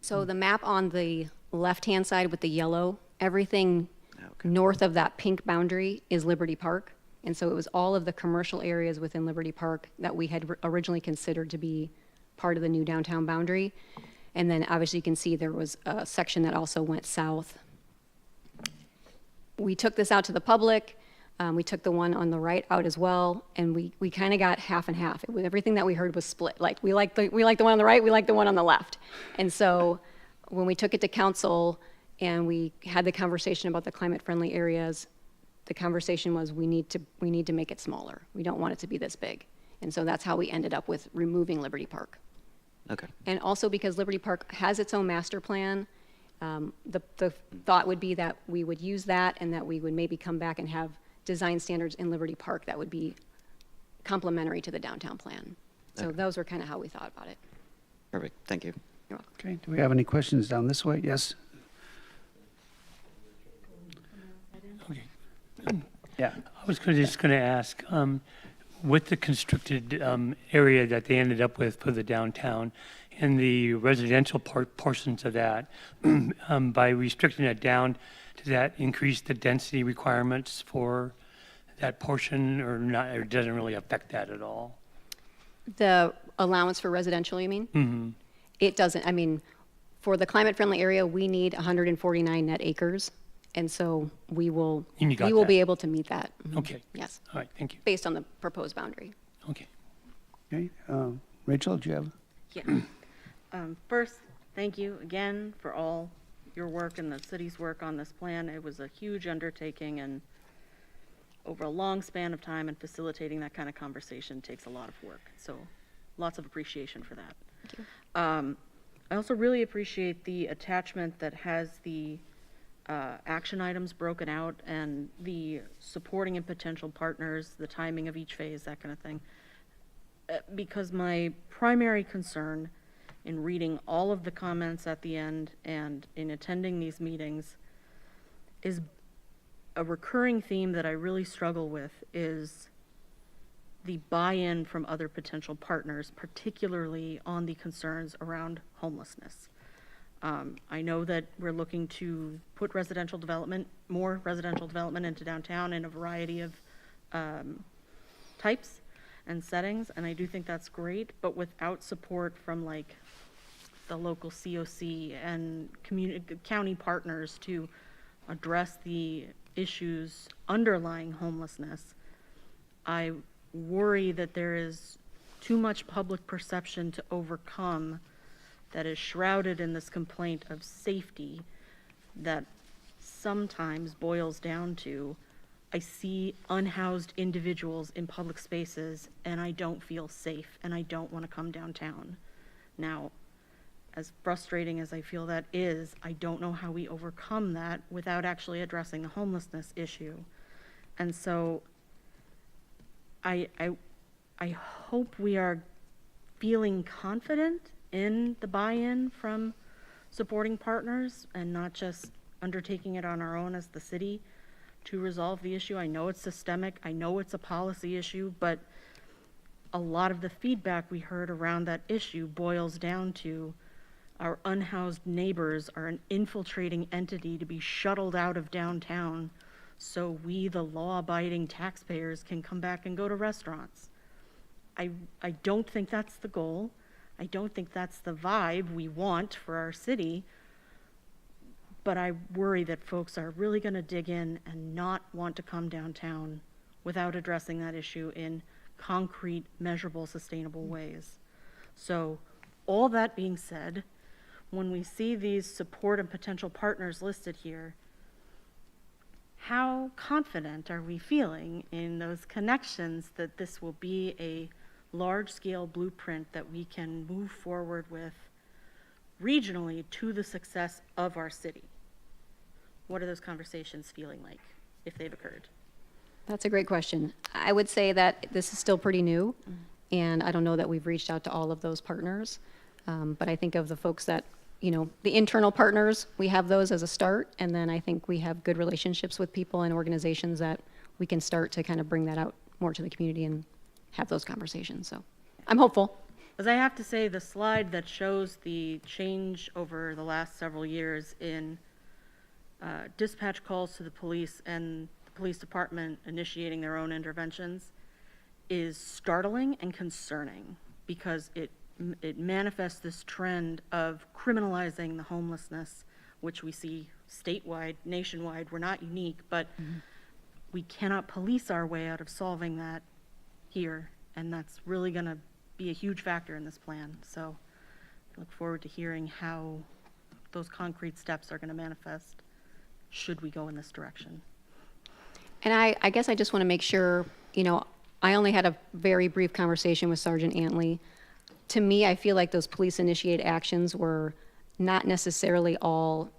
So the map on the left-hand side with the yellow, everything north of that pink boundary is Liberty Park. And so it was all of the commercial areas within Liberty Park that we had originally considered to be part of the new downtown boundary. And then obviously you can see there was a section that also went south. We took this out to the public. We took the one on the right out as well, and we kind of got half and half. Everything that we heard was split. Like we like the one on the right, we like the one on the left. And so when we took it to council and we had the conversation about the climate-friendly areas, the conversation was we need to make it smaller. We don't want it to be this big. And so that's how we ended up with removing Liberty Park. Okay. And also because Liberty Park has its own master plan, the thought would be that we would use that and that we would maybe come back and have design standards in Liberty Park that would be complementary to the downtown plan. So those were kind of how we thought about it. Perfect. Thank you. You're welcome. Okay, do we have any questions down this way? Yes? Okay. Yeah. I was just going to ask, with the constricted area that they ended up with for the downtown and the residential portions of that, by restricting it down, does that increase the density requirements for that portion or not, or doesn't really affect that at all? The allowance for residential, you mean? Mm-hmm. It doesn't. I mean, for the climate-friendly area, we need 149 net acres. And so we will And you got be that? able to meet that. Mhm. Okay. Yes. All right, thank you. Based on the proposed boundary. Okay. Okay, Rachel, do you have? Yeah. First, thank you again for all your work and the city's work on this plan. It was a huge undertaking, and over a long span of time, and facilitating that kind of conversation takes a lot of work. So lots of appreciation for that. Thank you. I also really appreciate the attachment that has the action items broken out and the supporting and potential partners, the timing of each phase, that kind of thing. Because my primary concern in reading all of the comments at the end and in attending these meetings is a recurring theme that I really struggle with is the buy-in from other potential partners, particularly on the concerns around homelessness. I know that we're looking to put more residential development into downtown in a variety of types and settings, and I do think that's great, but without support from like the local COC and county partners to address the issues underlying homelessness, I worry that there is too much public perception to overcome that is shrouded in this complaint of safety that sometimes boils down to, I see unhoused individuals in public spaces and I don't feel safe and I don't want to come downtown. Now, as frustrating as I feel that is, I don't know how we overcome that without actually addressing the homelessness issue. And so I hope we are feeling confident in the buy-in from supporting partners and not just undertaking it on our own as the city to resolve the issue. I know it's systemic, I know it's a policy issue, but a lot of the feedback we heard around that issue boils down to our unhoused neighbors are an infiltrating entity to be shuttled out of downtown so we, the law-abiding taxpayers, can come back and go to restaurants. I don't think that's the goal. I don't think that's the vibe we want for our city, but I worry that folks are really going to dig in and not want to come downtown without addressing that issue in concrete, measurable, sustainable ways. So all that being said, when we see these support and potential partners listed here, how confident are we feeling in those connections that this will be a large-scale blueprint that we can move forward with regionally to the success of our city? What are those conversations feeling like, if they've occurred? That's a great question. I would say that this is still pretty new, and I don't know that we've reached out to all of those partners. But I think of the folks that, the internal partners, we have those as a start, and then I think we have good relationships with people and organizations that we can start to kind of bring that out more to the community and have those conversations. So I'm hopeful. Because I have to say, the slide that shows the change over the last several years in dispatch calls to the police and the police department initiating their own interventions is startling and concerning, because it manifests this trend of criminalizing the homelessness, which we see statewide, nationwide. We're not unique, but we cannot police our way out of solving that here, and that's really going to be a huge factor in this plan. So I look forward to hearing how those concrete steps are going to manifest should we go in this direction. And I guess I just want to make sure, I only had a very brief conversation with Sergeant Antley. To me, I feel like those police-initiated actions were not necessarily all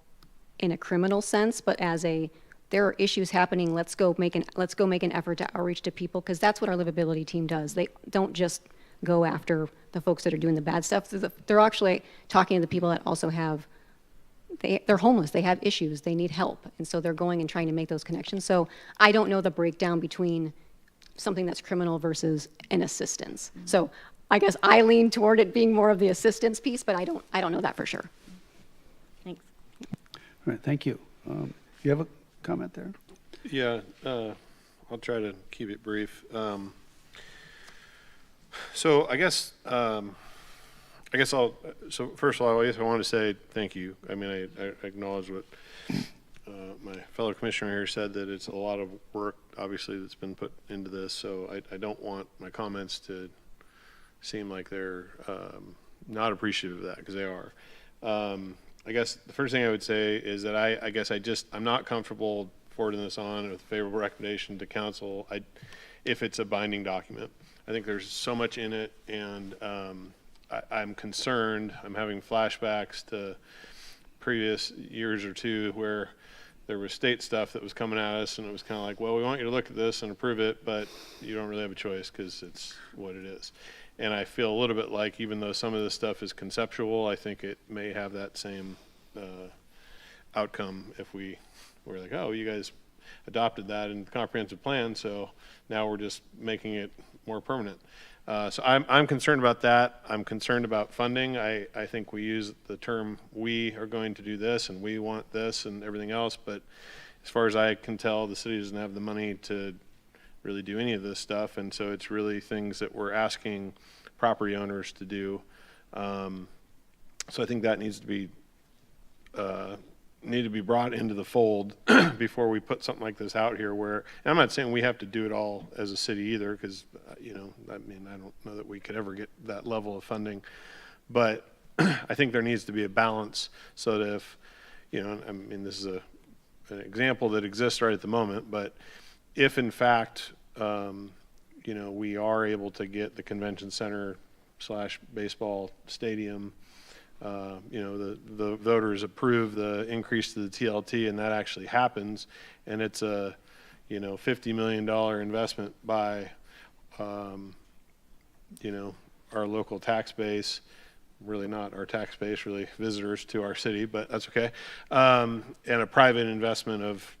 in a criminal sense, but as there are issues happening, let's go make an effort to outreach to people, because that's what our livability team does. They don't just go after the folks that are doing the bad stuff. They're actually talking to the people that also they're homeless, they have issues, they need help, and so they're going and trying to make those connections. So I don't know the breakdown between something that's criminal versus an assistance. So I guess I lean toward it being more of the assistance piece, but I don't know that for sure. Thanks. All right, thank you. You have a comment there? Yeah, I'll try to keep it brief. So so first of all, I want to say thank you. I mean, I acknowledge what my fellow commissioner here said, that it's a lot of work, obviously, that's been put into this. So I don't want my comments to seem like they're not appreciative of that, because they are. I guess the first thing I would say is that I'm not comfortable forwarding this on with a favorable recommendation to council if it's a binding document. I think there's so much in it, and I'm concerned. I'm having flashbacks to previous years or two where there was state stuff that was coming at us, and it was kind of like, well, we want you to look at this and approve it, but you don't really have a choice because it's what it is. And I feel a little bit like, even though some of this stuff is conceptual, I think it may have that same outcome if we're like, oh, you guys adopted that in the comprehensive plan, so now we're just making it more permanent. So I'm concerned about that. I'm concerned about funding. I think we use the term, we are going to do this and we want this and everything else, but as far as I can tell, the city doesn't have the money to really do any of this stuff, and so it's really things that we're asking property owners to do. So I think that needs to be brought into the fold before we put something like this out here, where, and I'm not saying we have to do it all as a city either, because, I don't know that we could ever get that level of funding, but I think there needs to be a balance so that if, this is an example that exists right at the moment, but if in fact, we are able to get the convention center / baseball stadium, the voters approve the increase to the TLT, and that actually happens, and it's a, $50 million investment by, our local tax base, really not our tax base, really visitors to our city, but that's okay, and a private investment of,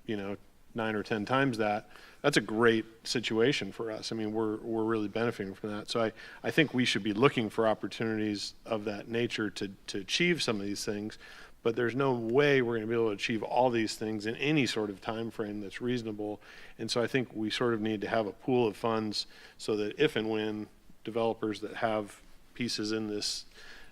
9 or 10 times that. That's a great situation for us. I mean, we're really benefiting from that. So I think we should be looking for opportunities of that nature to achieve some of these things, but there's no way we're going to be able to achieve all these things in any sort of time frame that's reasonable. And so I think we sort of need to have a pool of funds so that if and when developers that have pieces in this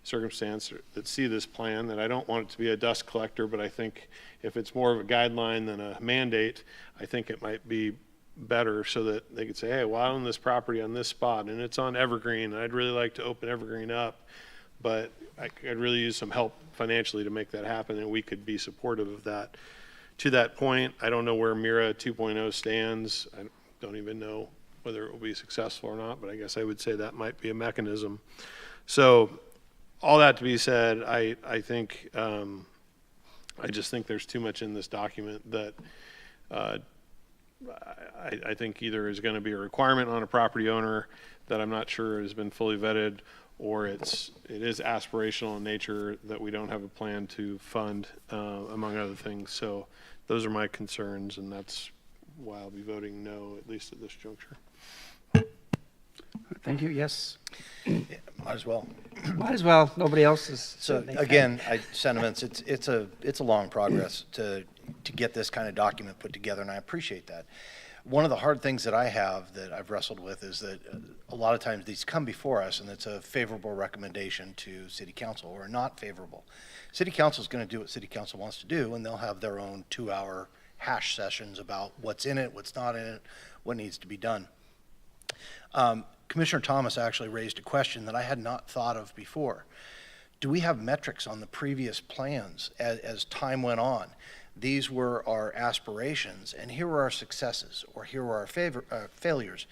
circumstance that see this plan, that I don't want it to be a dust collector, but I think if it's more of a guideline than a mandate, I think it might be better so that they could say, hey, well, I own this property on this spot and it's on Evergreen, and I'd really like to open Evergreen up, but I could really use some help financially to make that happen, and we could be supportive of that. To that point, I don't know where Mira 2.0 stands. I don't even know whether it will be successful or not, but I guess I would say that might be a mechanism. So all that to be said, I think I just think there's too much in this document that I think either is going to be a requirement on a property owner that I'm not sure has been fully vetted, or it is aspirational in nature that we don't have a plan to fund, among other things. So those are my concerns, and that's why I'll be voting no, at least at this juncture. Thank you. Yes. Might as well. Might as well. Nobody else is. So again, sentiments, it's a long progress to get this kind of document put together, and I appreciate that. One of the hard things that I have that I've wrestled with is that a lot of times these come before us and it's a favorable recommendation to city council or not favorable. City council is going to do what city council wants to do, and they'll have their own 2-hour hash sessions about what's in it, what's not in it, what needs to be done. Commissioner Thomas actually raised a question that I had not thought of before. Do we have metrics on the previous plans as time went on? These were our aspirations, and here were our successes, or here were our failures.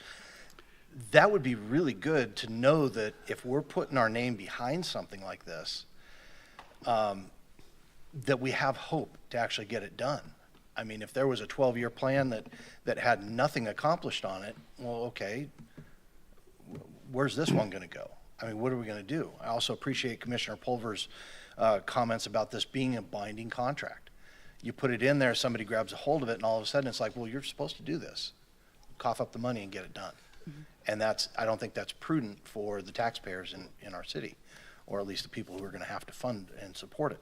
That would be really good to know that if we're putting our name behind something like this, that we have hope to actually get it done. I mean, if there was a 12-year plan that had nothing accomplished on it, well, okay, where's this one going to go? I mean, what are we going to do? I also appreciate Commissioner Pulver's comments about this being a binding contract. You put it in there, somebody grabs a hold of it, and all of a sudden it's like, well, you're supposed to do this. Cough up the money and get it done. And I don't think that's prudent for the taxpayers in our city, or at least the people who are going to have to fund and support it.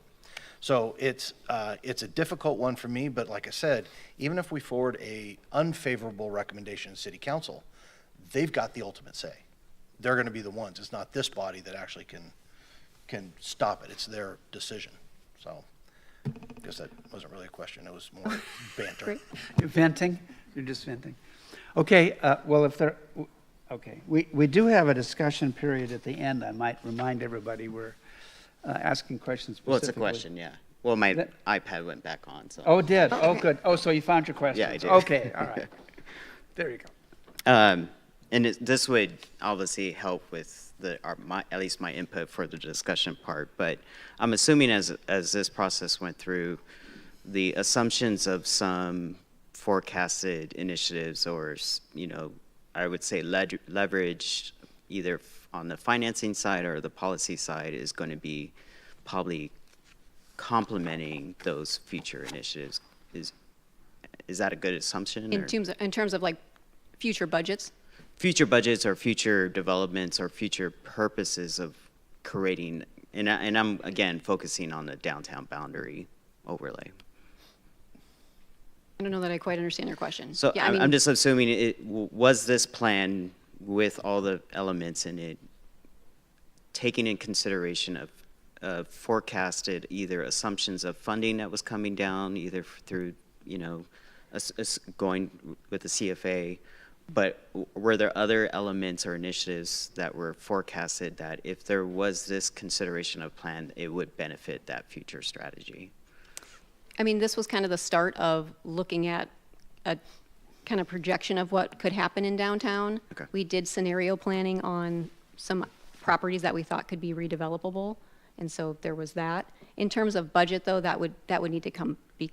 So it's a difficult one for me, but like I said, even if we forward a unfavorable recommendation to City Council, they've got the ultimate say. They're going to be the ones. It's not this body that actually can stop it. It's their decision. So I guess that wasn't really a question. It was more banter. You're venting? You're just venting. Okay, well, okay. We do have a discussion period at the end. I might remind everybody we're asking questions specifically. Well, it's a question, yeah. Well, my iPad went back on, so. Oh, it did? Oh, good. Oh, so you found your questions? Yeah, I did. Okay, all right. There you go. And this would obviously help with at least my input for the discussion part, but I'm assuming as this process went through, the assumptions of some forecasted initiatives or, I would say leverage either on the financing side or the policy side is going to be probably complementing those future initiatives. Is that a good assumption? In terms of like future budgets? Future budgets or future developments or future purposes of creating, and I'm again focusing on the downtown boundary overlay. I don't know that I quite understand your question. So yeah, I'm just assuming was this plan with all the elements in it, taking in consideration of forecasted either assumptions of funding that was coming down either through, going with the CFA, but were there other elements or initiatives that were forecasted that if there was this consideration of plan, it would benefit that future strategy? I mean, this was kind of the start of looking at a kind of projection of what could happen in downtown. Okay. We did scenario planning on some properties that we thought could be redevelopable, and so there was that. In terms of budget, though, that would need to be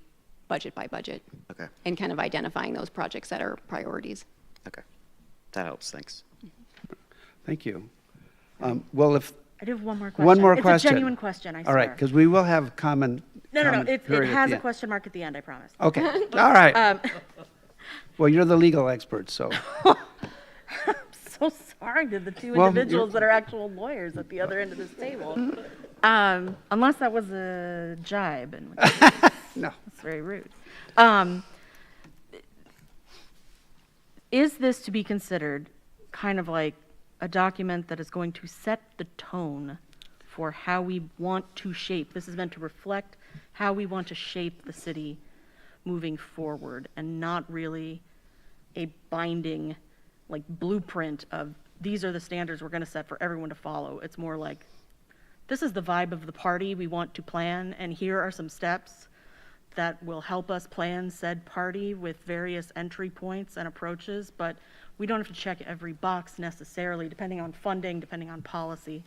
budget by budget. Okay. And kind of identifying those projects that are priorities. Okay, that helps. Thanks. Thank you. Well, if I do have one more question. one more It's question. a genuine question, I swear. All right, because we will have common. No. It period at has the a end. question mark at the end, I promise. Okay. All right. Well, you're the legal expert, so. I'm so sorry to the two Well, individuals that are actual lawyers at the other end of this table. Unless that was a jibe, and No. that's very rude. Is this to be considered kind of like a document that is going to set the tone for how we want to shape? This is meant to reflect how we want to shape the city moving forward, and not really a binding like blueprint of these are the standards we're going to set for everyone to follow. It's more like, this is the vibe of the party we want to plan, and here are some steps that will help us plan said party with various entry points and approaches, but we don't have to check every box necessarily, depending on funding, depending on policy.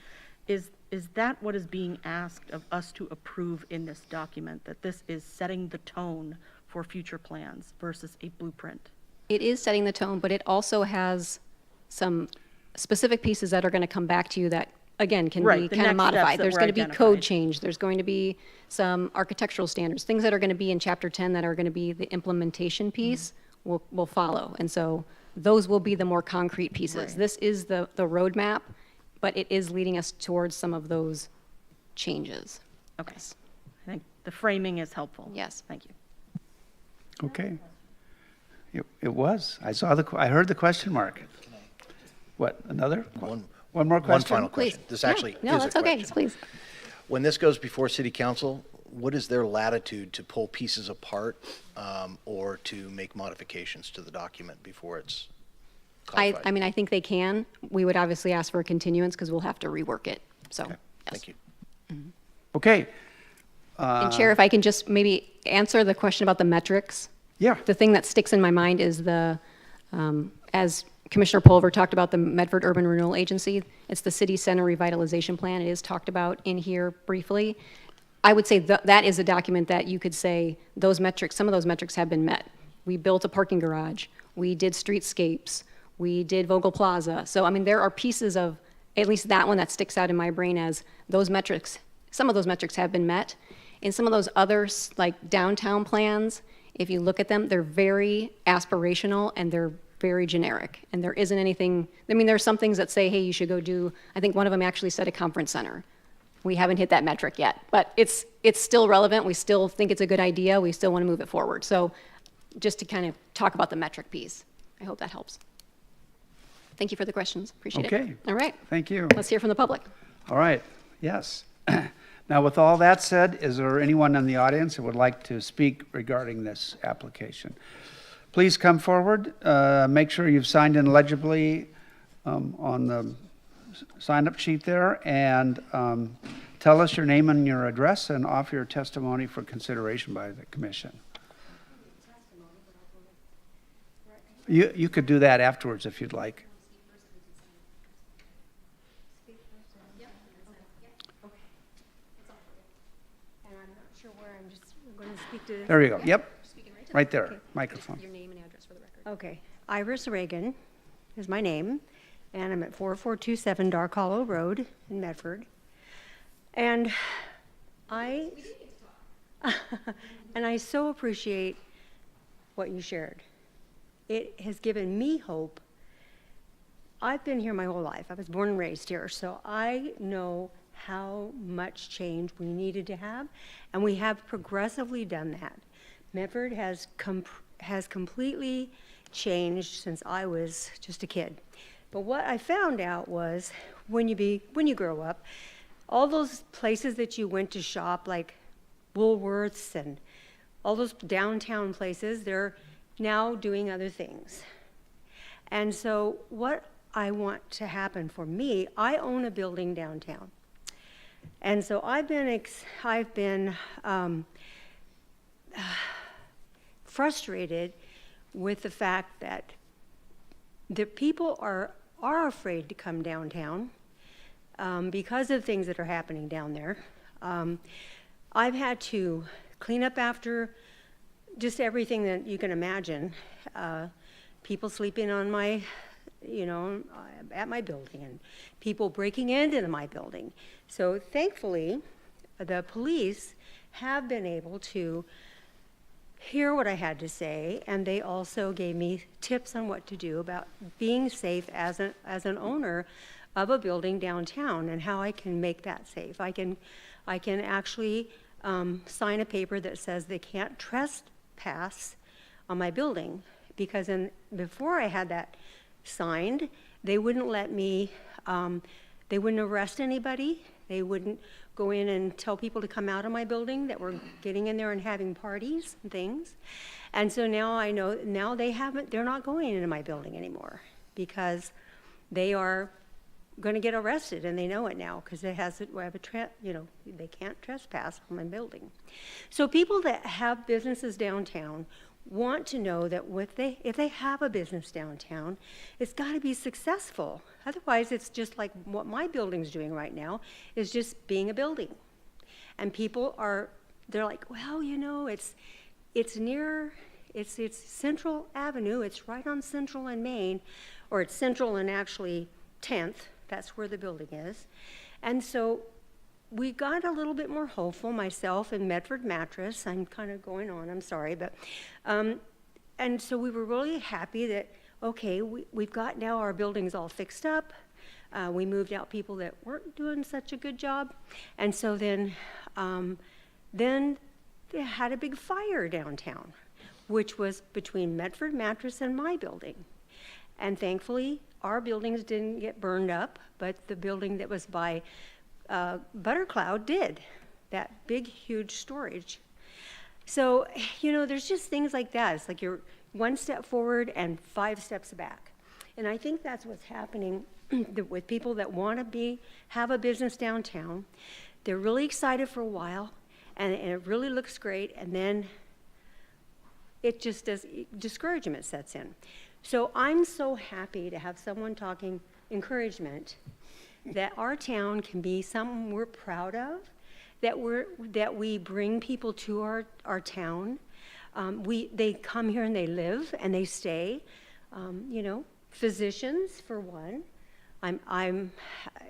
Is that what is being asked of us to approve in this document, that this is setting the tone for future plans versus a blueprint? It is setting the tone, but it also has some specific pieces that are going to come back to you that, again, can Right, be the kind of next steps modified. that There's were going to be code identified. change. There's going to be some architectural standards, things that are going to be in Chapter 10 that are going to be the implementation piece will follow. And so those will be the more concrete pieces. Right. This is the roadmap, but it is leading us towards some of those changes. Okay. I think the framing is helpful. Yes. Thank you. Okay. It was. I heard the question mark. What, another? One more question? One final Please. question. This Yeah. actually No, is a that's okay. question. Please. When this goes before city council, what is their latitude to pull pieces apart or to make modifications to the document before it's codified? I mean, I think they can. We would obviously ask for a continuance because we'll have to rework it. So, yes. Thank you. Okay. And Chair, if I can just maybe answer the question about the metrics. Yeah. The thing that sticks in my mind is as Commissioner Pulver talked about the Medford Urban Renewal Agency, it's the City Center Revitalization Plan. It is talked about in here briefly. I would say that is a document that you could say some of those metrics have been met. We built a parking garage. We did streetscapes. We did Vogel Plaza. So, I mean, there are pieces of, at least that one that sticks out in my brain as those metrics, some of those metrics have been met. In some of those others, like downtown plans, if you look at them, they're very aspirational and they're very generic. And there isn't anything, I mean, there are some things that say, hey, you should go do, I think one of them actually said a conference center. We haven't hit that metric yet, but it's still relevant. We still think it's a good idea. We still want to move it forward. So just to kind of talk about the metric piece, I hope that helps. Thank you for the questions. Appreciate it. Okay. All right. Thank you. Let's hear from the public. All right. Yes. Now, with all that said, is there anyone in the audience that would like to speak regarding this application? Please come forward. Make sure you've signed in legibly on the sign-up sheet there, and tell us your name and your address and offer your testimony for consideration by the commission. You could do that afterwards if you'd like. There you go. Yep. Right there. Microphone. Your name and address for the record. Okay. Iris Reagan is my name, and I'm at 4427 Dark Hollow Road in Medford. And I so appreciate what you shared. It has given me hope. I've been here my whole life. I was born and raised here, so I know how much change we needed to have, and we have progressively done that. Medford has completely changed since I was just a kid. But what I found out was when you grow up, all those places that you went to shop, like Woolworths and all those downtown places, they're now doing other things. And so what I want to happen for me, I own a building downtown. And so I've been frustrated with the fact that the people are afraid to come downtown because of things that are happening down there. I've had to clean up after just everything that you can imagine. People sleeping on my, at my building, and people breaking into my building. So thankfully, the police have been able to hear what I had to say, and they also gave me tips on what to do about being safe as an owner of a building downtown and how I can make that safe. I can actually sign a paper that says they can't trespass on my building, because before I had that signed, they wouldn't let me, they wouldn't arrest anybody. They wouldn't go in and tell people to come out of my building that were getting in there and having parties and things. And so now I know, now they're not going into my building anymore because they are going to get arrested, and they know it now because they can't trespass on my building. So people that have businesses downtown, want to know that if they have a business downtown, it's got to be successful. Otherwise, it's just like what my building's doing right now, is just being a building. And people they're like, well, you know, it's Central Avenue, it's right on Central and Main, or it's Central and actually 10th, that's where the building is. And so we got a little bit more hopeful, myself and Medford Mattress. I'm kind of going on, I'm sorry, but, and so we were really happy that, okay, we've got now our buildings all fixed up. We moved out people that weren't doing such a good job. And so then they had a big fire downtown, which was between Medford Mattress and my building. And thankfully, our buildings didn't get burned up, but the building that was by Buttercloud did, that big, huge storage. So, you know, there's just things like that. It's like you're one step forward and 5 steps back. And I think that's what's happening with people that want to have a business downtown. They're really excited for a while, and it really looks great, and then it just discouragement sets in. So I'm so happy to have someone talking encouragement that our town can be something we're proud of, that we bring people to our town. They come here and they live and they stay. You know, physicians for one. I'm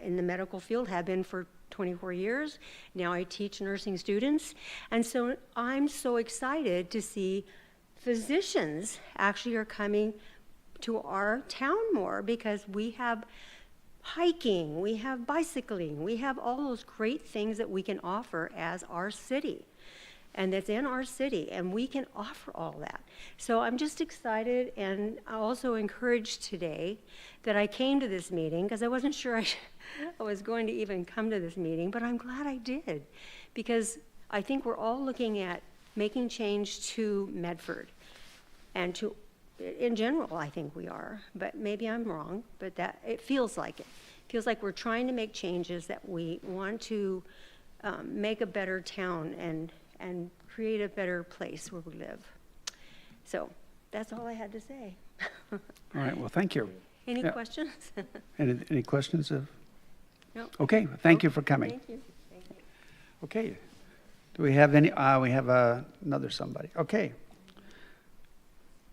in the medical field, have been for 24 years. Now I teach nursing students. And so I'm so excited to see physicians actually are coming to our town more, because we have hiking, we have bicycling, we have all those great things that we can offer as our city, and that's in our city, and we can offer all that. So I'm just excited, and I also encouraged today that I came to this meeting, because I wasn't sure I was going to even come to this meeting, but I'm glad I did, because I think we're all looking at making change to Medford, and to in general, I think we are, but maybe I'm wrong, but that it feels like it. It feels like we're trying to make changes, that we want to make a better town and create a better place where we live. So that's all I had to say. All right, well, thank you. Any Yeah. questions? Any questions of? No. Okay, thank you for coming. Thank you. Thank you. Okay. Do we have any, we have another somebody. Okay.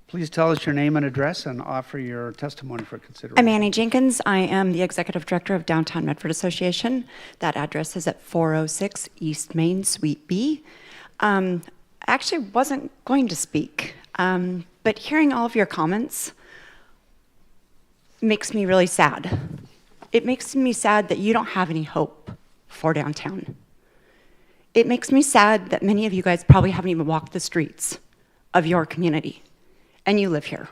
Please tell us your name and address and offer your testimony for consideration. I'm Annie Jenkins. I am the Executive Director of Downtown Medford Association. That address is at 406 East Main, Suite B. I actually wasn't going to speak, but hearing all of your comments makes me really sad. It makes me sad that you don't have any hope for downtown. It makes me sad that many of you guys probably haven't even walked the streets of your community, and you live here.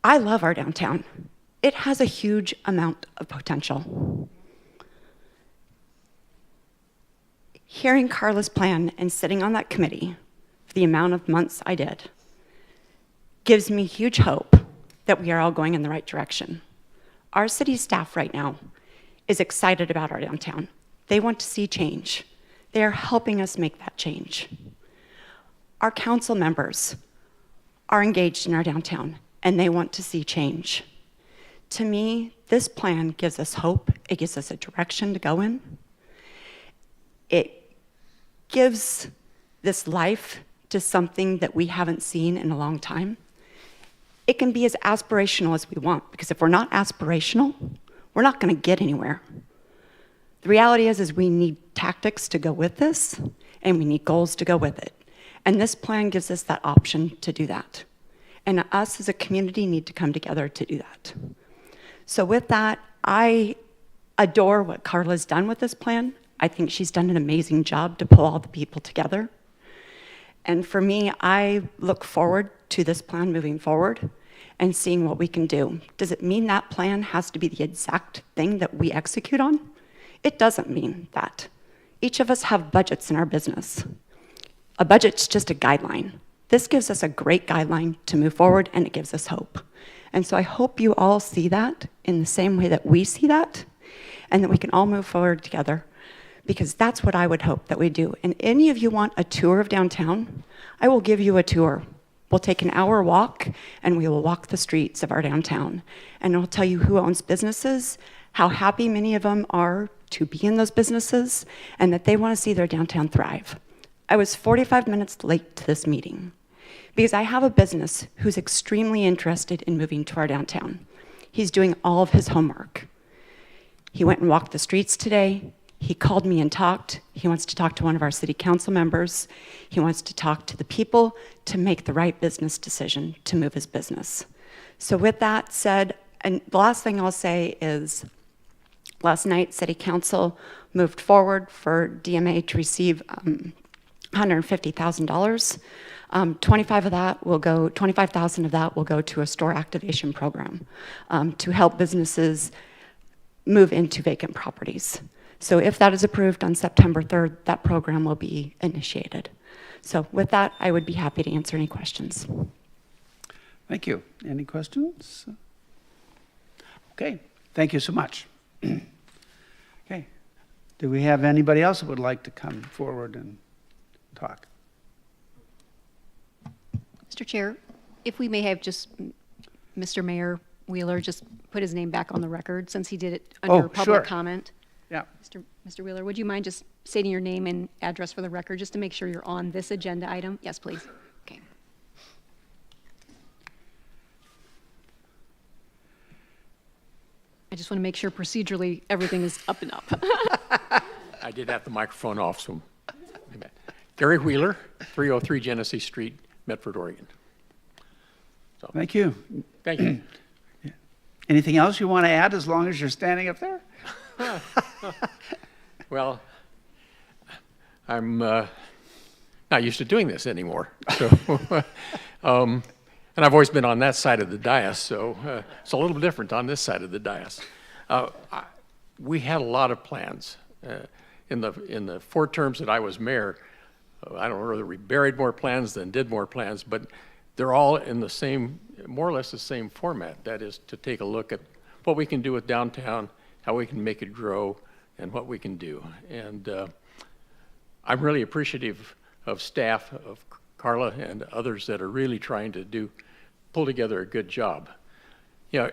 I love our downtown. It has a huge amount of potential. Hearing Carla's plan and sitting on that committee for the amount of months I did gives me huge hope that we are all going in the right direction. Our city staff right now is excited about our downtown. They want to see change. They are helping us make that change. Our council members are engaged in our downtown, and they want to see change. To me, this plan gives us hope. It gives us a direction to go in. It gives this life to something that we haven't seen in a long time. It can be as aspirational as we want, because if we're not aspirational, we're not going to get anywhere. The reality is we need tactics to go with this, and we need goals to go with it. And this plan gives us that option to do that. And us as a community need to come together to do that. So with that, I adore what Carla's done with this plan. I think she's done an amazing job to pull all the people together. And for me, I look forward to this plan moving forward and seeing what we can do. Does it mean that plan has to be the exact thing that we execute on? It doesn't mean that. Each of us have budgets in our business. A budget's just a guideline. This gives us a great guideline to move forward, and it gives us hope. And so I hope you all see that in the same way that we see that, and that we can all move forward together. because that's what I would hope that we do. And any of you want a tour of downtown, I will give you a tour. We'll take an hour walk, and we will walk the streets of our downtown. And I'll tell you who owns businesses, how happy many of them are to be in those businesses, and that they want to see their downtown thrive. I was 45 minutes late to this meeting because I have a business who's extremely interested in moving to our downtown. He's doing all of his homework. He went and walked the streets today. He called me and talked. He wants to talk to one of our city council members. He wants to talk to the people to make the right business decision to move his business. So with that said, and the last thing I'll say is, last night, City Council moved forward for DMA to receive $150,000. 25,000 of that will go to a store activation program to help businesses move into vacant properties. So if that is approved on September 3rd, that program will be initiated. So with that, I would be happy to answer any questions. Thank you. Any questions? Okay, thank you so much. Okay, do we have anybody else that would like to come forward and talk? Mr. Chair, if we may have just Mr. Mayor Wheeler just put his name back on the record since he did it under public sure. comment. Yeah. Mr. Wheeler, would you mind just stating your name and address for the record just to make sure you're on this agenda item? Yes, please. Okay. I just want to make sure procedurally everything is up and up. I did have the microphone off, so. Gary Wheeler, 303 Genesee Street, Medford, Oregon. So, Thank you. thank you. Anything else you want to add as long as you're standing up there? Well, I'm not used to doing this anymore. So, and I've always been on that side of the dais, so it's a little different on this side of the dais. We had a lot of plans. In the 4 terms that I was mayor, I don't know whether we buried more plans than did more plans, but they're all in the same, more or less the same format. That is to take a look at what we can do with downtown, how we can make it grow, and what we can do. And I'm really appreciative of staff, of Carla and others that are really trying to pull together a good job. You know,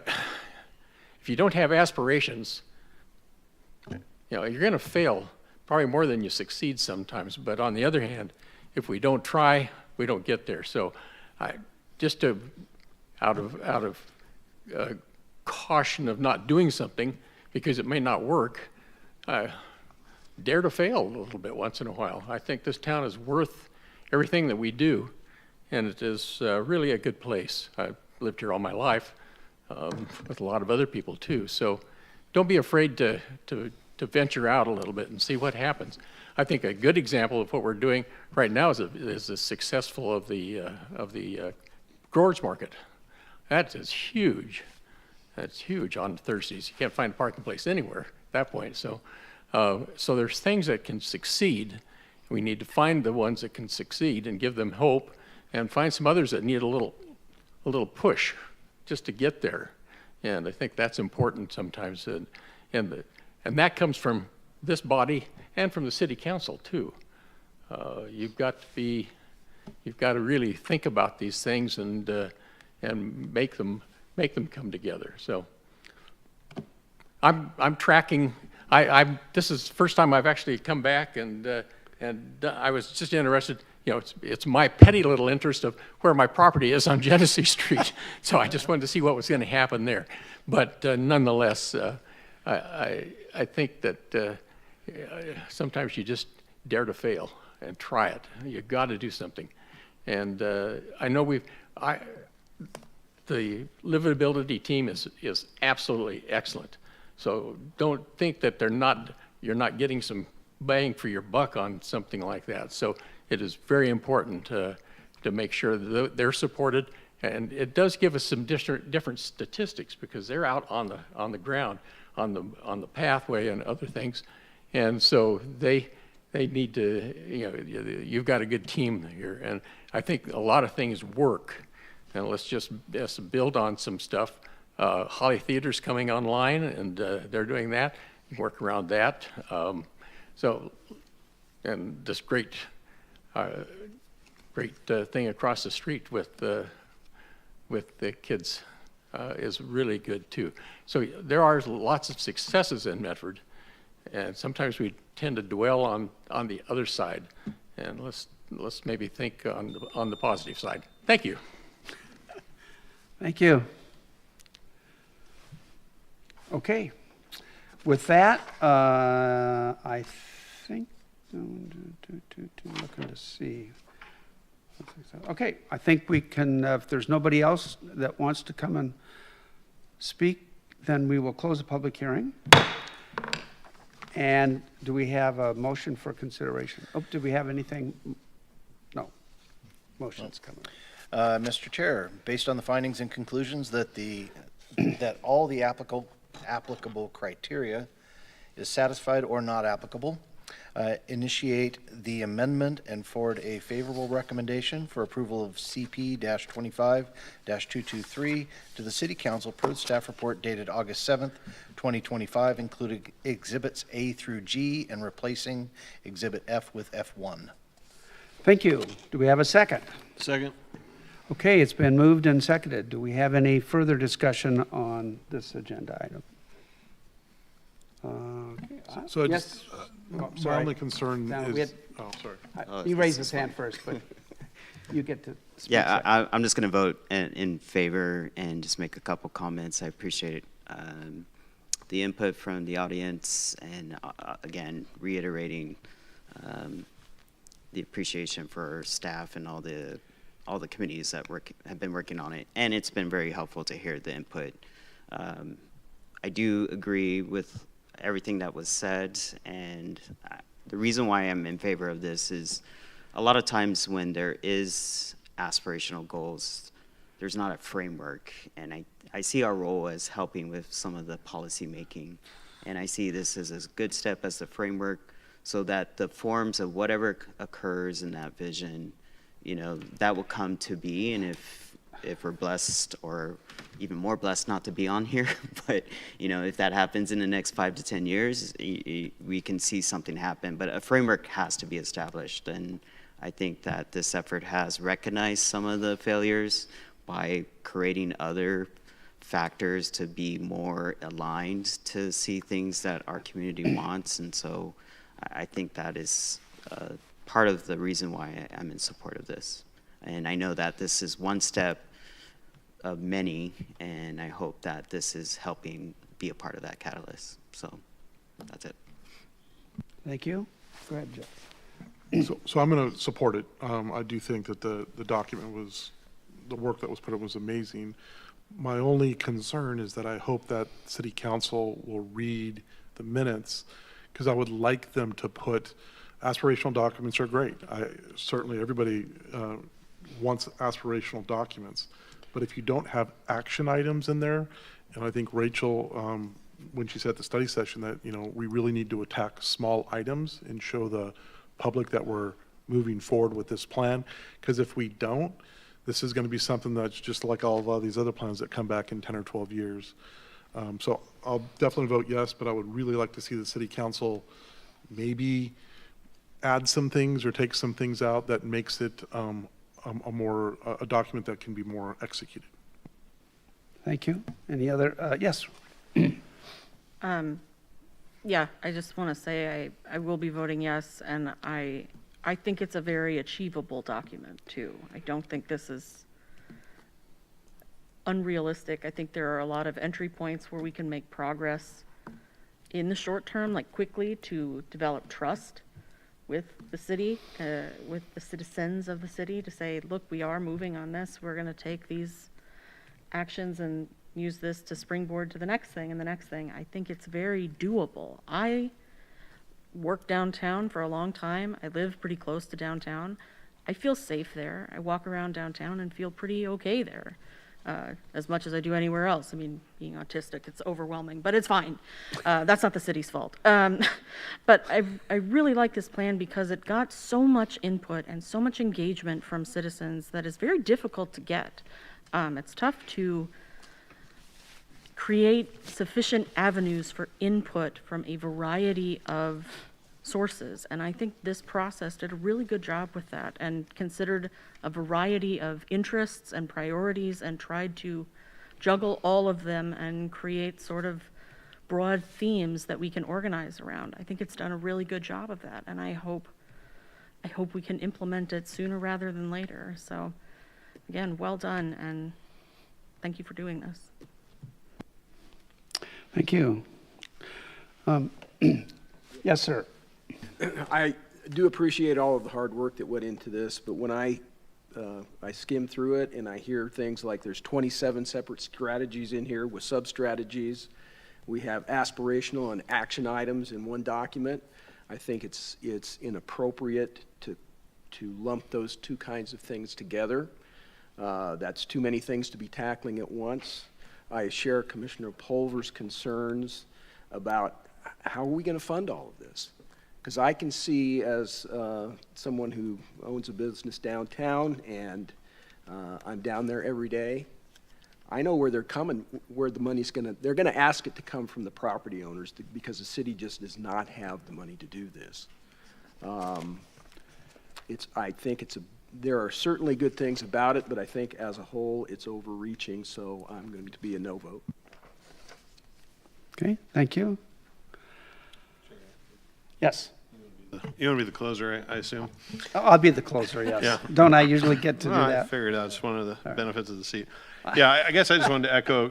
if you don't have aspirations, you know, you're going to fail probably more than you succeed sometimes. But on the other hand, if we don't try, we don't get there. So just out of caution of not doing something because it may not work, dare to fail a little bit once in a while. I think this town is worth everything that we do, and it is really a good place. I've lived here all my life with a lot of other people too. So don't be afraid to venture out a little bit and see what happens. I think a good example of what we're doing right now is the successful of the growers market. That is huge. That's huge on Thursdays. You can't find a parking place anywhere at that point. So, so there's things that can succeed. We need to find the ones that can succeed and give them hope, and find some others that need a little push just to get there. And I think that's important sometimes. And that comes from this body and from the city council too. You've got to really think about these things and make them come together. So I'm tracking. This is the first time I've actually come back, and I was just interested. You know, it's my petty little interest of where my property is on Genesee Street. So I just wanted to see what was going to happen there. But nonetheless, I think that sometimes you just dare to fail and try it. You got to do something. And I know the livability team is absolutely excellent. So don't think that you're not getting some bang for your buck on something like that. So it is very important to make sure that they're supported. And it does give us some different statistics because they're out on the ground, on the pathway and other things. And so they need to, you know, you've got a good team here. And I think a lot of things work. And let's build on some stuff. Holly Theater's coming online, and they're doing that. You can work around that. So, and this great thing across the street with the kids is really good too. So there are lots of successes in Medford, and sometimes we tend to dwell on the other side. And let's maybe think on the positive side. Thank you. Thank you. Okay. With that, I think, looking to see. Okay, I think we can, if there's nobody else that wants to come and speak, then we will close the public hearing. And do we have a motion for consideration? Oh, do we have anything? No. Motion's coming. Mr. Chair, based on the findings and conclusions that that all the applicable criteria is satisfied or not applicable, initiate the amendment and forward a favorable recommendation for approval of CP-25-223 to the City Council per the staff report dated August 7th, 2025, including Exhibits A through G and replacing Exhibit F with F1. Thank you. Do we have a second? Second. Okay, it's been moved and seconded. Do we have any further discussion on this agenda item? So I yes. just, Oh, my sorry. only concern No, we is, had- oh, sorry. He raised his hand first, but you get to speak. Yeah, second. I'm just going to vote in favor and just make a couple comments. I appreciate the input from the audience, and again, reiterating the appreciation for our staff and all the committees that have been working on it. And it's been very helpful to hear the input. I do agree with everything that was said, and the reason why I'm in favor of this is a lot of times when there is aspirational goals, there's not a framework, and I see our role as helping with some of the policy making, and I see this as a good step as the framework so that the forms of whatever occurs in that vision, you know, that will come to be. And if we're blessed, or even more blessed not to be on here, but you know, if that happens in the next 5 to 10 years, we can see something happen. But a framework has to be established, and I think that this effort has recognized some of the failures by creating other factors to be more aligned to see things that our community wants. And so I think that is part of the reason why I'm in support of this. And I know that this is one step of many, and I hope that this is helping be a part of that catalyst. So that's it. Thank you. Go ahead, Jeff. So I'm going to support it. I do think that the document was, the work that was put in was amazing. My only concern is that I hope that City Council will read the minutes, because I would like them to put, aspirational documents are great. Certainly everybody wants aspirational documents, but if you don't have action items in there, and I think Rachel, when she said at the study session that, you know, we really need to attack small items and show the public that we're moving forward with this plan, because if we don't, this is going to be something that's just like all of these other plans that come back in 10 or 12 years. So I'll definitely vote yes, but I would really like to see the City Council maybe add some things or take some things out that makes it a document that can be more executed. Thank you. Any other, yes? Yeah, I just want to say I will be voting yes, and I think it's a very achievable document too. I don't think this is unrealistic. I think there are a lot of entry points where we can make progress in the short term, like quickly, to develop trust with the city, with the citizens of the city, to say, look, we are moving on this. We're going to take these actions and use this to springboard to the next thing and the next thing. I think it's very doable. I work downtown for a long time. I live pretty close to downtown. I feel safe there. I walk around downtown and feel pretty okay there, as much as I do anywhere else. I mean, being autistic, it's overwhelming, but it's fine. That's not the city's fault. But I really like this plan because it got so much input and so much engagement from citizens that is very difficult to get. It's tough to create sufficient avenues for input from a variety of sources. And I think this process did a really good job with that and considered a variety of interests and priorities and tried to juggle all of them and create sort of broad themes that we can organize around. I think it's done a really good job of that, and I hope we can implement it sooner rather than later. So again, well done, and thank you for doing this. Thank you. Yes, sir. I do appreciate all of the hard work that went into this, but when I skim through it and I hear things like there's 27 separate strategies in here with sub-strategies, we have aspirational and action items in one document, I think it's inappropriate to lump those two kinds of things together. That's too many things to be tackling at once. I share Commissioner Pulver's concerns about how are we going to fund all of this? Because I can see, as someone who owns a business downtown, and I'm down there every day, I know where they're coming, where the money's they're going to ask it to come from the property owners because the city just does not have the money to do this. I think there are certainly good things about it, but I think as a whole, it's overreaching, so I'm going to be a no vote. Okay, thank you. Yes. You want to be the closer, I assume? I'll be the closer, yes. Yeah. Don't I usually get to do Well, I that? figured out it's one of the benefits of the seat. Yeah, I guess I just wanted to echo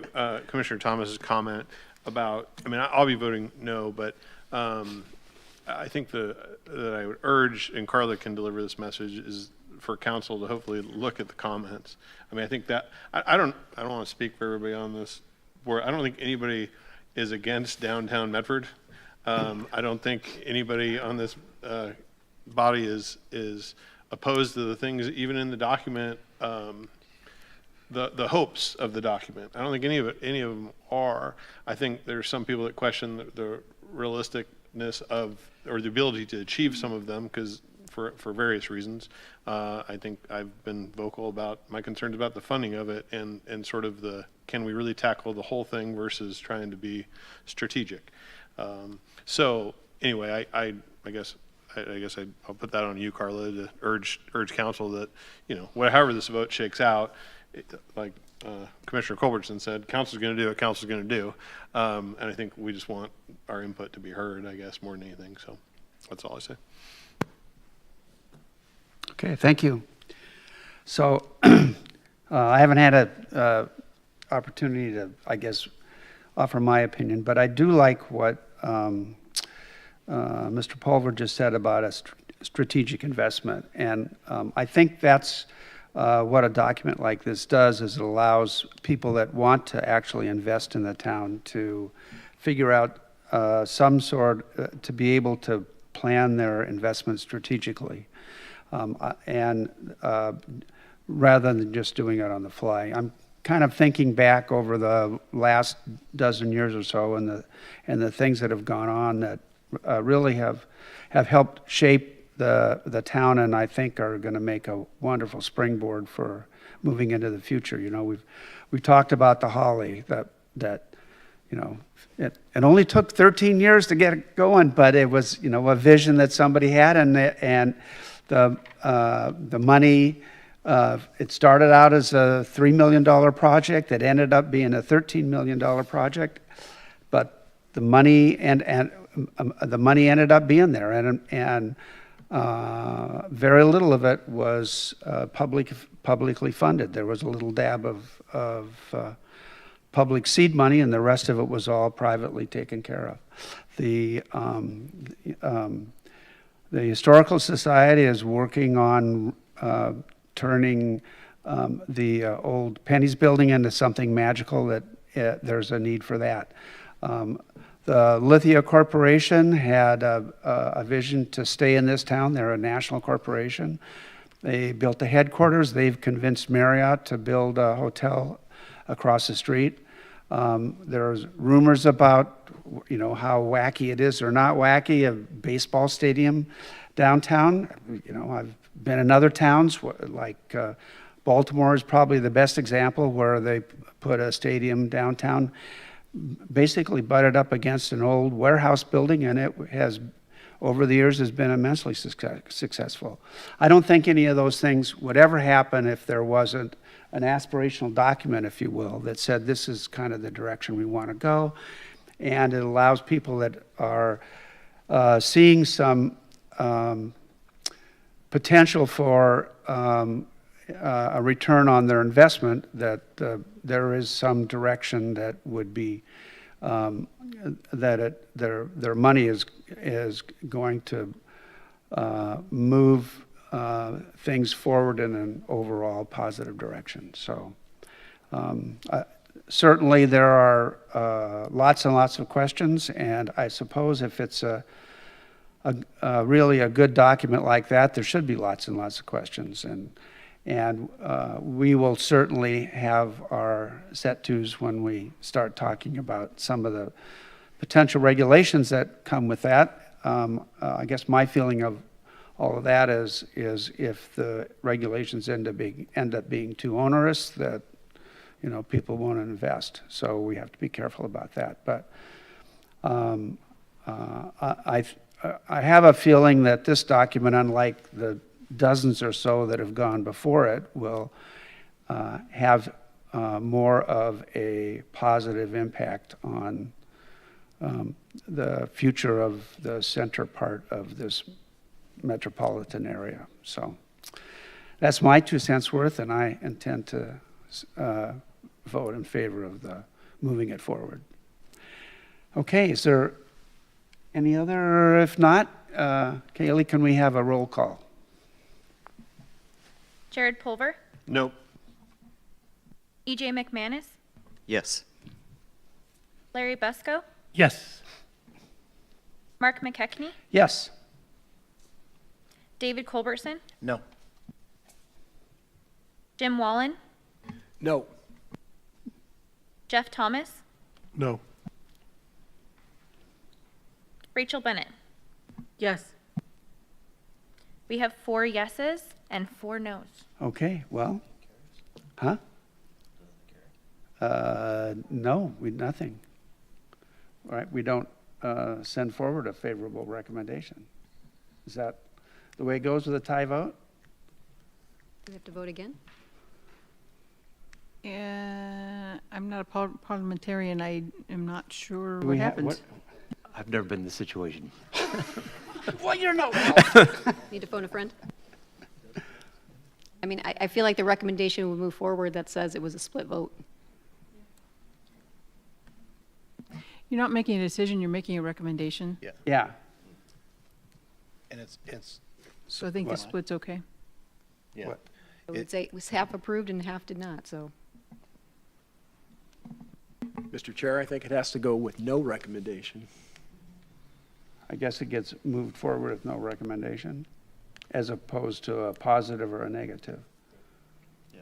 Commissioner Thomas's comment about, I mean, I'll be voting no, but I think that I would urge, and Carla can deliver this message, is for council to hopefully look at the comments. I mean, I think that, I don't want to speak for everybody on this board. I don't think anybody is against downtown Medford. I don't think anybody on this body is opposed to the things, even in the document, the hopes of the document. I don't think any of them are. I think there's some people that question the realisticness of, or the ability to achieve some of them, because for various reasons. I think I've been vocal about my concerns about the funding of it and sort of can we really tackle the whole thing versus trying to be strategic. So anyway, I guess I'll put that on you, Carla, to urge council that, however this vote shakes out, like Commissioner Culbertson said, council's going to do what council's going to do. And I think we just want our input to be heard, I guess, more than anything. So that's all I say. Okay, thank you. So I haven't had an opportunity to, I guess, offer my opinion, but I do like what Mr. Pulver just said about a strategic investment. And I think that's what a document like this does, is it allows people that want to actually invest in the town to figure out to be able to plan their investment strategically. And rather than just doing it on the fly. I'm kind of thinking back over the last dozen years or so and the things that have gone on that really have helped shape the town, and I think are going to make a wonderful springboard for moving into the future. We've talked about the Holly that it only took 13 years to get it going, but it was a vision that somebody had, and the money. It started out as a $3 million project that ended up being a $13 million project, but the money the money ended up being there, and very little of it was publicly funded. There was a little dab of public seed money, and the rest of it was all privately taken care of. The Historical Society is working on turning the old Penny's building into something magical. That there's a need for that. The Lithia Corporation had a vision to stay in this town. They're a national corporation. They built the headquarters. They've convinced Marriott to build a hotel across the street. There's rumors about how wacky it is or not wacky, a baseball stadium downtown. I've been in other towns, like Baltimore is probably the best example, where they put a stadium downtown, basically butted up against an old warehouse building, and it has over the years has been immensely successful. I don't think any of those things would ever happen if there wasn't an aspirational document, if you will, that said this is kind of the direction we want to go. And it allows people that are seeing some potential for a return on their investment, that there is some direction that would be their money is going to move things forward in an overall positive direction. So certainly there are lots and lots of questions, and I suppose if it's really a good document like that, there should be lots and lots of questions. And we will certainly have our set tos when we start talking about some of the potential regulations that come with that. I guess my feeling of all of that is if the regulations end up being too onerous, that people won't invest. So we have to be careful about that. But I have a feeling that this document, unlike the dozens or so that have gone before it, will have more of a positive impact on the future of the center part of this metropolitan area. So that's my 2 cents worth, and I intend to vote in favor of moving it forward. Okay, is there any other? If not, Kaylee, can we have a roll call? Jared Pulver, Nope. EJ McManus, Yes. Larry Busco, Yes. Mark McKechnie, Yes. David Culbertson, No. Jim Wallen, No. Jeff Thomas, No. Rachel Bennett. Yes. We have 4 yeses and 4 nos. Okay, well, huh? No, nothing. All right, we don't send forward a favorable recommendation. Is that the way it goes with a tie vote? We have to vote again? I'm not a parliamentarian. I am not sure Do what we ha- happens. I've never been in this situation. Well, you're no help. Need to phone a friend? I mean, I feel like the recommendation would move forward that says it was a split vote. You're not making a decision, you're making a recommendation. Yeah. Yeah. And it's So I think the What? split's okay. yeah. What? I would say it was half approved and half did not, so. Mr. Chair, I think it has to go with no recommendation. I guess it gets moved forward with no recommendation, as opposed to a positive or a negative. Yeah.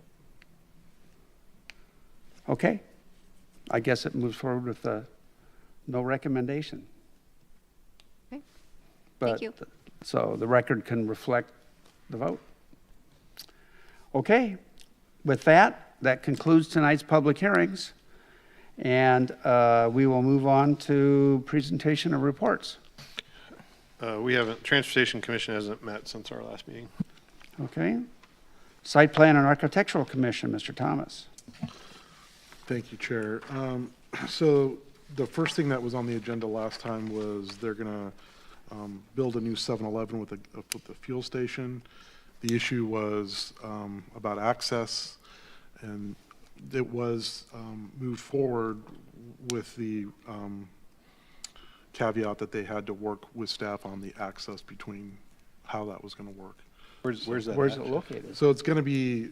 Okay. I guess it moves forward with a no recommendation. Okay. But, Thank you. So the record can reflect the vote. Okay. With that, that concludes tonight's public hearings. And we will move on to presentation of reports. Transportation Commission hasn't met since our last meeting. Okay. Site Plan and Architectural Commission, Mr. Thomas. Thank you, Chair. So the first thing that was on the agenda last time was they're going to build a new 7-Eleven with a fuel station. The issue was about access, and it was moved forward with the caveat that they had to work with staff on the access between how that was going to work. Where's it located? So it's going to be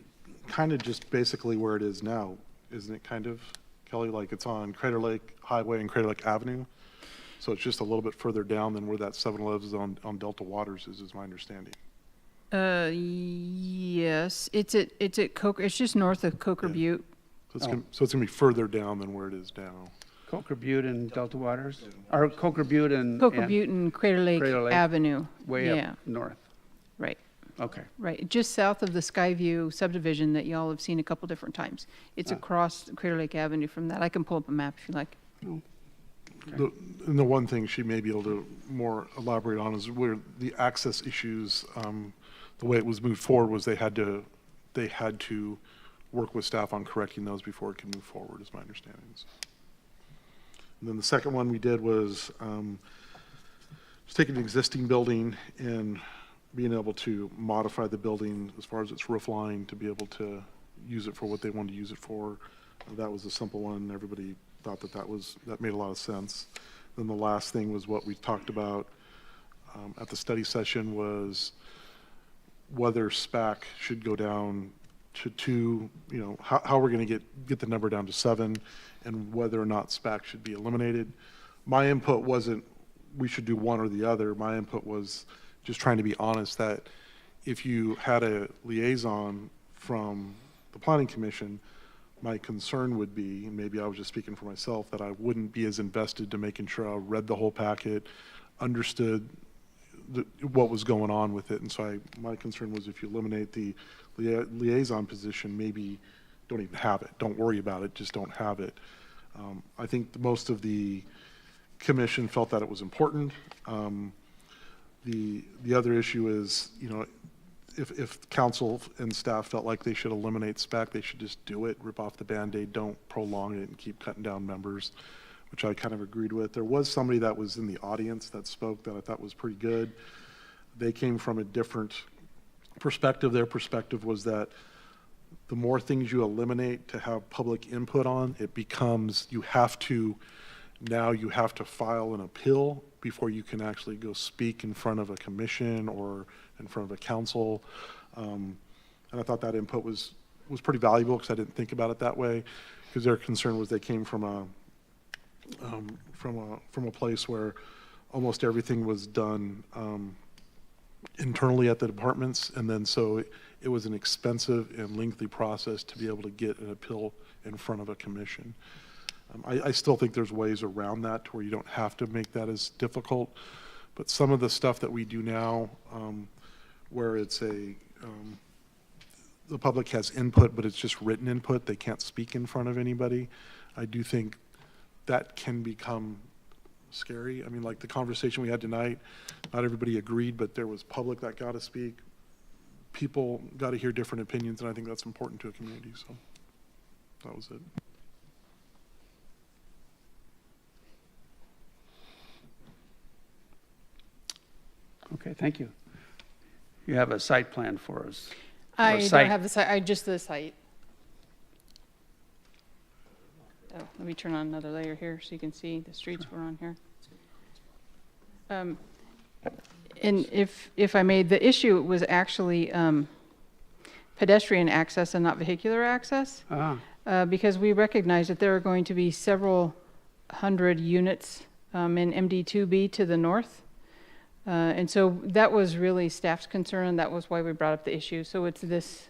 kind of just basically where it is now, isn't it kind of, Kelly? Like it's on Crater Lake Highway and Crater Lake Avenue. So it's just a little bit further down than where that 7-Eleven is on Delta Waters is my understanding. Yes, it's at Coker, it's just north of Coker Butte. So it's going to be further down than where it is now. Coker Butte and Delta Waters? Or Coker Butte and... Coker Butte and Crater Lake Avenue. Way Yeah, up north. right, Okay. right, just south of the Skyview subdivision that y'all have seen a couple different times. It's across Crater Lake Avenue from that. I can pull up a map if you like. And the one thing she may be able to more elaborate on is where the access issues, the way it was moved forward was they had to work with staff on correcting those before it could move forward, is my understanding. And then the second one we did was just taking an existing building and being able to modify the building as far as its roof line to be able to use it for what they wanted to use it for. That was a simple one. Everybody thought that made a lot of sense. Then the last thing was what we talked about at the study session was whether SPAC should go down to 2, how we're going to get the number down to 7, and whether or not SPAC should be eliminated. My input wasn't we should do one or the other. My input was just trying to be honest that if you had a liaison from the Planning Commission, my concern would be, and maybe I was just speaking for myself, that I wouldn't be as invested to making sure I read the whole packet, understood what was going on with it. And so my concern was if you eliminate the liaison position, maybe don't even have it. Don't worry about it, just don't have it. I think most of the commission felt that it was important. The other issue is, if council and staff felt like they should eliminate SPAC, they should just do it, rip off the Band-Aid, don't prolong it and keep cutting down members, which I kind of agreed with. There was somebody that was in the audience that spoke that I thought was pretty good. They came from a different perspective. Their perspective was that the more things you eliminate to have public input on, it becomes, you have to file an appeal before you can actually go speak in front of a commission or in front of a council. And I thought that input was pretty valuable because I didn't think about it that way, because their concern was they came from a place where almost everything was done internally at the departments, and then so it was an expensive and lengthy process to be able to get an appeal in front of a commission. I still think there's ways around that to where you don't have to make that as difficult, but some of the stuff that we do now, where it's the public has input, but it's just written input, they can't speak in front of anybody, I do think that can become scary. I mean, like the conversation we had tonight, not everybody agreed, but there was public that got to speak. People got to hear different opinions, and I think that's important to a community, so that was it. Okay, thank you. You have a site plan for us? I don't have the site, just the site. Oh, let me turn on another layer here so you can see the streets we're on here. And if I may, the issue was actually pedestrian access and not vehicular access. Because we recognize that there are going to be several hundred units in MD2B to the north. And so that was really staff's concern, and that was why we brought up the issue. So it's this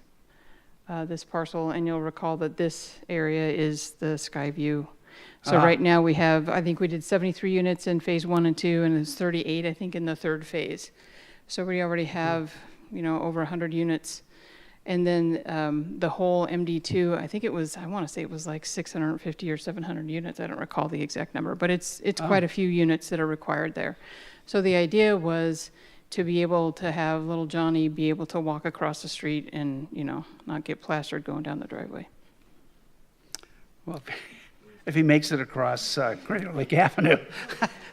parcel, and you'll recall that this area is the Skyview. So right now we have, I think we did 73 units in phase 1 and 2, and there's 38, I think, in the third phase. So we already have, over 100 units. And then the whole MD2, I think it was, I want to say it was like 650 or 700 units. I don't recall the exact number, but it's quite a few units that are required there. So the idea was to be able to have little Johnny be able to walk across the street and, not get plastered going down the driveway. Well, if he makes it across Crater Lake Avenue.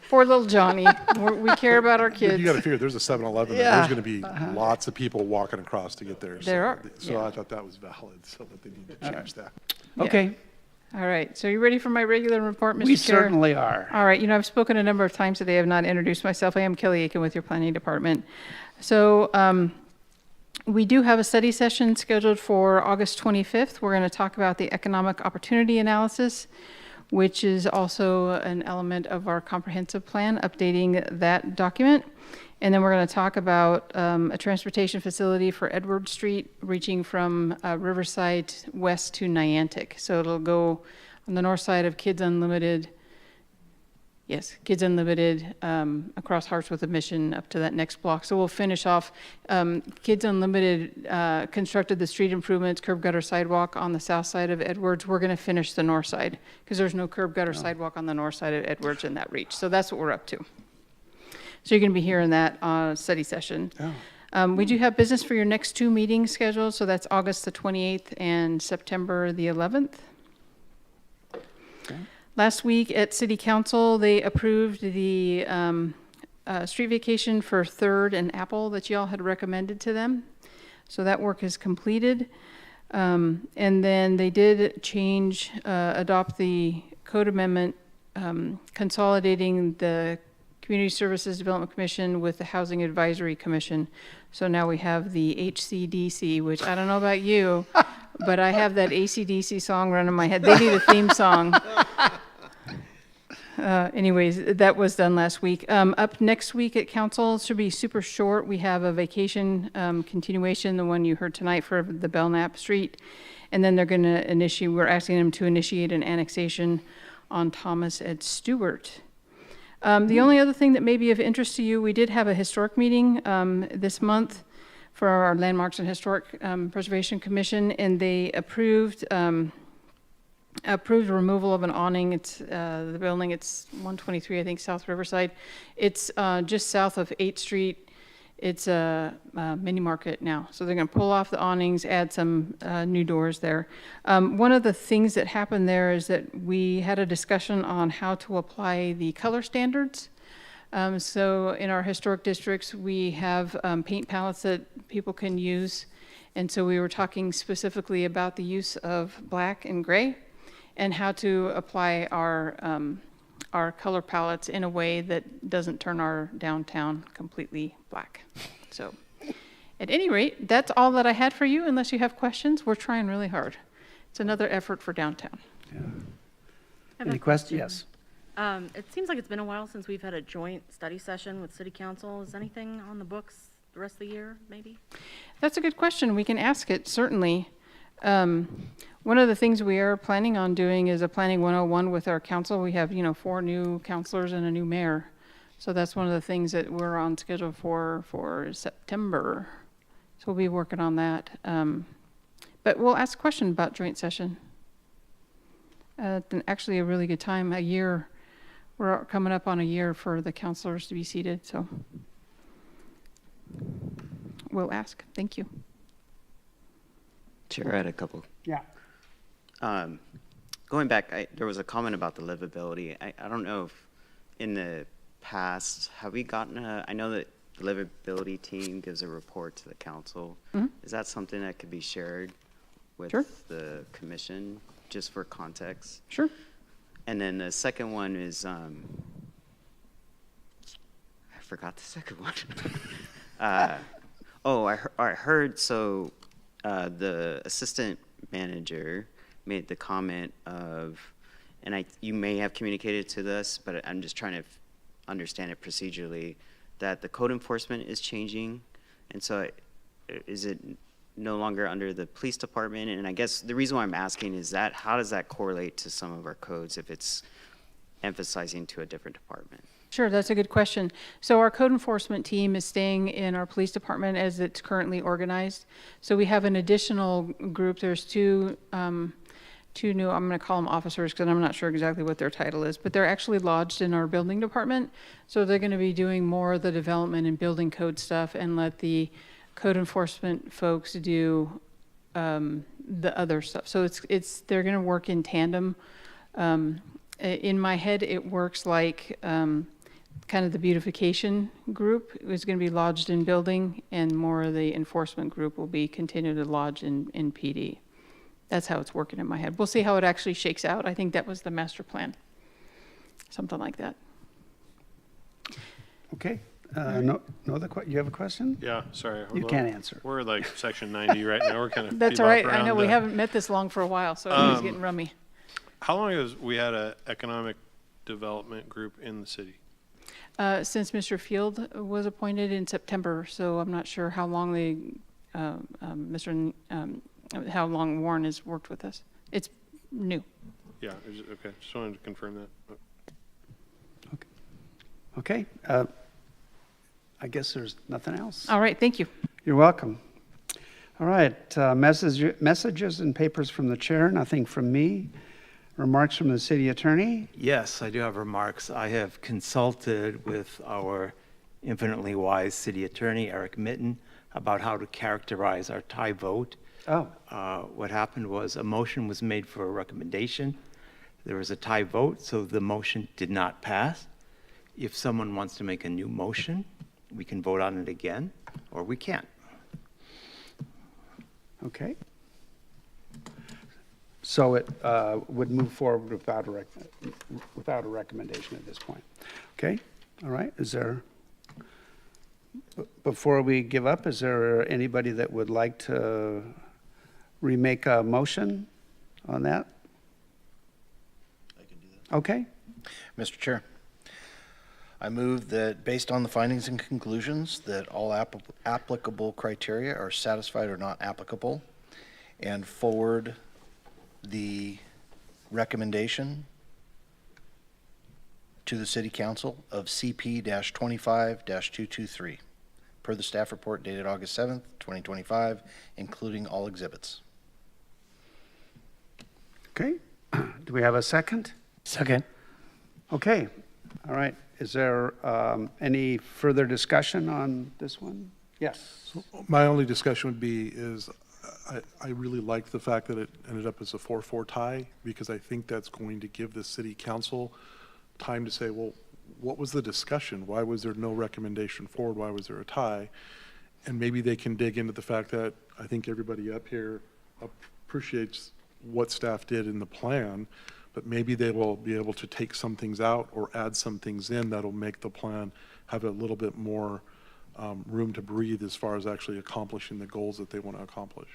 Poor little Johnny. We care about our kids. You got to figure there's a 7-Eleven there. There's going to be lots of people walking across to get there. There are. So I thought that was valid, so that they need to change that. Okay. All right. So you ready for my regular report, Mr. Chair? We certainly are. All right. I've spoken a number of times today. I have not introduced myself. I am Kelly Aiken with your planning department. So we do have a study session scheduled for August 25th. We're going to talk about the economic opportunity analysis, which is also an element of our comprehensive plan, updating that document. And then we're going to talk about a transportation facility for Edward Street, reaching from Riverside west to Niantic. So it'll go on the north side of Kids Unlimited. Yes, Kids Unlimited, across Hearts with a Mission up to that next block. So we'll finish off, Kids Unlimited constructed the street improvements, curb gutter sidewalk on the south side of Edwards. We're going to finish the north side because there's no curb gutter sidewalk on the north side of Edwards in that reach. So that's what we're up to. So you're going to be hearing that study session. We do have business for your next 2 meetings scheduled. So that's August the 28th and September the 11th. Last week at City Council, they approved the street vacation for 3rd and Apple that y'all had recommended to them. So that work is completed. And then they did adopt the code amendment consolidating the Community Services Development Commission with the Housing Advisory Commission. So now we have the HCDC, which I don't know about you, but I have that AC/DC song running in my head. They need a theme song. Anyways, that was done last week. Up next week at council, should be super short. We have a vacation continuation, the one you heard tonight for the Belknap Street. And then they're going to we're asking them to initiate an annexation on Thomas Ed Stewart. The only other thing that may be of interest to you, we did have a historic meeting this month for our Landmarks and Historic Preservation Commission, and they approved removal of an awning. It's the building, it's 123, I think, South Riverside. It's just south of 8th Street. It's a mini market now. So they're going to pull off the awnings, add some new doors there. One of the things that happened there is that we had a discussion on how to apply the color standards. So in our historic districts, we have paint palettes that people can use. And so we were talking specifically about the use of black and gray and how to apply our color palettes in a way that doesn't turn our downtown completely black. So at any rate, that's all that I had for you. Unless you have questions, we're trying really hard. It's another effort for downtown. Any questions? Yes. It seems like it's been a while since we've had a joint study session with City Council. Is anything on the books the rest of the year, maybe? That's a good question. We can ask it, certainly. One of the things we are planning on doing is a Planning 101 with our council. We have, 4 new councilors and a new mayor. So that's one of the things that we're on schedule for September. So we'll be working on that. But we'll ask a question about joint session. Actually a really good time, a year. We're coming up on a year for the councilors to be seated, so we'll ask. Thank you. Chair, I had a couple. Yeah. Going back, there was a comment about the livability. I don't know if in the past, have we gotten I know that the livability team gives a report to the council. Mm-hmm. Is that something that could be shared with Sure. the commission, just for context? Sure. And then the second one is, I forgot the second one. I heard, so the assistant manager made the comment of, and you may have communicated to this, but I'm just trying to understand it procedurally, that the code enforcement is changing. And so is it no longer under the police department? And I guess the reason why I'm asking is that how does that correlate to some of our codes if it's emphasizing to a different department? Sure, that's a good question. So our code enforcement team is staying in our police department as it's currently organized. So we have an additional group. There's two new, I'm going to call them officers because I'm not sure exactly what their title is, but they're actually lodged in our building department. So they're going to be doing more of the development and building code stuff and let the code enforcement folks do the other stuff. So they're going to work in tandem. In my head, it works like kind of the beautification group is going to be lodged in building, and more of the enforcement group will be continue to lodge in PD. That's how it's working in my head. We'll see how it actually shakes out. I think that was the master plan, something like that. Okay. You have a question? Yeah, sorry. You can't answer. We're like section 90 right now. We're kind of That's all right. I know we haven't met this long for a while, so it's getting rummy. How long has we had an economic development group in the city? Since Mr. Field was appointed in September, so I'm not sure how long how long Warren has worked with us. It's new. Yeah, okay. Just wanted to confirm that. Okay. Okay, I guess there's nothing else. All right, thank you. You're welcome. All right, messages and papers from the chair, nothing from me. Remarks from the city attorney? Yes, I do have remarks. I have consulted with our infinitely wise city attorney, Eric Mitten, about how to characterize our tie vote. Oh. What happened was a motion was made for a recommendation. There was a tie vote, so the motion did not pass. If someone wants to make a new motion, we can vote on it again, or we can't. Okay. So it would move forward without a recommendation at this point. Okay, all right, is there, before we give up, is there anybody that would like to remake a motion on that? I can do that. Okay, Mr. Chair, I move that based on the findings and conclusions, that all applicable criteria are satisfied or not applicable, and forward the recommendation to the City Council of CP-25-223, per the staff report dated August 7th, 2025, including all exhibits. okay. Do we have a second? Second. Okay, all right. Is there any further discussion on this one? Yes. My only discussion would be is I really like the fact that it ended up as a 4-4 tie, because I think that's going to give the city council time to say, well, what was the discussion? Why was there no recommendation forward? Why was there a tie? And maybe they can dig into the fact that I think everybody up here appreciates what staff did in the plan, but maybe they will be able to take some things out or add some things in that'll make the plan have a little bit more room to breathe as far as actually accomplishing the goals that they want to accomplish.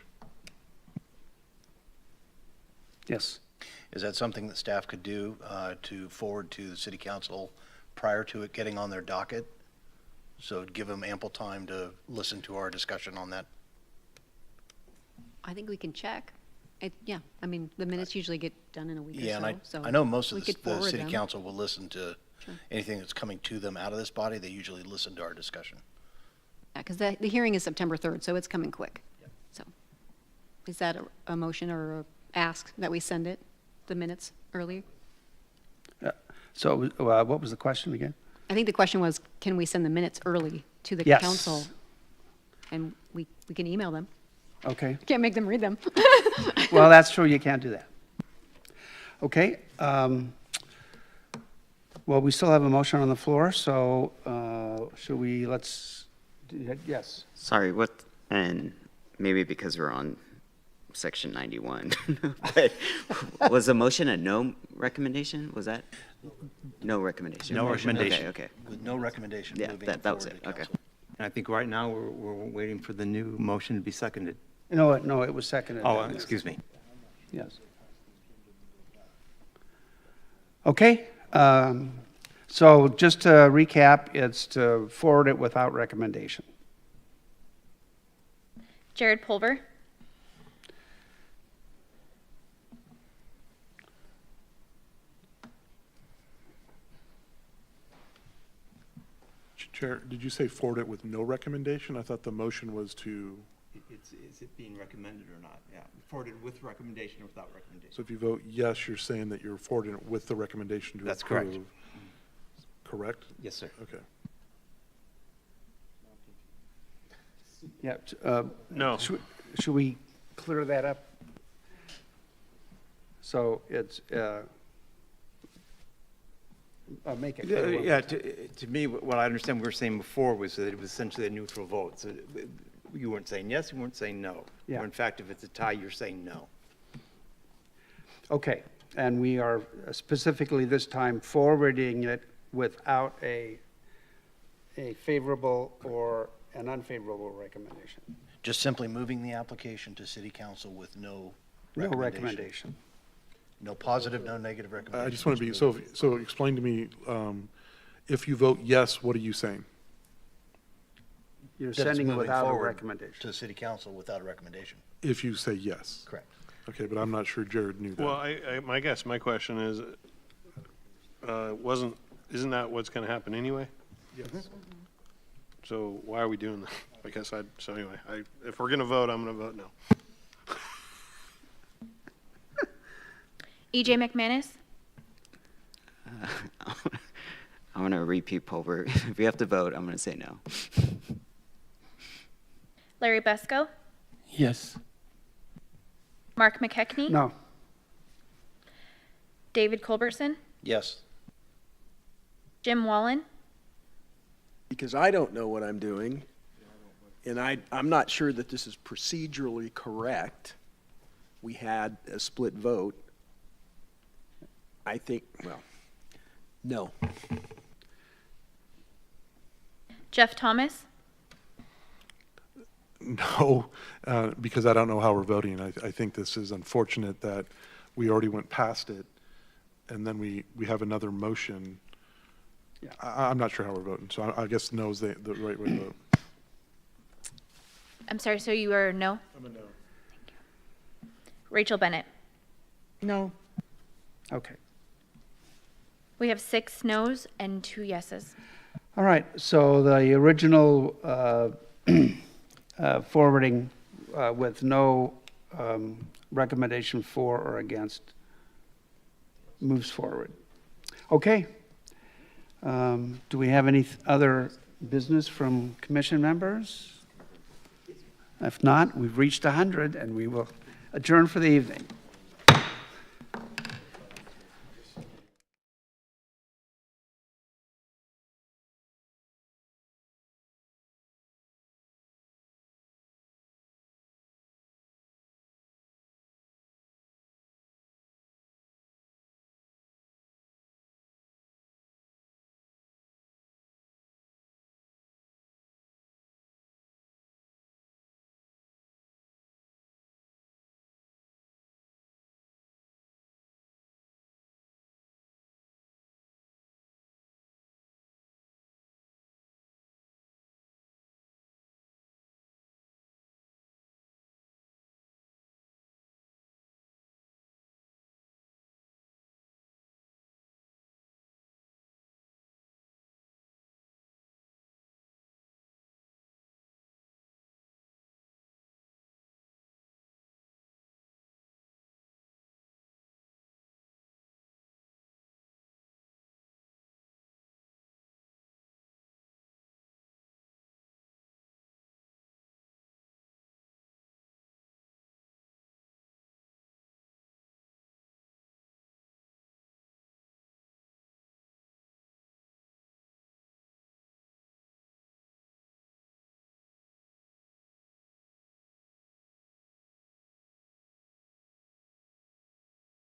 Yes. Is that something that staff could do to forward to the City Council prior to it getting on their docket? So it'd give them ample time to listen to our discussion on that. I think we can check. Yeah, I mean, the minutes usually get done in a week Yeah, or and so. I know most we of could the forward City them. Council will listen to Sure. anything that's coming to them out of this body. They usually listen to our discussion. Yeah, because the hearing is September 3rd, so it's coming quick. So is that a motion or a ask that we send it, the minutes, earlier? So what was the question again? I think the question was, can we send the minutes early to the Yes. council? And we can email them. Okay. Can't make them read them. Well, that's true, you can't do that. Okay. Well, we still have a motion on the floor, so should we, yes. Sorry, and maybe because we're on section 91, but was the motion a no recommendation? Was that? No recommendation? No recommendation. Okay, okay. With no recommendation Yeah, moving that was forward it, to okay. council. And I think right now we're waiting for the new motion to be seconded. No, it was seconded. Oh, excuse me. Yes. Okay, so just to recap, it's to forward it without recommendation. Jared Pulver, Chair, did you say forward it with no recommendation? I thought the motion was to, Is it being recommended or not? Yeah, forwarded with recommendation or without recommendation. so if you vote yes, you're saying that you're forwarding it with the recommendation to approve. That's correct. Correct? Yes, sir. Okay. Yeah. No. Should we clear that up? So it's, make it clear. Yeah, to me, what I understand we were saying before was that it was essentially a neutral vote. So you weren't saying yes, you weren't saying no. Yeah. Or in fact, if it's a tie, you're saying no. Okay, and we are specifically this time forwarding it without a favorable or an unfavorable recommendation. Just simply moving the application to City Council with no No recommendation. recommendation. No positive, no negative recommendation. I just want to be, so explain to me, if you vote yes, what are you saying? You're That it's sending it moving without a forward recommendation. To the City Council without a recommendation. If you say yes. Correct. Okay, but I'm not sure Jared knew that. Well, my question is, wasn't isn't that what's going to happen anyway? Yes. So why are we doing that? I guess so anyway, if we're going to vote, I'm going to vote no. EJ McManus, I'm going to repeat Pulver. If we have to vote, I'm going to say no. Larry Besco, Yes. Mark McKechnie, No. David Culbertson, Yes. Jim Wallen, Because I don't know what I'm doing, and I'm not sure that this is procedurally correct. We had a split vote. I think, well, no. Jeff Thomas, No, because I don't know how we're voting. I think this is unfortunate that we already went past it, and then we have another motion. Yeah. I'm not sure how we're voting, so I guess no is the right way to vote. I'm sorry, so you are no? I'm a no. Rachel Bennett. No. Okay. We have 6 noes and 2 yeses. All right, so the original forwarding with no recommendation for or against moves forward. Okay. Do we have any other business from commission members? If not, we've reached 100 and we will adjourn for the evening.